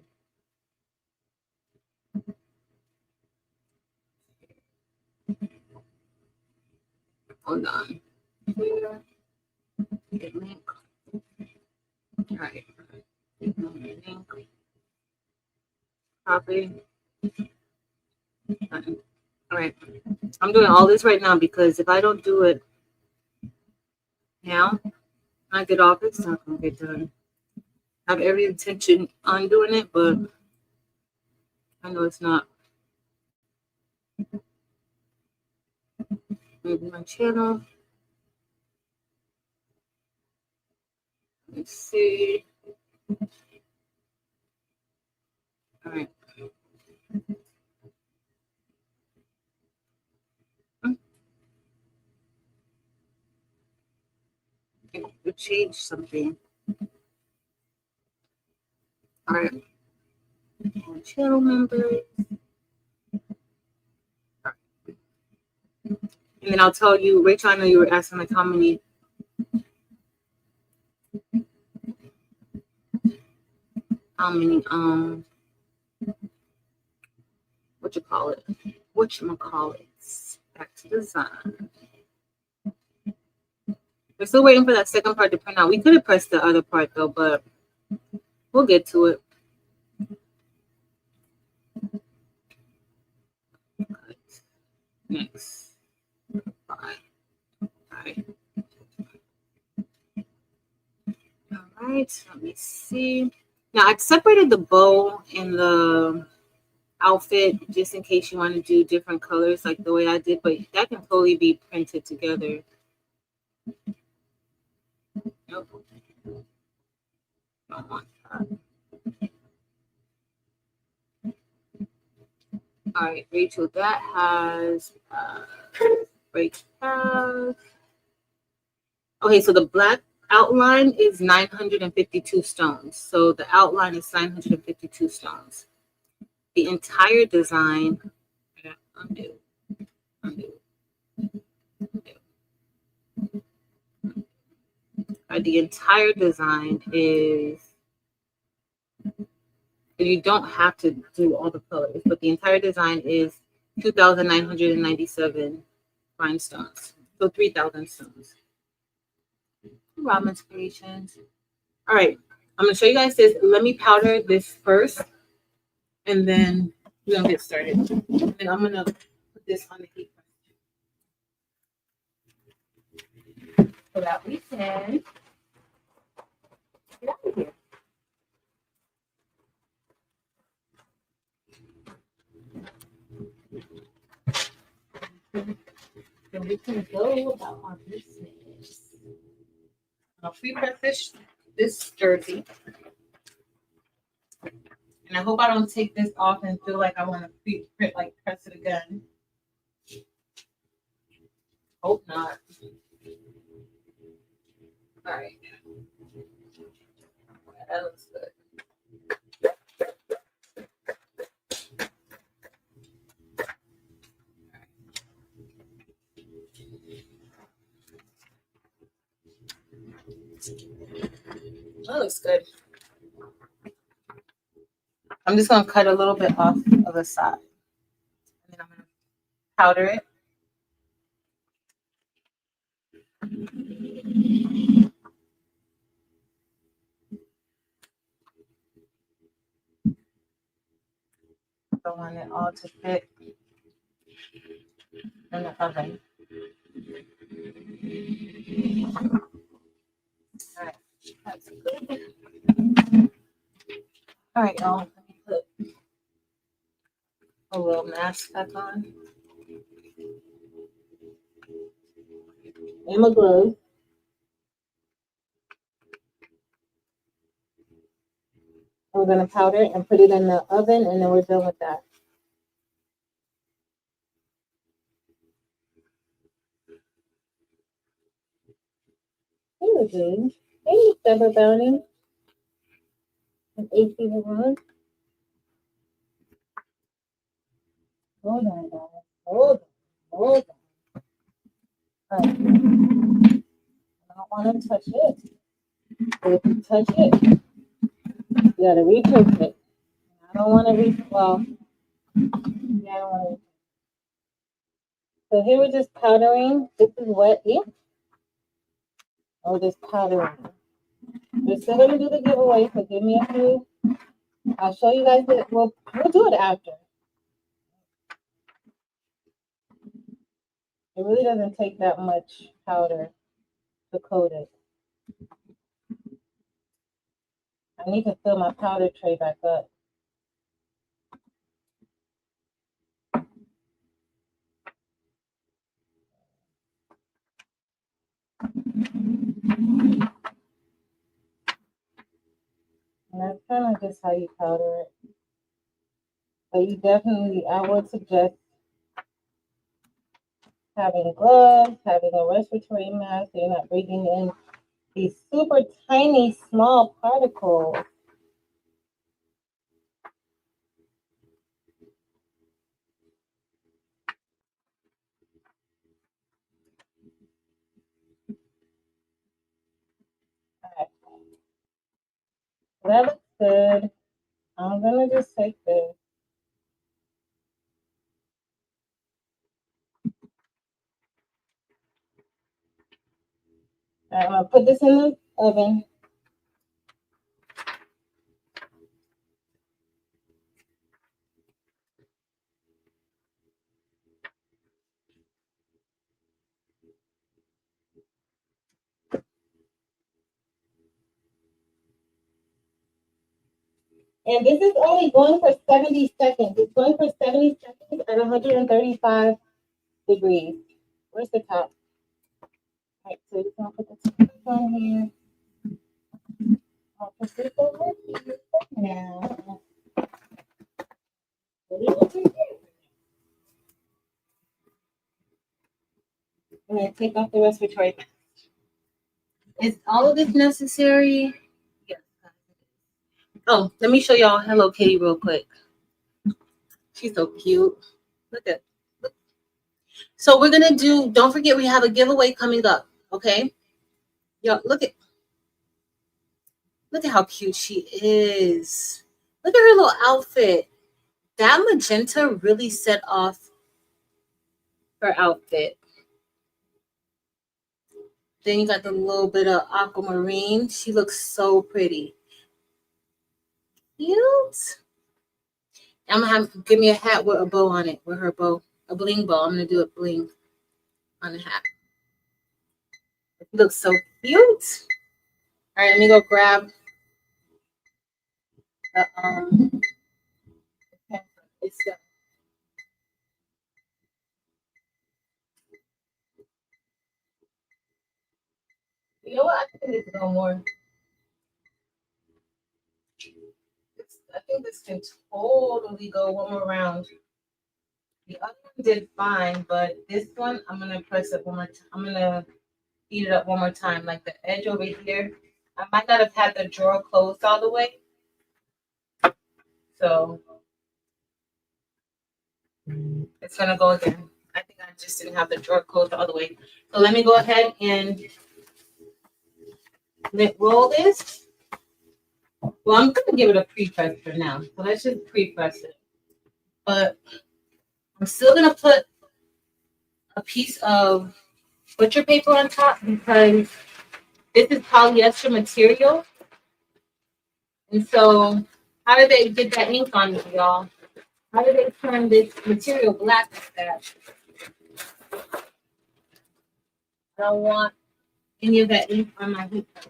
Speaker 1: Hold on. Get link. All right. Copy. All right. I'm doing all this right now because if I don't do it now, I get off, it's not gonna get done. I have every intention on doing it, but I know it's not. Maybe my channel. Let's see. All right. It changed something. All right. Channel members. And then I'll tell you, Rachel, I know you were asking like how many what you call it? Back to design. We're still waiting for that second part to print out. We could have pressed the other part though, but we'll get to it. Next. All right, let me see. Now I've separated the bow and the outfit just in case you want to do different colors like the way I did, but that can totally be printed together. Nope. Don't want that. All right, Rachel, that has okay, so the black outline is 952 stones. So the outline is 952 stones. The entire design, undo. The entire design is, you don't have to do all the colors, but the entire design is 2,997 rhinestones. So 3,000 stones. Robin's Creations. All right, I'm gonna show you guys this. Let me powder this first, and then we're gonna get started. And I'm gonna put this on the heat so that we can get out of here. Then we can go about our business. I'll pre-press this jersey. And I hope I don't take this off and feel like I want to pre-print, like press it again. Hope not. All right. That looks good. That looks good. I'm just going to cut a little bit off of the side. And then I'm going to powder it. I want it all to fit in the oven. All right, that's good. All right, y'all. Let me put a little mask back on. And my gloves. We're going to powder it and put it in the oven, and then we're done with that. Hey, good. Hey, Deborah Browning. And AC Ron. Hold on, guys. Hold on. All right. I don't want to touch it. But if you touch it, you got to retouch it. I don't want to well, yeah, I don't want to. So here we're just powdering. This is wet here. Oh, just powdering.
Speaker 2: We're still gonna do the giveaway, so give me a few. I'll show you guys that we'll do it after. It really doesn't take that much powder to coat it. I need to fill my powder tray back up. And that's kind of just how you powder it. But you definitely, I would suggest having gloves, having a respiratory mask, so you're not breathing in these super tiny, small particles. All right. That looks good. I'm gonna just take this. I'm gonna put this in the oven. And this is only going for 70 seconds. It's going for 70 seconds at 135 degrees. Where's the top? All right, so we're gonna put the top on here. I'll put this over here now. Put it over here. And then take off the respiratory mask. Is all of this necessary? Yes. Oh, let me show y'all Hello Kitty real quick. She's so cute. Look at. Look. So we're gonna do. Don't forget, we have a giveaway coming up. Okay. Yo, look at how cute she is. Look at her little outfit. That magenta really set off her outfit. Then you got the little bit of aquamarine. She looks so pretty. Cute. I'm gonna have give me a hat with a bow on it, with her bow, a bling bow. I'm gonna do a bling on the hat. It looks so cute. All right, let me go grab the it's the, you know what? I think it needs to go more. I think this can totally go one more round. The other one did fine, but this one I'm gonna press it one more time. I'm gonna heat it up one more time. Like the edge over here, I might not have had the drawer closed all the way. So it's gonna go again. I think I just didn't have the drawer closed all the way. So let me go ahead and roll this. Well, I'm gonna give it a pre-press for now. So let's just pre-press it. But I'm still gonna put a piece of butcher paper on top because this is polyester material. And so how did they get that ink on me, y'all? How did they turn this material black like that? I don't want any of that ink on my heat press.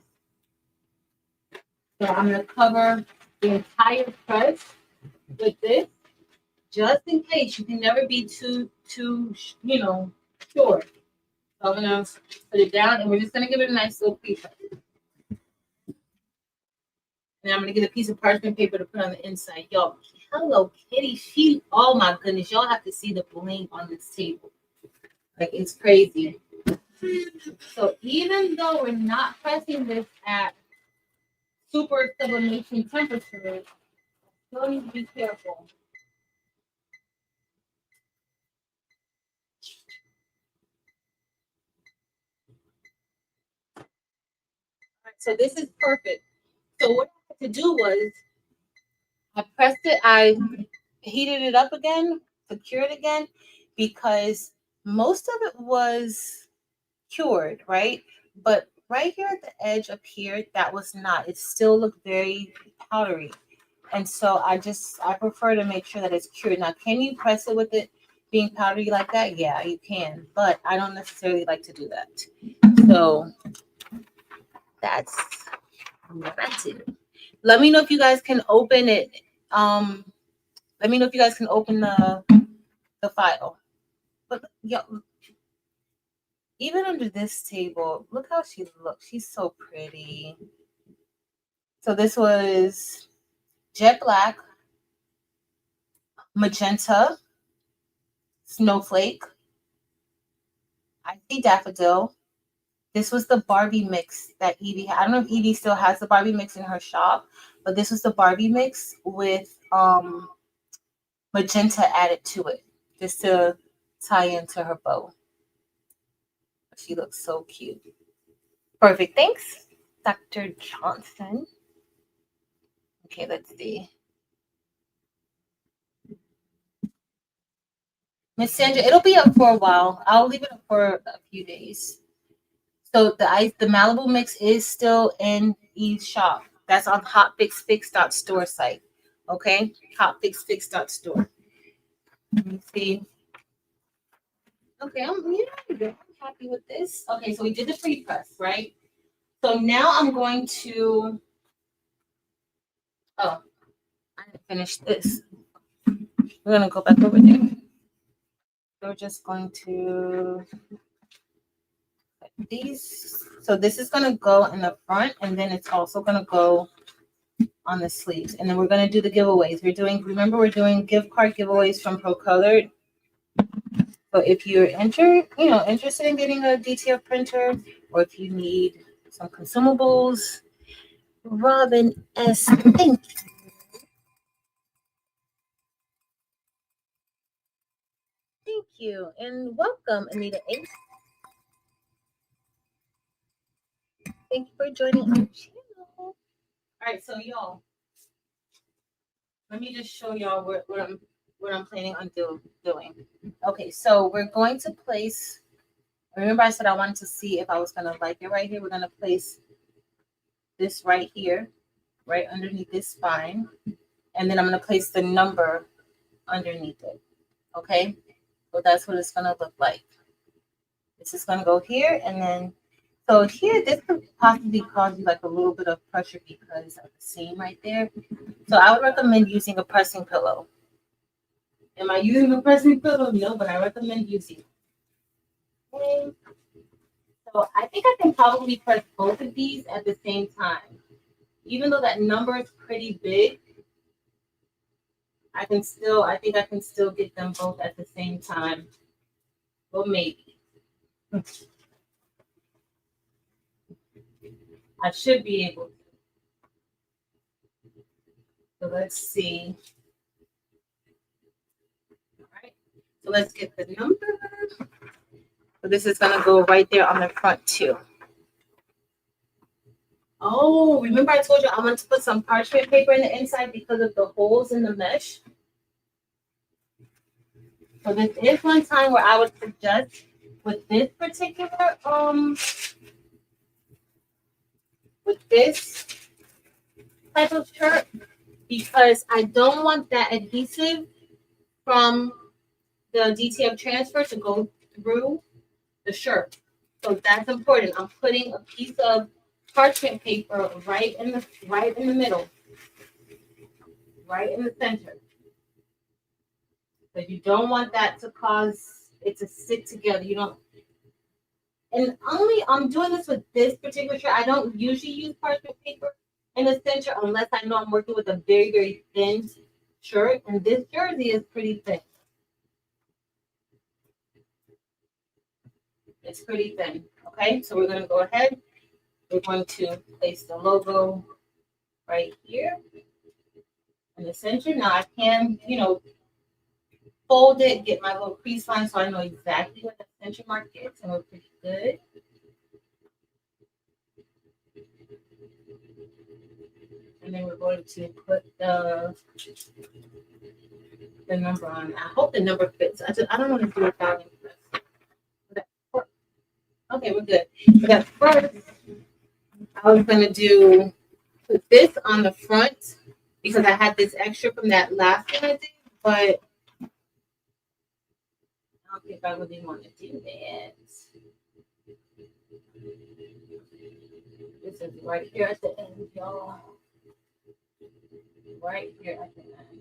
Speaker 2: So I'm going to cover the entire press with this, just in case. You can never be too sure. So I'm going to put it down, and we're just going to give it a nice little pre-press. And I'm going to get a piece of parchment paper to put on the inside. Y'all, Hello Kitty, oh my goodness, y'all have to see the bling on this table. Like, it's crazy. So even though we're not pressing this at super sublimation temperature, still need to be careful. All right, so this is perfect. So what I had to do was I pressed it, I heated it up again, secured it again, because most of it was cured, right? But
Speaker 1: right here at the edge up here, that was not. It still looked very powdery. And so I prefer to make sure that it's cured. Now, can you press it with it being powdery like that? Yeah, you can. But I don't necessarily like to do that. So that's what I do. Let me know if you guys can open it. Let me know if you guys can open the file. But yeah, even under this table, look how she looks. She's so pretty. So this was jet black, magenta, snowflake, icy daffodil. This was the Barbie mix that Evie had. I don't know if Evie still has the Barbie mix in her shop, but this was the Barbie mix with magenta added to it, just to tie into her bow. She looks so cute. Perfect. Thanks, Dr. Johnson. Okay, let's see. Miss Sandra, it'll be up for a while. I'll leave it up for a few days. So the Malibu mix is still in Eve's shop. That's on hotfixfix.store site. Okay, hotfixfix.store. Let me see. Okay, I'm happy with this. Okay, so we did the pre-press, right? So now I'm going to. Oh, I didn't finish this. We're gonna go back over there. We're just going to these. So this is gonna go in the front, and then it's also gonna go on the sleeves. And then we're gonna do the giveaways. Remember, we're doing gift card giveaways from Procolored. So if you're interested in getting a DTF printer, or if you need some consumables, Robin S. Thank you, and welcome, Anita H. Thank you for joining our channel. All right, so y'all, let me just show y'all what I'm planning on doing. Okay, so we're going to place. Remember, I said I wanted to see if I was gonna like it right here. We're gonna place this right here, right underneath this spine, and then I'm gonna place the number underneath it. Okay, so that's what it's gonna look like. This is gonna go here, and then so here this could possibly cause you like a little bit of pressure because of the seam right there. So I would recommend using a pressing pillow. Am I using a pressing pillow? No, but I recommend using it. Okay. So I think I can probably press both of these at the same time. Even though that number is pretty big, I think I can still get them both at the same time. Well, maybe. I should be able to. So let's see. All right. So let's get the number. So this is going to go right there on the front too. Oh, remember I told you I want to put some parchment paper in the inside because of the holes in the mesh? So this is one time where I would suggest with this particular, with this type of shirt, because I don't want that adhesive from the DTF transfer to go through the shirt. So that's important. I'm putting a piece of parchment paper right in the middle, right in the center. But you don't want that to cause it to stick together. You don't. And only I'm doing this with this particular shirt. I don't usually use parchment paper in the center unless I know I'm working with a very, very thin shirt. And this jersey is pretty thin. It's pretty thin. Okay, so we're going to go ahead. We're going to place the logo right here in the center. Now I can, fold it, get my little crease line so I know exactly what the center mark is, and we're pretty good. And then we're going to put the number on. I hope the number fits. I don't want to do a volume press. Okay, we're good. But first,
Speaker 2: I was gonna put this on the front because I had this extra from that last one I did, but I don't think I really want to do that. This is right here at the end, y'all. Right here at the end.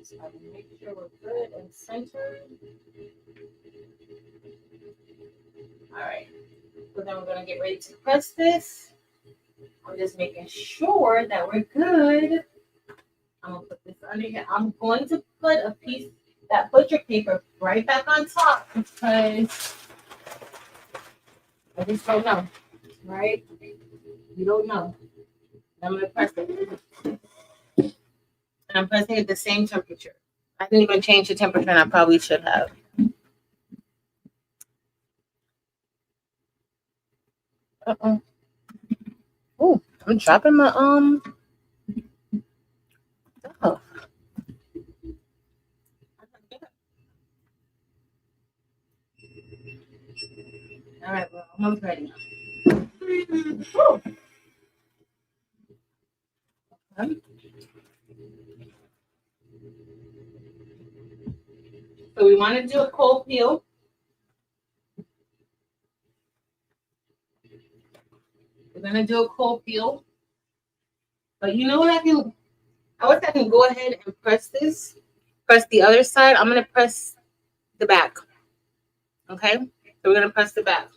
Speaker 2: So I can make sure we're good and centered. All right. So then we're going to get ready to press this. I'm just making sure that we're good. I'm going to put this under here. I'm going to put a piece, that butcher paper, right back on top because I just don't know, right? You don't know. I'm going to press it. And I'm pressing at the same temperature. I didn't even change the temperature, and I probably should have. Uh-oh. Oh, I'm dropping my stuff. All right, well, I'm almost ready. So we want to do a cold peel. We're gonna do a cold peel. But you know what I can go ahead and press this. Press the other side. I'm gonna press the back. Okay? So we're gonna press the back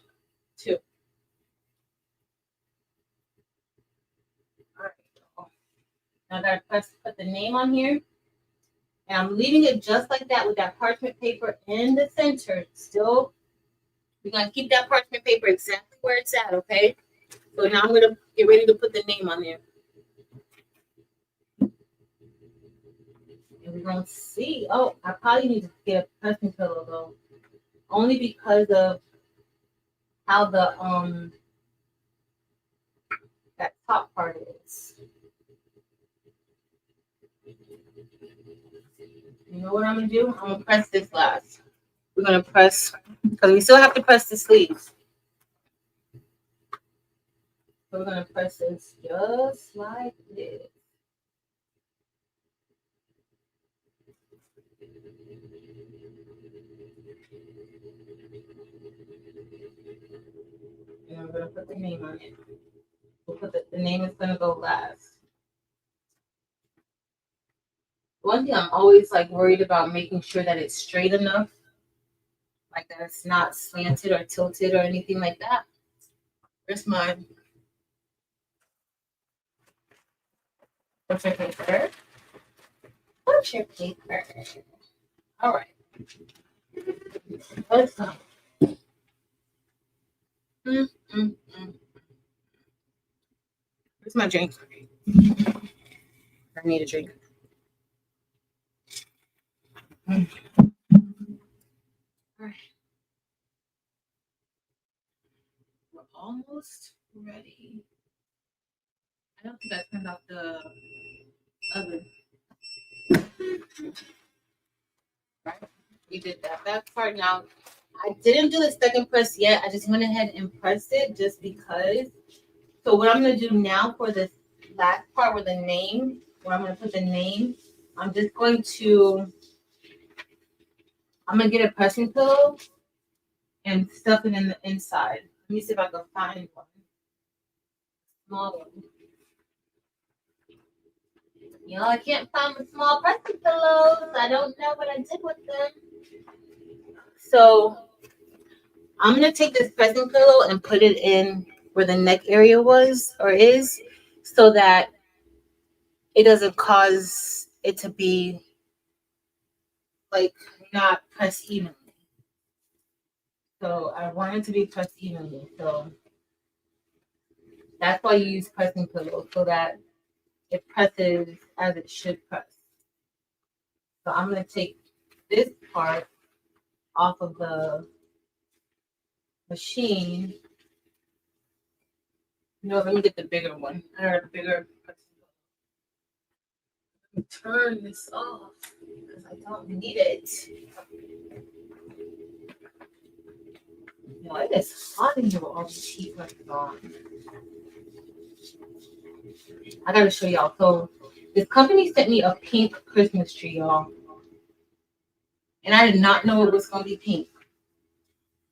Speaker 2: too. All right. Now I gotta put the name on here. And I'm leaving it just like that with that parchment paper in the center. Still, we're gonna keep that parchment paper exactly where it's at, okay? So now I'm gonna get ready to put the name on there. And we're gonna see. Oh, I probably need to get a pressing pillow though. Only because of how the that top part is. You know what I'm gonna do? I'm gonna press this last. We're gonna press because we still have to press the sleeves. So we're gonna press this just like this. And I'm gonna put the name on it. We'll put the name is gonna go last. One thing I'm always like worried about making sure that it's straight enough, like that it's not slanted or tilted or anything like that. Where's my butcher paper? Butcher paper. All right. Let's go. Where's my drink? I need a drink. All right. We're almost ready. I don't think I turned off the oven. Right? We did that back part. Now, I didn't do the second press yet. I just went ahead and pressed it just because. So what I'm going to do now for this last part with the name, where I'm going to put the name, I'm going to get a pressing pillow and stuff it in the inside. Let me see if I can find one. Small one. You know, I can't find the small pressing pillows. I don't know what I did with them. So I'm going to take this pressing pillow and put it in where the neck area was or is so that it doesn't cause it to be like not pressed evenly. So I want it to be pressed evenly. So that's why you use pressing pillows so that it presses as it should press. So I'm going to take this part off of the machine. No, let me get the bigger one. I got a bigger pressing pillow. turn this off because I don't need it. You know, it is hot in here with all these heat pressures on. I gotta show y'all. So this company sent me a pink Christmas tree, y'all. And I did not know it was gonna be pink.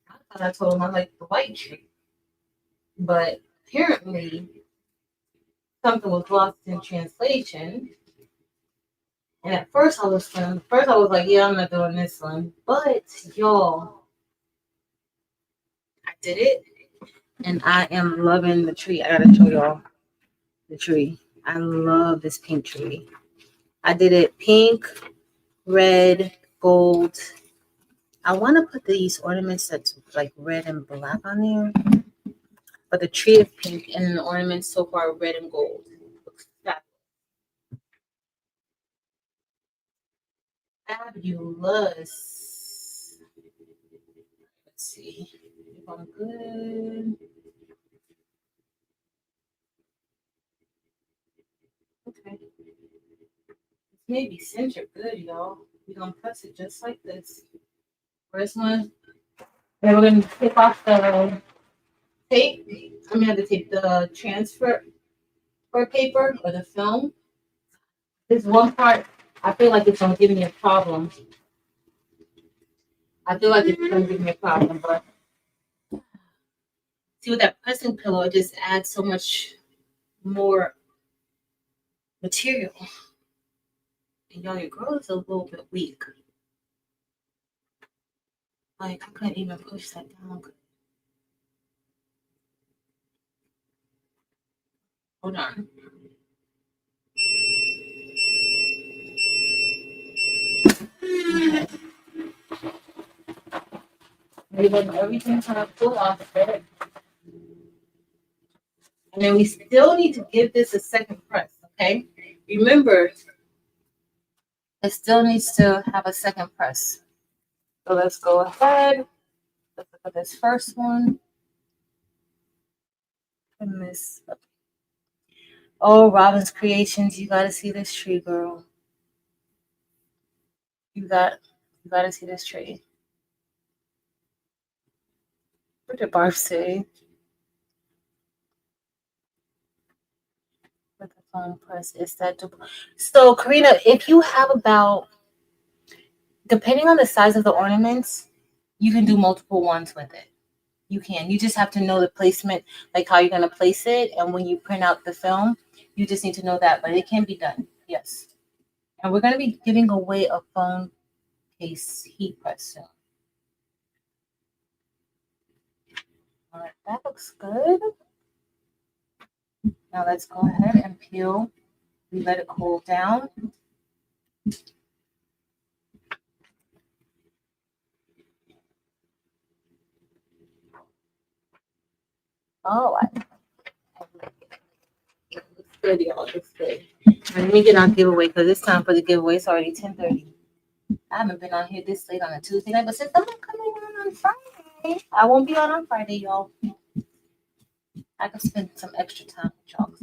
Speaker 2: I thought I told them I like the white tree. But apparently something was lost in translation. And at first I was like, yeah, I'm not doing this one. But y'all, I did it. And I am loving the tree. I gotta show y'all the tree. I love this pink tree. I did it pink, red, gold. I want to put these ornaments that's like red and black on there. But the tree is pink and the ornaments so far are red and gold. Looks fabulous. Let's see if I'm good. Okay. This may be centered good, y'all. We're gonna press it just like this. First one. Then we're gonna take off the tape. I'm gonna have to take the transfer paper or the film. This one part, I feel like it's gonna give me a problem. But see, with that pressing pillow, it just adds so much more material. And y'all, your girl is a little bit weak. Like, I couldn't even push that down. Hold on. Everything's gonna pull off of it. And then we still need to give this a second press, okay? Remember, it still needs to have a second press. So let's go ahead. Let's look at this first one. And this. Oh, Robin's Creations, you gotta see this tree, girl. You gotta see this tree. What did Barb say? With the phone press, is that double? So, Karina, if you have about, depending on the size of the ornaments, you can do multiple ones with it. You can. You just have to know the placement, like how you're gonna place it, and when you print out the film, you just need to know that. But it can be done. Yes. And we're gonna be giving away a phone case heat press soon. All right, that looks good. Now let's go ahead and peel. We let it cool down. Oh, it looks good, y'all. It looks good. Let me get on giveaway because it's time for the giveaway. It's already 10:30. I haven't been on here this late on a Tuesday night, but since I'm not coming on Friday, I won't be on Friday, y'all. I can spend some extra time with y'all.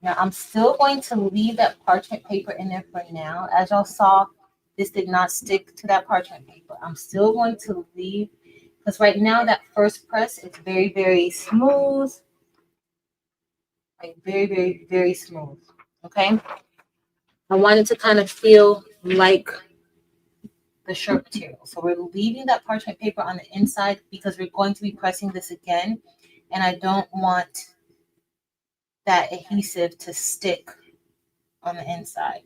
Speaker 2: Now, I'm still going to leave that parchment paper in there for now. As y'all saw, this did not stick to that parchment paper. I'm still going to leave, because right now that first press is very, very smooth. Like very, very, very smooth. Okay? I wanted to kind of feel like the shirt material. So we're leaving that parchment paper on the inside because we're going to be pressing this again. And I don't want that adhesive to stick on the inside.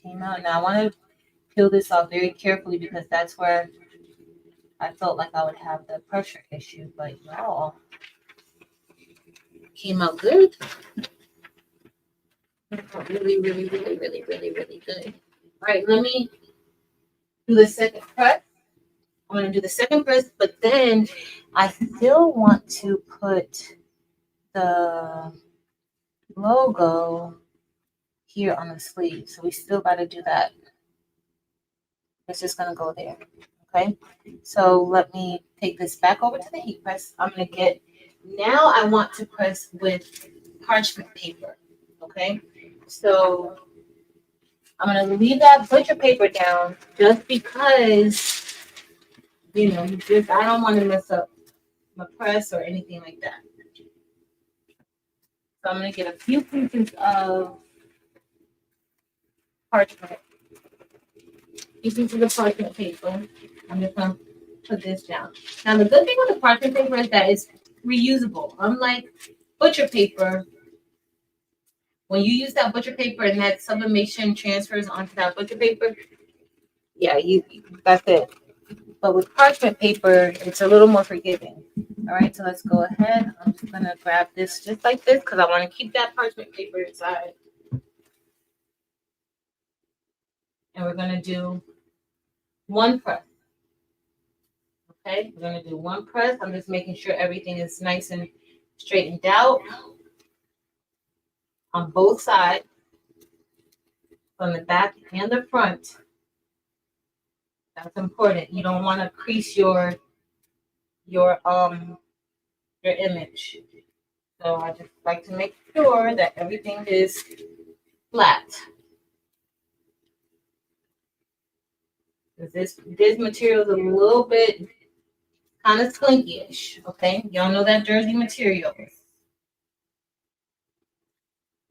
Speaker 2: Came out. Now I want to peel this off very carefully because that's where I felt like I would have the pressure issue. But y'all, came out good. Really, really, really, really, really, really good. All right, let me do the second press. I'm going to do the second press, but then I still want to put the logo here on the sleeve. So we still got to do that. It's just going to go there. Okay. So let me take this back over to the heat press. I'm going to get Now I want to press with parchment paper. Okay, so I'm gonna leave that butcher paper down just because, you know, just I don't want to mess up my press or anything like that. So I'm gonna get a few pieces of parchment, pieces of parchment paper. I'm just gonna put this down. Now the good thing with the parchment paper is that it's reusable. Unlike butcher paper, when you use that butcher paper and that sublimation transfers onto that butcher paper, yeah, you that's it. But with parchment paper, it's a little more forgiving. All right, so let's go ahead. I'm just gonna grab this just like this because I want to keep that parchment paper inside. And we're gonna do one press. Okay, we're gonna do one press. I'm just making sure everything is nice and straightened out on both sides, from the back and the front. That's important. You don't want to crease your image. So I just like to make sure that everything is flat. This material is a little bit kind of slinky-ish, okay? Y'all know that jersey material.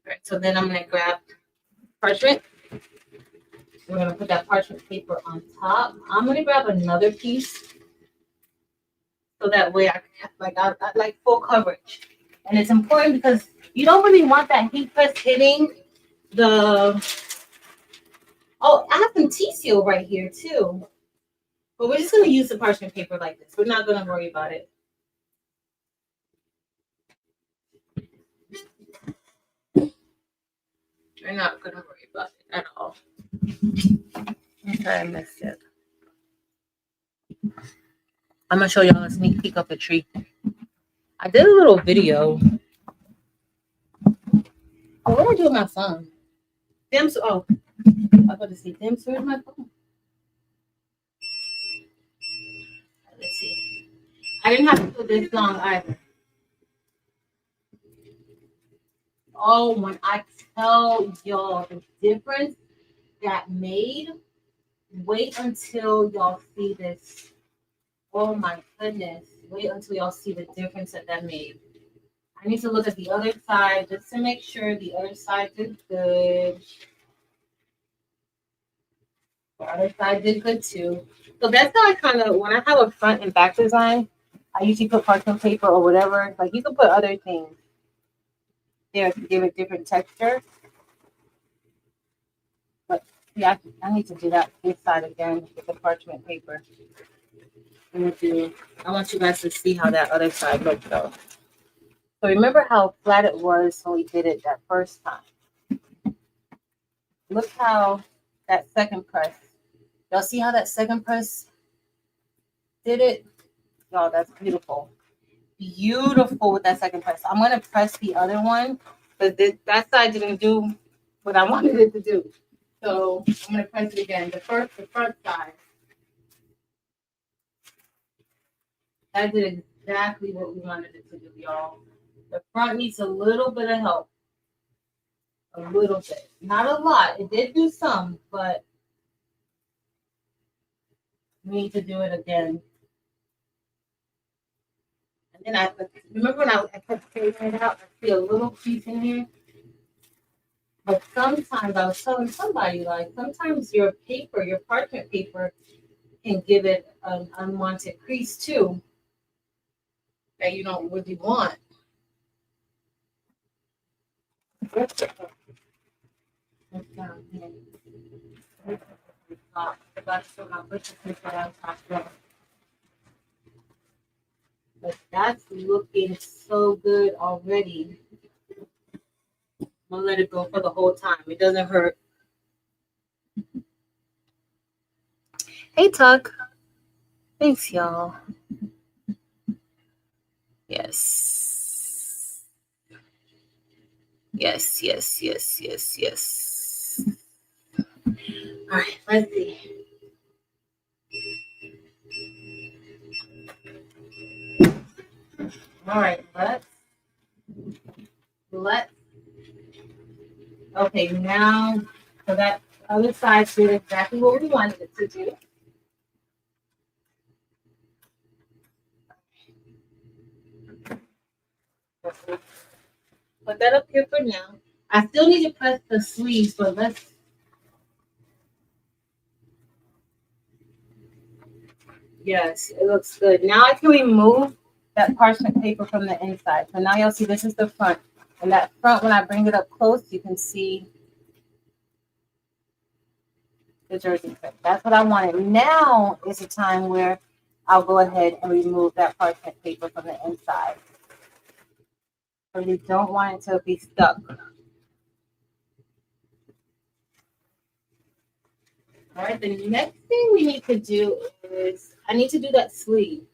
Speaker 2: All right, so then I'm gonna grab parchment. We're gonna put that parchment paper on top. I'm gonna grab another piece so that way I like full coverage. And it's important because you don't really want that heat press hitting the. Oh, I have some tea seal right here too. But we're just gonna use the parchment paper like this. We're not gonna worry about it. We're not gonna worry about it at all. Okay, I missed it. I'm gonna show y'all a sneak peek of the tree. I did a little video. Oh, what do I do with my phone? Damn, oh, I was about to say, damn, so where's my phone? Let's see. I didn't have to put this long either. Oh, when I tell y'all the difference that made, wait until y'all see this. Oh my goodness. Wait until y'all see the difference that made. I need to look at the other side just to make sure the other side did good. The other side did good too. So that's how I kind of, when I have a front and back design, I usually put parchment paper or whatever. Like you can put other things there to give it different texture. But yeah, I need to do that this side again with the parchment paper. I want you guys to see how that other side looks though. So remember how flat it was when we did it that first time. Look how that second press. Y'all see how that second press did it? Y'all, that's beautiful. Beautiful with that second press. I'm going to press the other one, but that side didn't do what I wanted it to do. So I'm going to press it again. The front side. That did exactly what we wanted it to do, y'all. The front needs a little bit of help. A little bit. Not a lot. It did do some, but we need to do it again. And then I remember when I kept figuring it out, I see a little piece in here. But sometimes I was telling somebody, like, sometimes your paper, your parchment paper, can give it an unwanted crease too that you don't really want. What's down here? But that's looking so good already. I'm gonna let it go for the whole time. It doesn't hurt. Hey, Tuck. Thanks, y'all. Yes. Yes, yes, yes, yes, yes. All right, let's see. All right, let's, okay, now, so that other side did exactly what we wanted it to do. Put that up here for now. I still need to press the sleeves, but let's. Yes, it looks good. Now I can remove that parchment paper from the inside. So now you'll see this is the front. And that front, when I bring it up close, you can see the jersey print. That's what I wanted. Now is a time where I'll go ahead and remove that parchment paper from the inside. But you don't want it to be stuck. All right, the next thing we need to do is, I need to do that sleeve.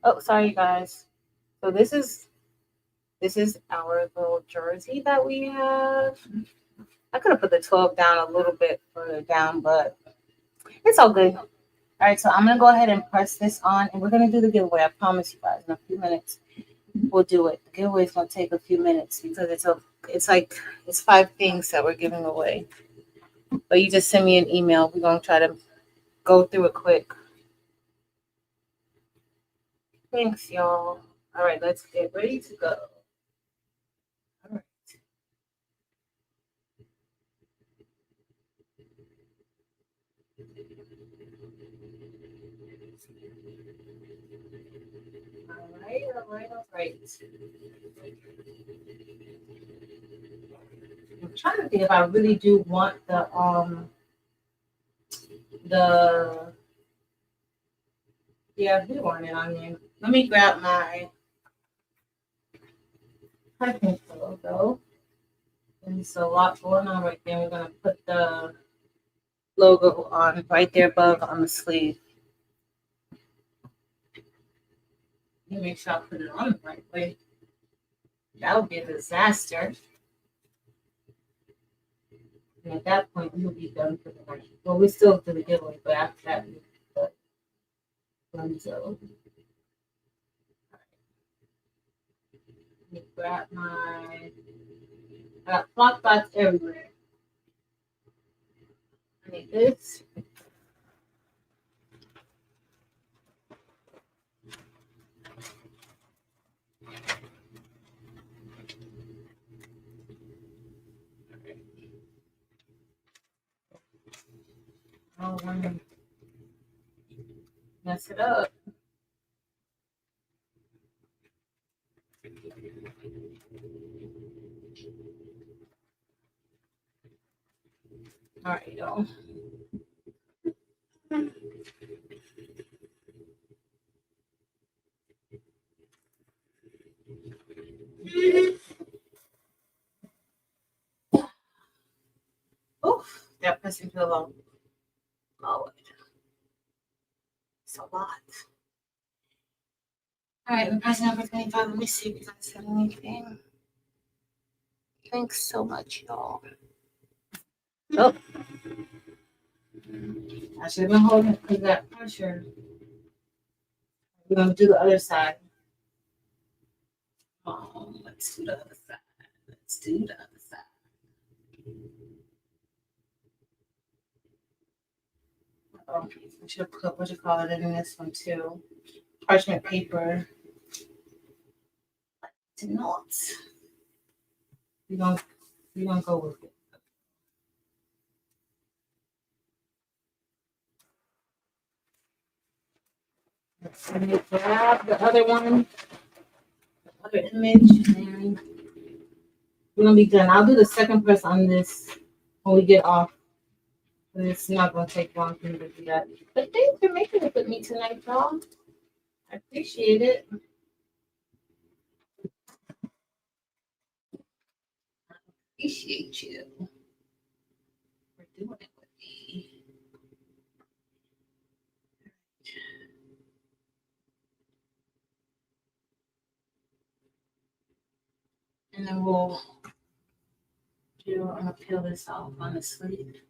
Speaker 2: Oh, sorry, you guys. So this is our little jersey that we have. I could have put the 12 down a little bit further down, but it's all good. All right, so I'm gonna go ahead and press this on, and we're gonna do the giveaway. I promise you guys, in a few minutes we'll do it. The giveaway is gonna take a few minutes because it's 5 things that we're giving away. But you just send me an email. We're gonna try to go through it quick. Thanks, y'all. All right, let's get ready to go. All right. All right. I'm trying to think if I really do want the yeah, we want it on there. Let me grab my piping logo. And there's a lot going on right there. We're gonna put the logo on right there above on the sleeve. Let me make sure I put it on the right way. That would be a disaster. And at that point, we'll be done for the night. Well, we still do the giveaway, but after that, so let me grab my. I got flock dots everywhere. I need this. I don't want to mess it up. All right, y'all. Oof, that pressing too long. Lord. It's a lot. All right, I'm pressing number 25. Let me see if you guys said anything. Thanks so much, y'all. Oh. I should have been holding it because of that pressure. We're going to do the other side. Oh, let's do the other side. Let's do the other side. Oh, I should have put, what you call it, in this one too. Parchment paper. To not. We're gonna go with it. Let me grab the other one, the other image, and we're gonna be done. I'll do the second press on this when we get off. But it's not gonna take long for me to do that. But thanks for making it with me tonight, y'all. I appreciate it. I appreciate you for doing it with me. And then we'll do, I'm gonna peel this off on the sleeve.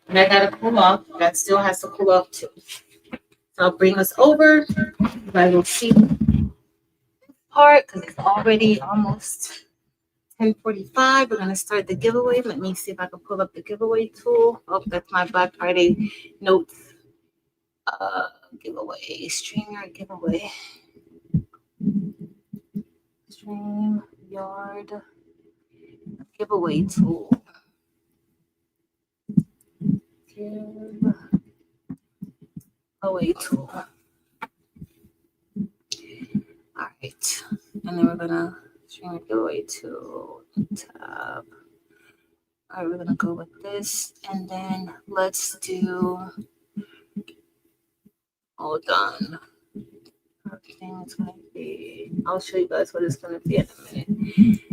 Speaker 2: And I gotta cool off. That still has to cool off too. So I'll bring us over. You guys will see part because it's already almost 10:45. We're gonna start the giveaway. Let me see if I can pull up the giveaway tool. Oh, that's my Black Friday notes. Giveaway, StreamYard giveaway. StreamYard giveaway tool. Giveaway tool. All right, and then we're gonna StreamYard giveaway tool tab. All right, we're gonna go with this, and then let's do. Hold on. Everything's gonna be. I'll show you guys what it's gonna be in a minute.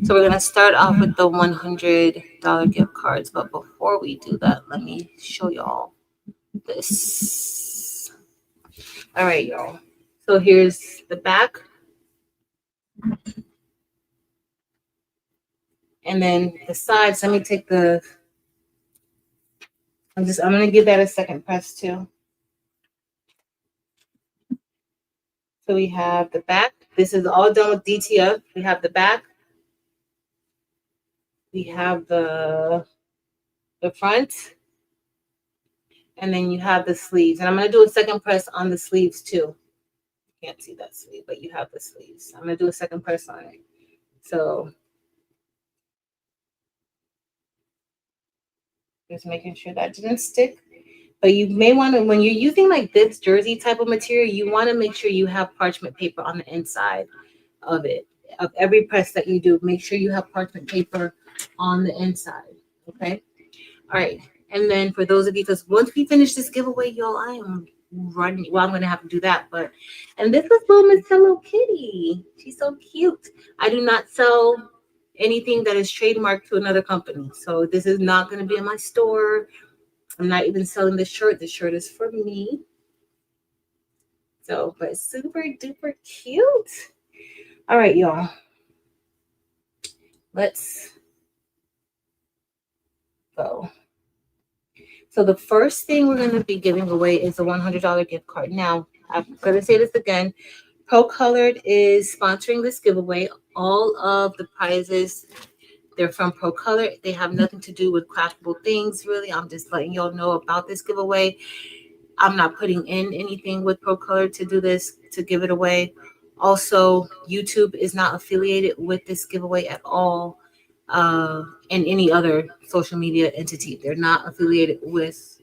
Speaker 2: So we're gonna start off with the $100 gift cards, but before we do that, let me show y'all this. All right, y'all. So here's the back, and then the sides. Let me take the. I'm gonna give that a second press too. So we have the back. This is all done with DTF. We have the back. We have the front. And then you have the sleeves. And I'm going to do a second press on the sleeves too. You can't see that sleeve, but you have the sleeves. I'm going to do a second press on it. So just making sure that didn't stick. But you may want to, when you're using like this jersey type of material, you want to make sure you have parchment paper on the inside of it. Of every press that you do, make sure you have parchment paper on the inside. Okay. All right. And then for those of you, because once we finish this giveaway, y'all, I am running. Well, I'm going to have to do that. And this is little Miss Hello Kitty. She's so cute. I do not sell anything that is trademarked to another company. So this is not going to be in my store. I'm not even selling the shirt. The shirt is for me. So, but super duper cute. All right, y'all. Let's go. So the first thing we're going to be giving away is a $100 gift card. Now, I'm going to say this again. Procolored is sponsoring this giveaway. All of the prizes, they're from Procolored. They have nothing to do with Craftable Things, really. I'm just letting y'all know about this giveaway. I'm not putting in anything with Procolored to do this, to give it away. Also, YouTube is not affiliated with this giveaway at all. And any other social media entity. They're not affiliated with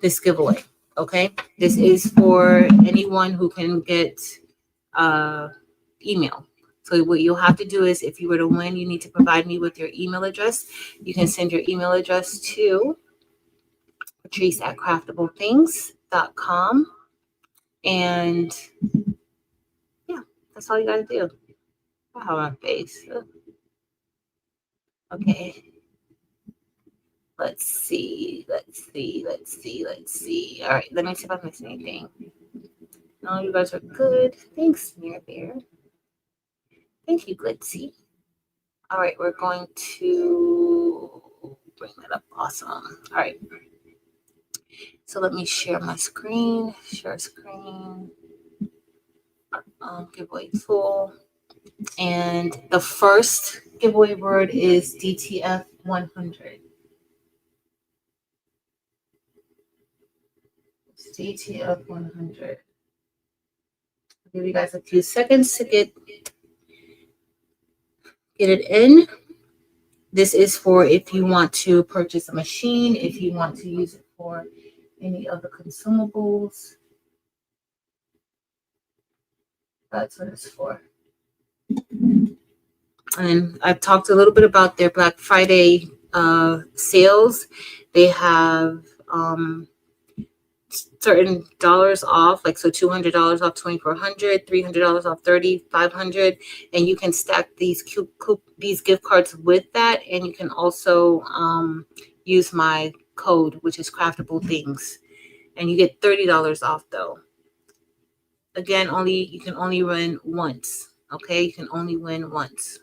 Speaker 2: this giveaway. Okay, this is for anyone who can get email. So what you'll have to do is, if you were to win, you need to provide me with your email address. You can send your email address to patrice@craftablethings.com. And yeah, that's all you got to do. Wow, my face. Okay. Let's see. All right, let me see if I missed anything. No, you guys are good. Thanks, Mirror Bear. Thank you, Glitzy. All right, we're going to bring that up. Awesome. All right. So let me share my screen. Share screen. Giveaway tool. And the first giveaway word is DTF 100. DTF 100. I'll give you guys a few seconds to get it in. This is for if you want to purchase a machine, if you want to use it for any of the consumables. That's what it's for. And I've talked a little bit about their Black Friday sales. They have certain dollars off, like so $200 off 2,400, $300 off 30, 500, and you can stack these gift cards with that, and you can also use my code, which is Craftable Things, and you get $30 off though. Again, you can only win once. Okay, you can only win once.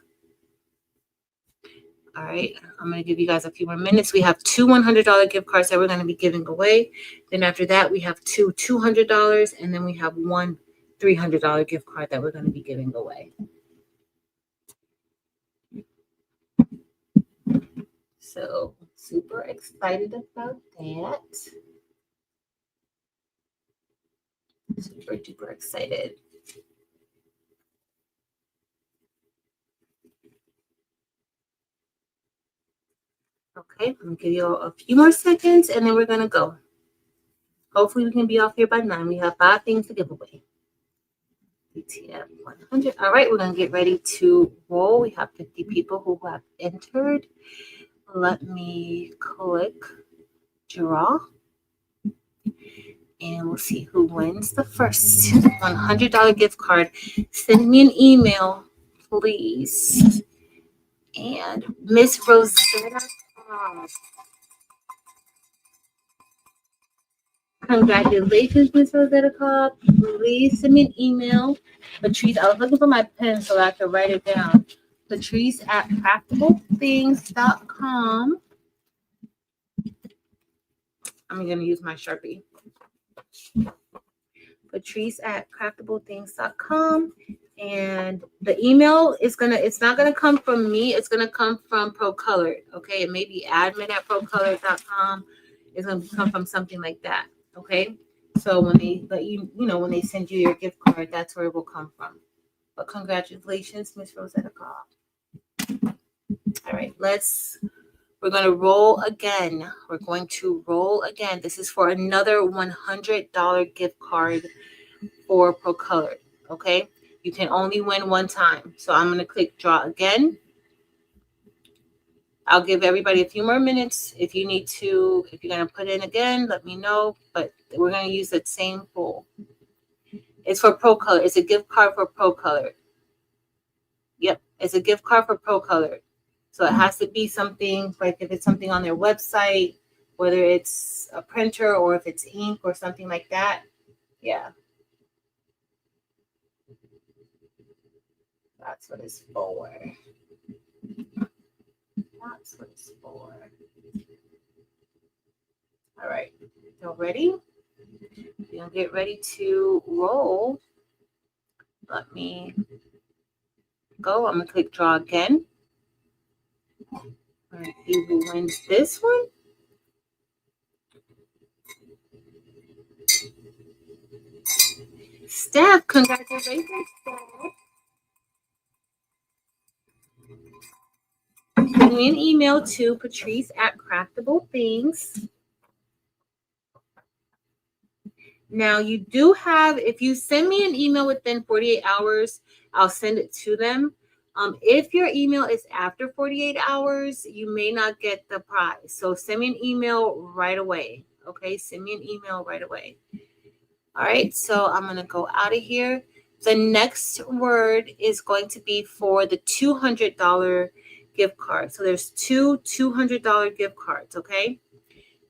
Speaker 1: All right, I'm going to give you guys a few more minutes. We have two $100 gift cards that we're going to be giving away. Then after that, we have two $200, and then we have one $300 gift card that we're going to be giving away. So super excited about that. Super duper excited. Okay, I'm gonna give you all a few more seconds and then we're gonna go. Hopefully we can be off here by 9. We have 5 things to give away. DTF 100. All right, we're gonna get ready to roll. We have 50 people who have entered. Let me click draw. And we'll see who wins the first $100 gift card. Send me an email, please. And Miss Rosetta, congratulations, Miss Rosetta Cobb. Please send me an email. Patrice, I was looking for my pen so I could write it down. Patrice at CRAFTABLETHINGS.com. I'm going to use my Sharpie. Patrice at CRAFTABLETHINGS.com. And the email is it's not gonna come from me, it's gonna come from Procolored. Okay, it may be admin at Procolored.com. It's gonna come from something like that. Okay, so when they let when they send you your gift card, that's where it will come from. But congratulations, Miss Rosetta Cobb. All right, we're gonna roll again. We're going to roll again. This is for another $100 gift card for Procolored. Okay. You can only win one time. So I'm going to click draw again. I'll give everybody a few more minutes. If you're going to put in again, let me know. But we're going to use that same pool. It's for Procolored. It's a gift card for Procolored. Yep. It's a gift card for Procolored. So it has to be something, like if it's something on their website, whether it's a printer or if it's ink or something like that. Yeah. That's what it's for. That's what it's for. All right. Y'all ready? We're going to get ready to roll. Let me go. I'm going to click draw again. All right. See who wins this one. Steph, congratulations, Steph. Send me an email to Patrice at CRAFTABLETHINGS. Now, you do have, if you send me an email within 48 hours, I'll send it to them. If your email is after 48 hours, you may not get the prize. So send me an email right away. Okay, send me an email right away. All right, so I'm going to go out of here. The next word is going to be for the $200 gift card. So there's two $200 gift cards, okay?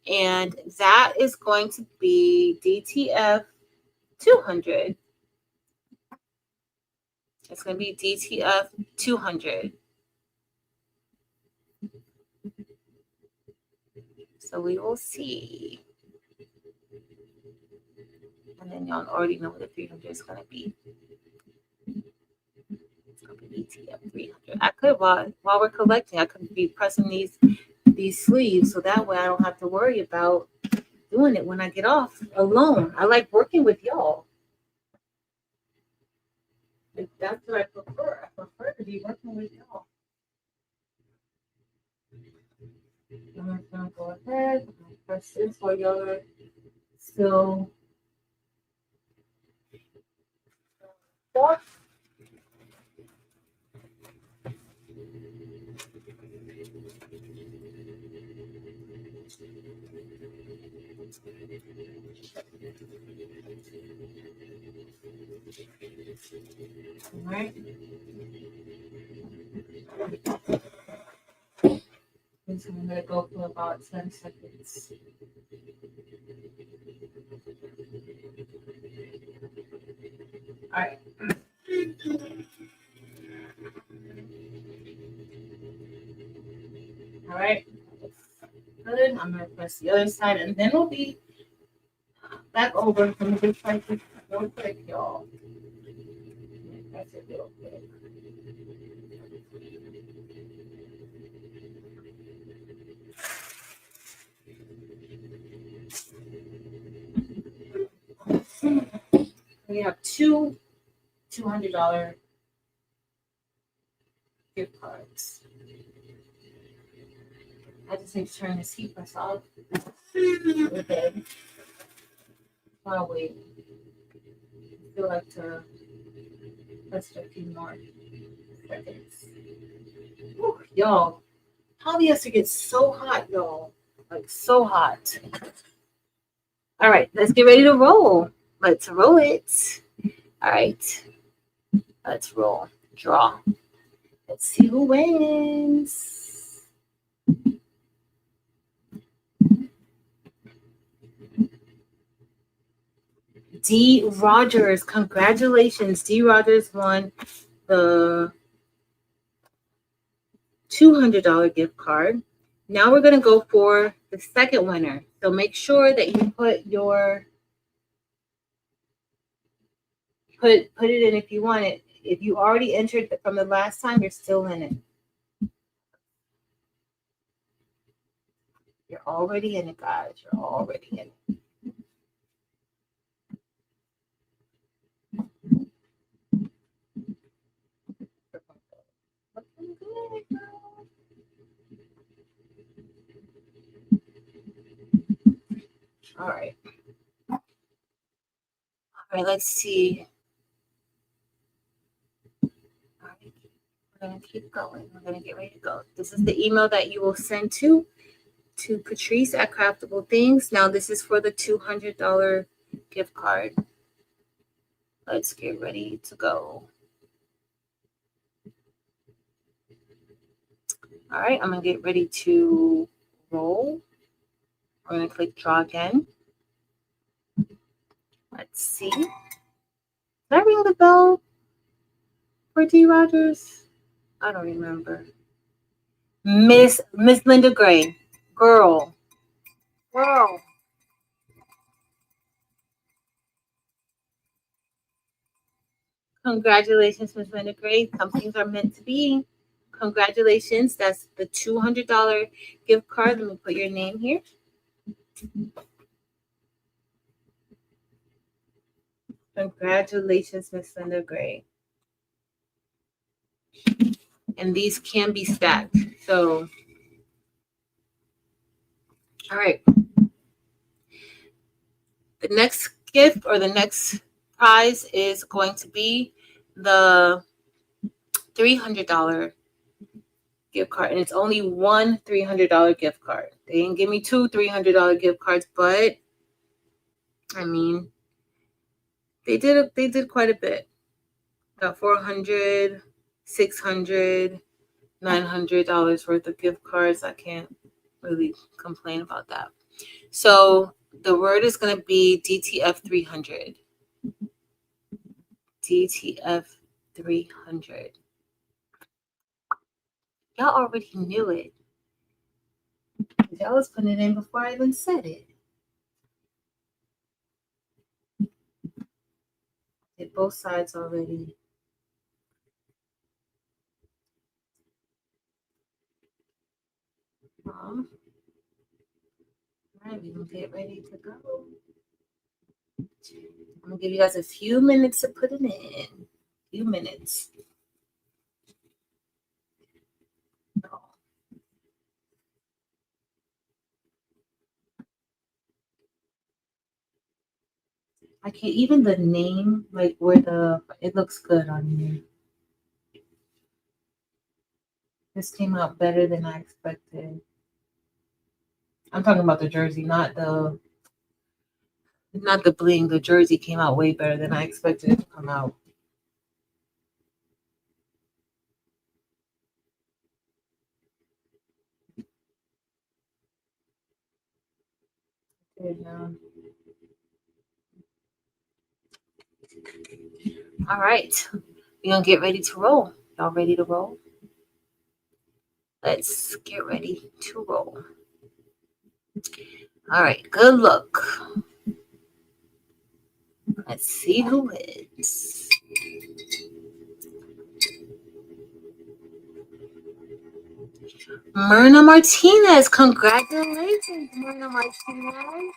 Speaker 1: And that is going to be DTF 200. It's going to be DTF 200. So we will see. And then y'all already know what the 300 is going to be. It's going to be DTF 300. I could, while we're collecting, I could be pressing these sleeves so that way I don't have to worry about doing it when I get off alone. I like working with y'all. That's what I prefer. I prefer to be working with y'all. I'm just gonna go ahead and press this while y'all are still stuff. All right. So I'm gonna go for about 10 seconds. All right.
Speaker 2: All right. Good. I'm gonna press the other side, and then we'll be back over from the side real quick, y'all. Press it real quick. We have two $200 gift cards. I just need to turn this heat press off. Okay. I'll wait. I feel like to press it a few more seconds. Whew, y'all, polyester gets so hot, y'all. Like so hot. All right, let's get ready to roll. Let's roll it. All right, let's roll. Draw. Let's see who wins. D. Rogers. Congratulations. D. Rogers won the $200 gift card. Now we're going to go for the second winner. So make sure that you put your put it in if you want it. If you already entered from the last time, you're still in it. You're already in it, guys. You're already in it. Looking good, girl. All right. All right, let's see. All right. We're going to keep going. We're going to get ready to go. This is the email that you will send to Patrice at Craftable Things. Now, this is for the $200 gift card. Let's get ready to go. All right, I'm going to get ready to roll. We're going to click draw again. Let's see. Did I ring the bell for D. Rogers? I don't remember. Miss Linda Gray. Girl. Congratulations, Miss Linda Gray. Some things are meant to be. Congratulations. That's the $200 gift card. Let me put your name here. Congratulations, Miss Linda Gray. And these can be stacked. So, all right. The next gift or the next prize is going to be the $300 gift card. And it's only one $300 gift card. They didn't give me two $300 gift cards, but I mean, they did quite a bit. Got $400, $600, $900 worth of gift cards. I can't really complain about that. So the word is going to be DTF 300. DTF 300. Y'all already knew it. Y'all was putting it in before I even said it. Did both sides already. All right, we're going to get ready to go. I'm going to give you guys a few minutes to put it in. A few minutes. I can't even the name, like where it looks good on here. This came out better than I expected. I'm talking about the jersey, not the bling. The jersey came out way better than I expected it to come out. All right, we're gonna get ready to roll. Y'all ready to roll?
Speaker 1: Let's get ready to roll. All right, good luck. Let's see who wins. Myrna Martinez. Congratulations, Myrna Martinez.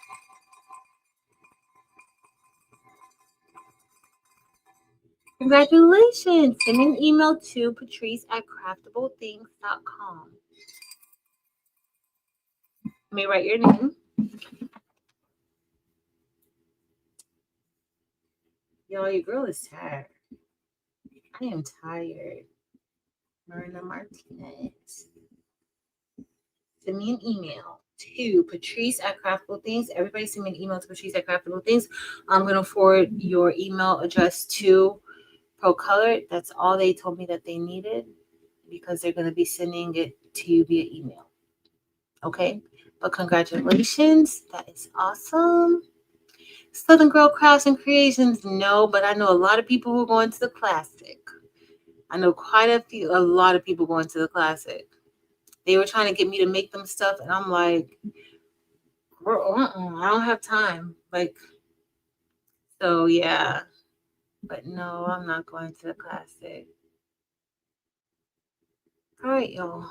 Speaker 1: Congratulations. Send an email to patrice@craftablethings.com. Let me write your name. Yo, your girl is tired. I am tired. Myrna Martinez. Send me an email to patrice@craftablethings. Everybody send me an email to patrice@craftablethings. I'm going to forward your email address to Procolored. That's all they told me that they needed because they're going to be sending it to you via email. Okay? But congratulations. That is awesome. Southern Girl Crafts and Creations. No, but I know a lot of people who are going to the classic. I know a lot of people going to the classic. They were trying to get me to make them stuff, and I'm like, I don't have time. Like, so yeah. But no, I'm not going to the classic. All right, y'all.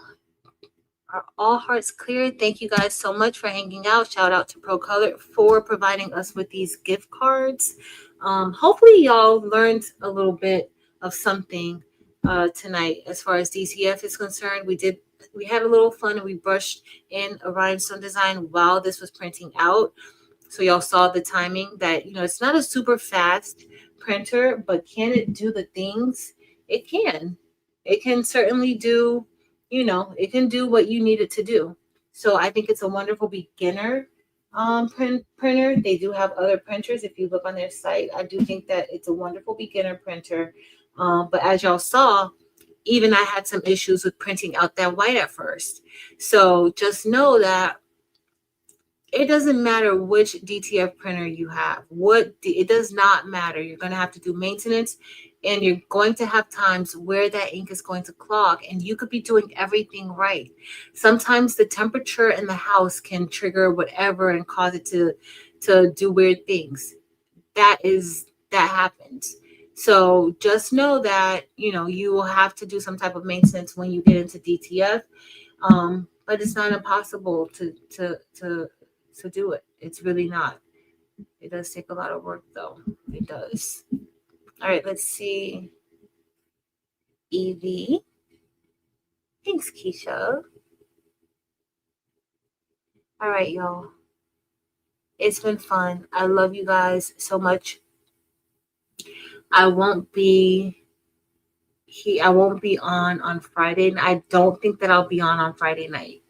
Speaker 1: Are all hearts clear? Thank you guys so much for hanging out. Shout out to Procolored for providing us with these gift cards. Hopefully y'all learned a little bit of something tonight as far as DTF is concerned. We had a little fun and we brushed in a rhinestone design while this was printing out. So y'all saw the timing that, it's not a super fast printer, but can it do the things? It can. It can certainly do, it can do what you need it to do. So I think it's a wonderful beginner printer. They do have other printers. If you look on their site, I do think that it's a wonderful beginner printer. But as y'all saw, even I had some issues with printing out that white at first. So just know that it doesn't matter which DTF printer you have. It does not matter. You're going to have to do maintenance, and you're going to have times where that ink is going to clog, and you could be doing everything right. Sometimes the temperature in the house can trigger whatever and cause it to do weird things. That happens. So just know that, you will have to do some type of maintenance when you get into DTF. But it's not impossible to do it. It's really not. It does take a lot of work, though. It does. All right, let's see. Evie. Thanks, Keisha. All right, y'all. It's been fun. I love you guys so much. I won't be on Friday. And I don't think that I'll be on Friday night.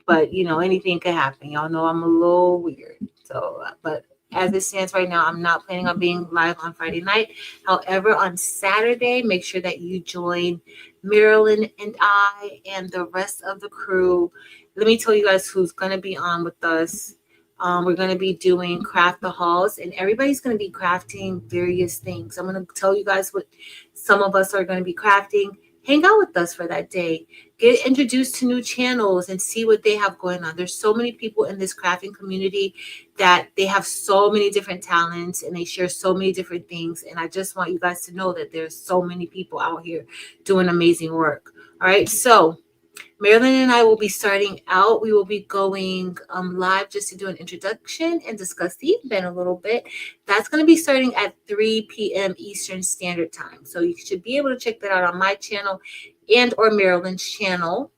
Speaker 1: But, anything could happen. Y'all know I'm a little weird. So, but as it stands right now, I'm not planning on being live on Friday night. However, on Saturday, make sure that you join Marilyn and I and the rest of the crew. Let me tell you guys who's going to be on with us. We're going to be doing craft the halls, and everybody's going to be crafting various things. I'm going to tell you guys what some of us are going to be crafting. Hang out with us for that day. Get introduced to new channels and see what they have going on. There's so many people in this crafting community that they have so many different talents and they share so many different things. And I just want you guys to know that there's so many people out here doing amazing work. All right. So Marilyn and I will be starting out. We will be going live just to do an introduction and discuss the event a little bit. That's going to be starting at 3 p.m. Eastern Standard Time. So you should be able to check that out on my channel and or Marilyn's channel.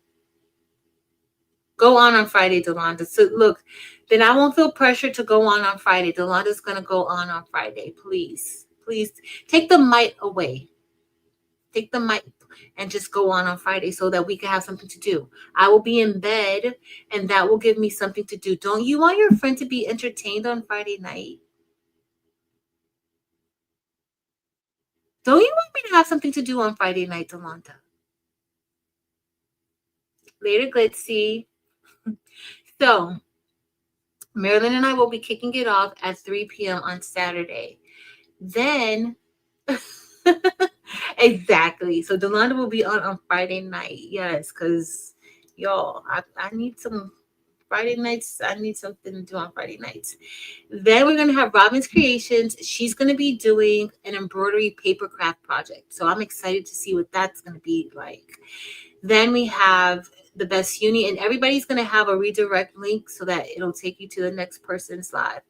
Speaker 1: Go on Friday, Delonda. So look, then I won't feel pressure to go on Friday. Delonda's going to go on Friday. Please take the mic away. Take the mic and just go on Friday so that we can have something to do. I will be in bed and that will give me something to do. Don't you want your friend to be entertained on Friday night? Don't you want me to have something to do on Friday night, Delonda? Later, Glitzy. So, Marilyn and I will be kicking it off at 3 p.m. on Saturday. Then Exactly. So Delonda will be on Friday night. Yes, because y'all, I need some Friday nights. I need something to do on Friday nights. Then we're gonna have Robin's Creations. She's gonna be doing an embroidery paper craft project. So I'm excited to see what that's gonna be like. Then we have the Best Uni, and everybody's gonna have a redirect link so that it'll take you to the next person's live.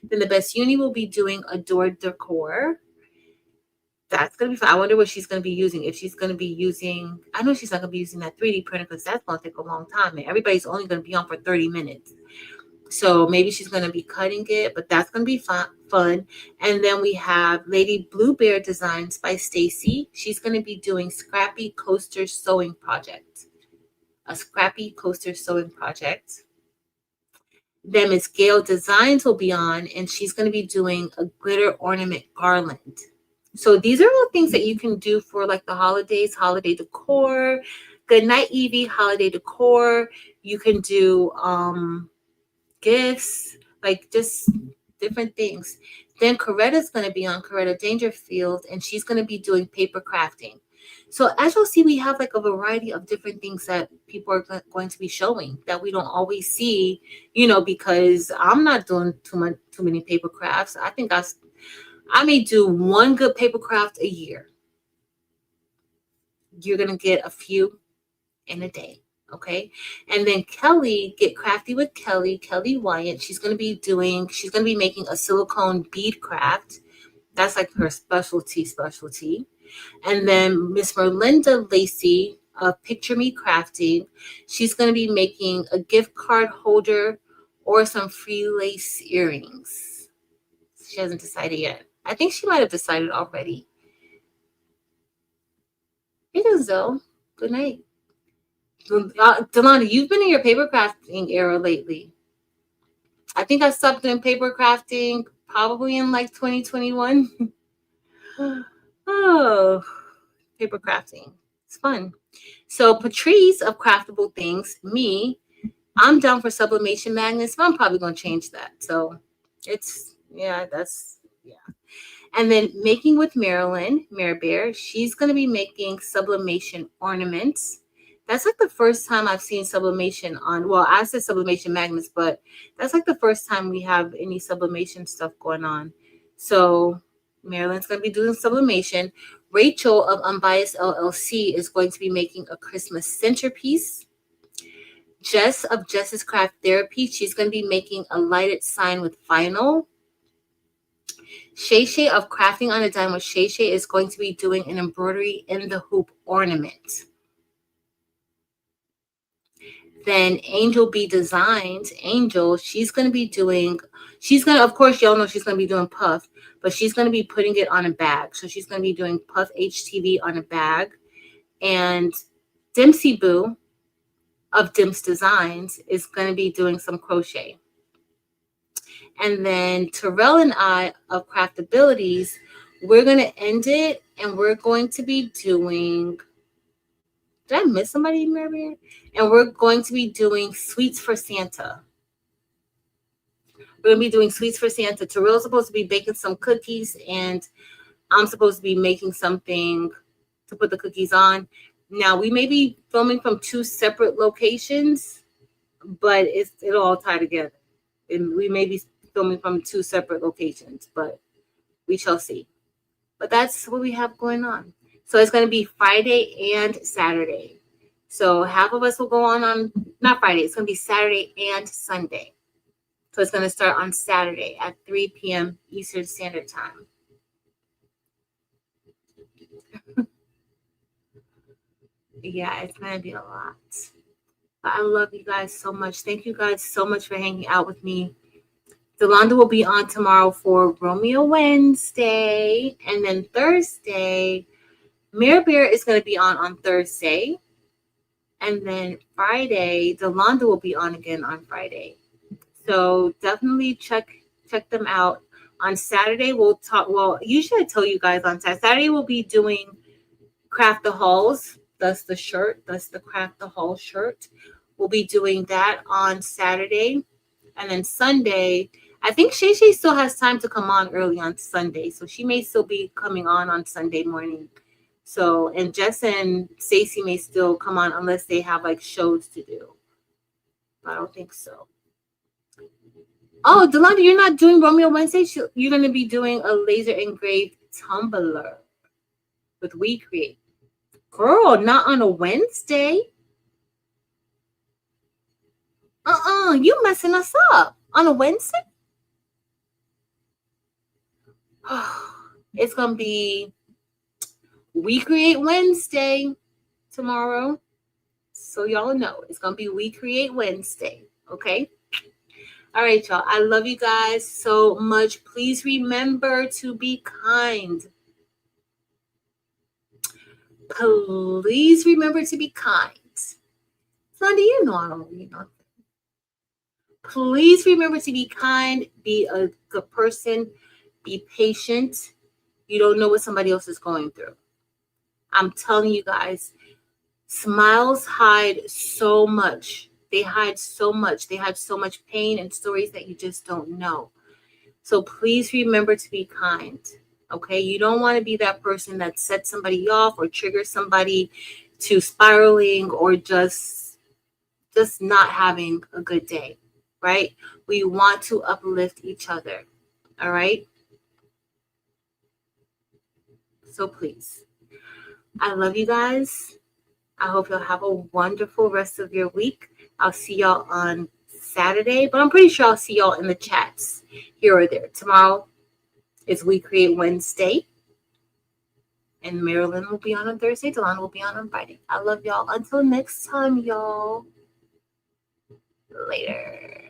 Speaker 1: Then the Best Uni will be doing Adored Decor. That's gonna be fun. I wonder what she's gonna be using. If she's gonna be using, I know she's not gonna be using that 3D printer because that's gonna take a long time. And everybody's only gonna be on for 30 minutes. So maybe she's gonna be cutting it, but that's gonna be fun. And then we have Lady Blue Bear Designs by Stacy. She's gonna be doing Scrappy Coaster Sewing Project. A Scrappy Coaster Sewing Project. Then Miss Gail Designs will be on, and she's gonna be doing a glitter ornament garland. So these are all things that you can do for like the holidays, holiday decor. Good night, Evie, holiday decor. You can do gifts, like just different things. Then Coretta's going to be on, Coretta Dangerfield, and she's going to be doing paper crafting. So as you'll see, we have like a variety of different things that people are going to be showing that we don't always see, because I'm not doing too many paper crafts. I think I may do one good paper craft a year. You're going to get a few in a day. Okay. And then Kelly, Get Crafty with Kelly Wyatt. She's going to be making a silicone bead craft. That's like her specialty. And then Miss Merlinda Lacey of Picture Me Crafting. She's going to be making a gift card holder or some free lace earrings. She hasn't decided yet. I think she might have decided already. It is though. Good night. Delana, you've been in your paper crafting era lately. I think I stopped doing paper crafting probably in like 2021. Oh, paper crafting. It's fun. So Patrice of Craftable Things, I'm down for sublimation magnets, but I'm probably going to change that. So yeah. And then Making with Marilyn, Mare Bear, she's going to be making sublimation ornaments. That's like the first time I've seen sublimation I said sublimation magnets, but that's like the first time we have any sublimation stuff going on. So Marilyn's going to be doing sublimation. Rachel of Unbiased LLC is going to be making a Christmas centerpiece. Jess of Jess's Craft Therapy, she's going to be making a lighted sign with vinyl. Shay Shay of Crafting on a Dime with Shay Shay is going to be doing an embroidery in the hoop ornament. Then Angel B Designs, she's going to be doing, of course, y'all know she's going to be doing puff, but she's going to be putting it on a bag. So she's going to be doing puff HTV on a bag. And Dempsey Boo of Dimps Designs is going to be doing some crochet. And then Terrell and I of Craftabilities, we're going to end it and we're going to be doing, did I miss somebody, Mary? And we're going to be doing Sweets for Santa. We're going to be doing Sweets for Santa. Terrell's supposed to be baking some cookies and I'm supposed to be making something to put the cookies on. Now, we may be filming from 2 separate locations, but it'll all tie together. And we may be filming from 2 separate locations, but we shall see. But that's what we have going on. So it's going to be Friday and Saturday. So half of us will go on not Friday. It's going to be Saturday and Sunday. So it's going to start on Saturday at 3 p.m. Eastern Standard Time. Yeah, it's going to be a lot. But I love you guys so much. Thank you guys so much for hanging out with me. Delonda will be on tomorrow for Romeo Wednesday. And then Thursday, Mare Bear is going to be on Thursday. And then Friday, Delonda will be on again on Friday. So definitely check them out. On Saturday, we'll talk. Well, usually I tell you guys on Saturday, we'll be doing Craft the Halls. That's the shirt. That's the Craft the Hall shirt. We'll be doing that on Saturday. And then Sunday, I think Shay Shay still has time to come on early on Sunday. So she may still be coming on Sunday morning. So, and Jess and Stacey may still come on unless they have like shows to do. I don't think so. Oh, Delonda, you're not doing Romeo Wednesday. You're going to be doing a laser engraved tumbler with We Create. Girl, not on a Wednesday. You messing us up. On a Wednesday? It's going to be We Create Wednesday tomorrow. So y'all know it's going to be We Create Wednesday. Okay? All right, y'all. I love you guys so much. Please remember to be kind. Please remember to be kind. Sunday, you know I don't read nothing. Please remember to be kind. Be a good person. Be patient. You don't know what somebody else is going through. I'm telling you guys, smiles hide so much. They hide so much. They hide so much pain and stories that you just don't know. So please remember to be kind. Okay? You don't want to be that person that sets somebody off or triggers somebody to spiraling or just not having a good day, right? We want to uplift each other. All right? So please. I love you guys. I hope you'll have a wonderful rest of your week. I'll see y'all on Saturday, but I'm pretty sure I'll see y'all in the chats here or there. Tomorrow is We Create Wednesday, and Marilyn will be on Thursday. Delana will be on Friday. I love y'all. Until next time, y'all. Later.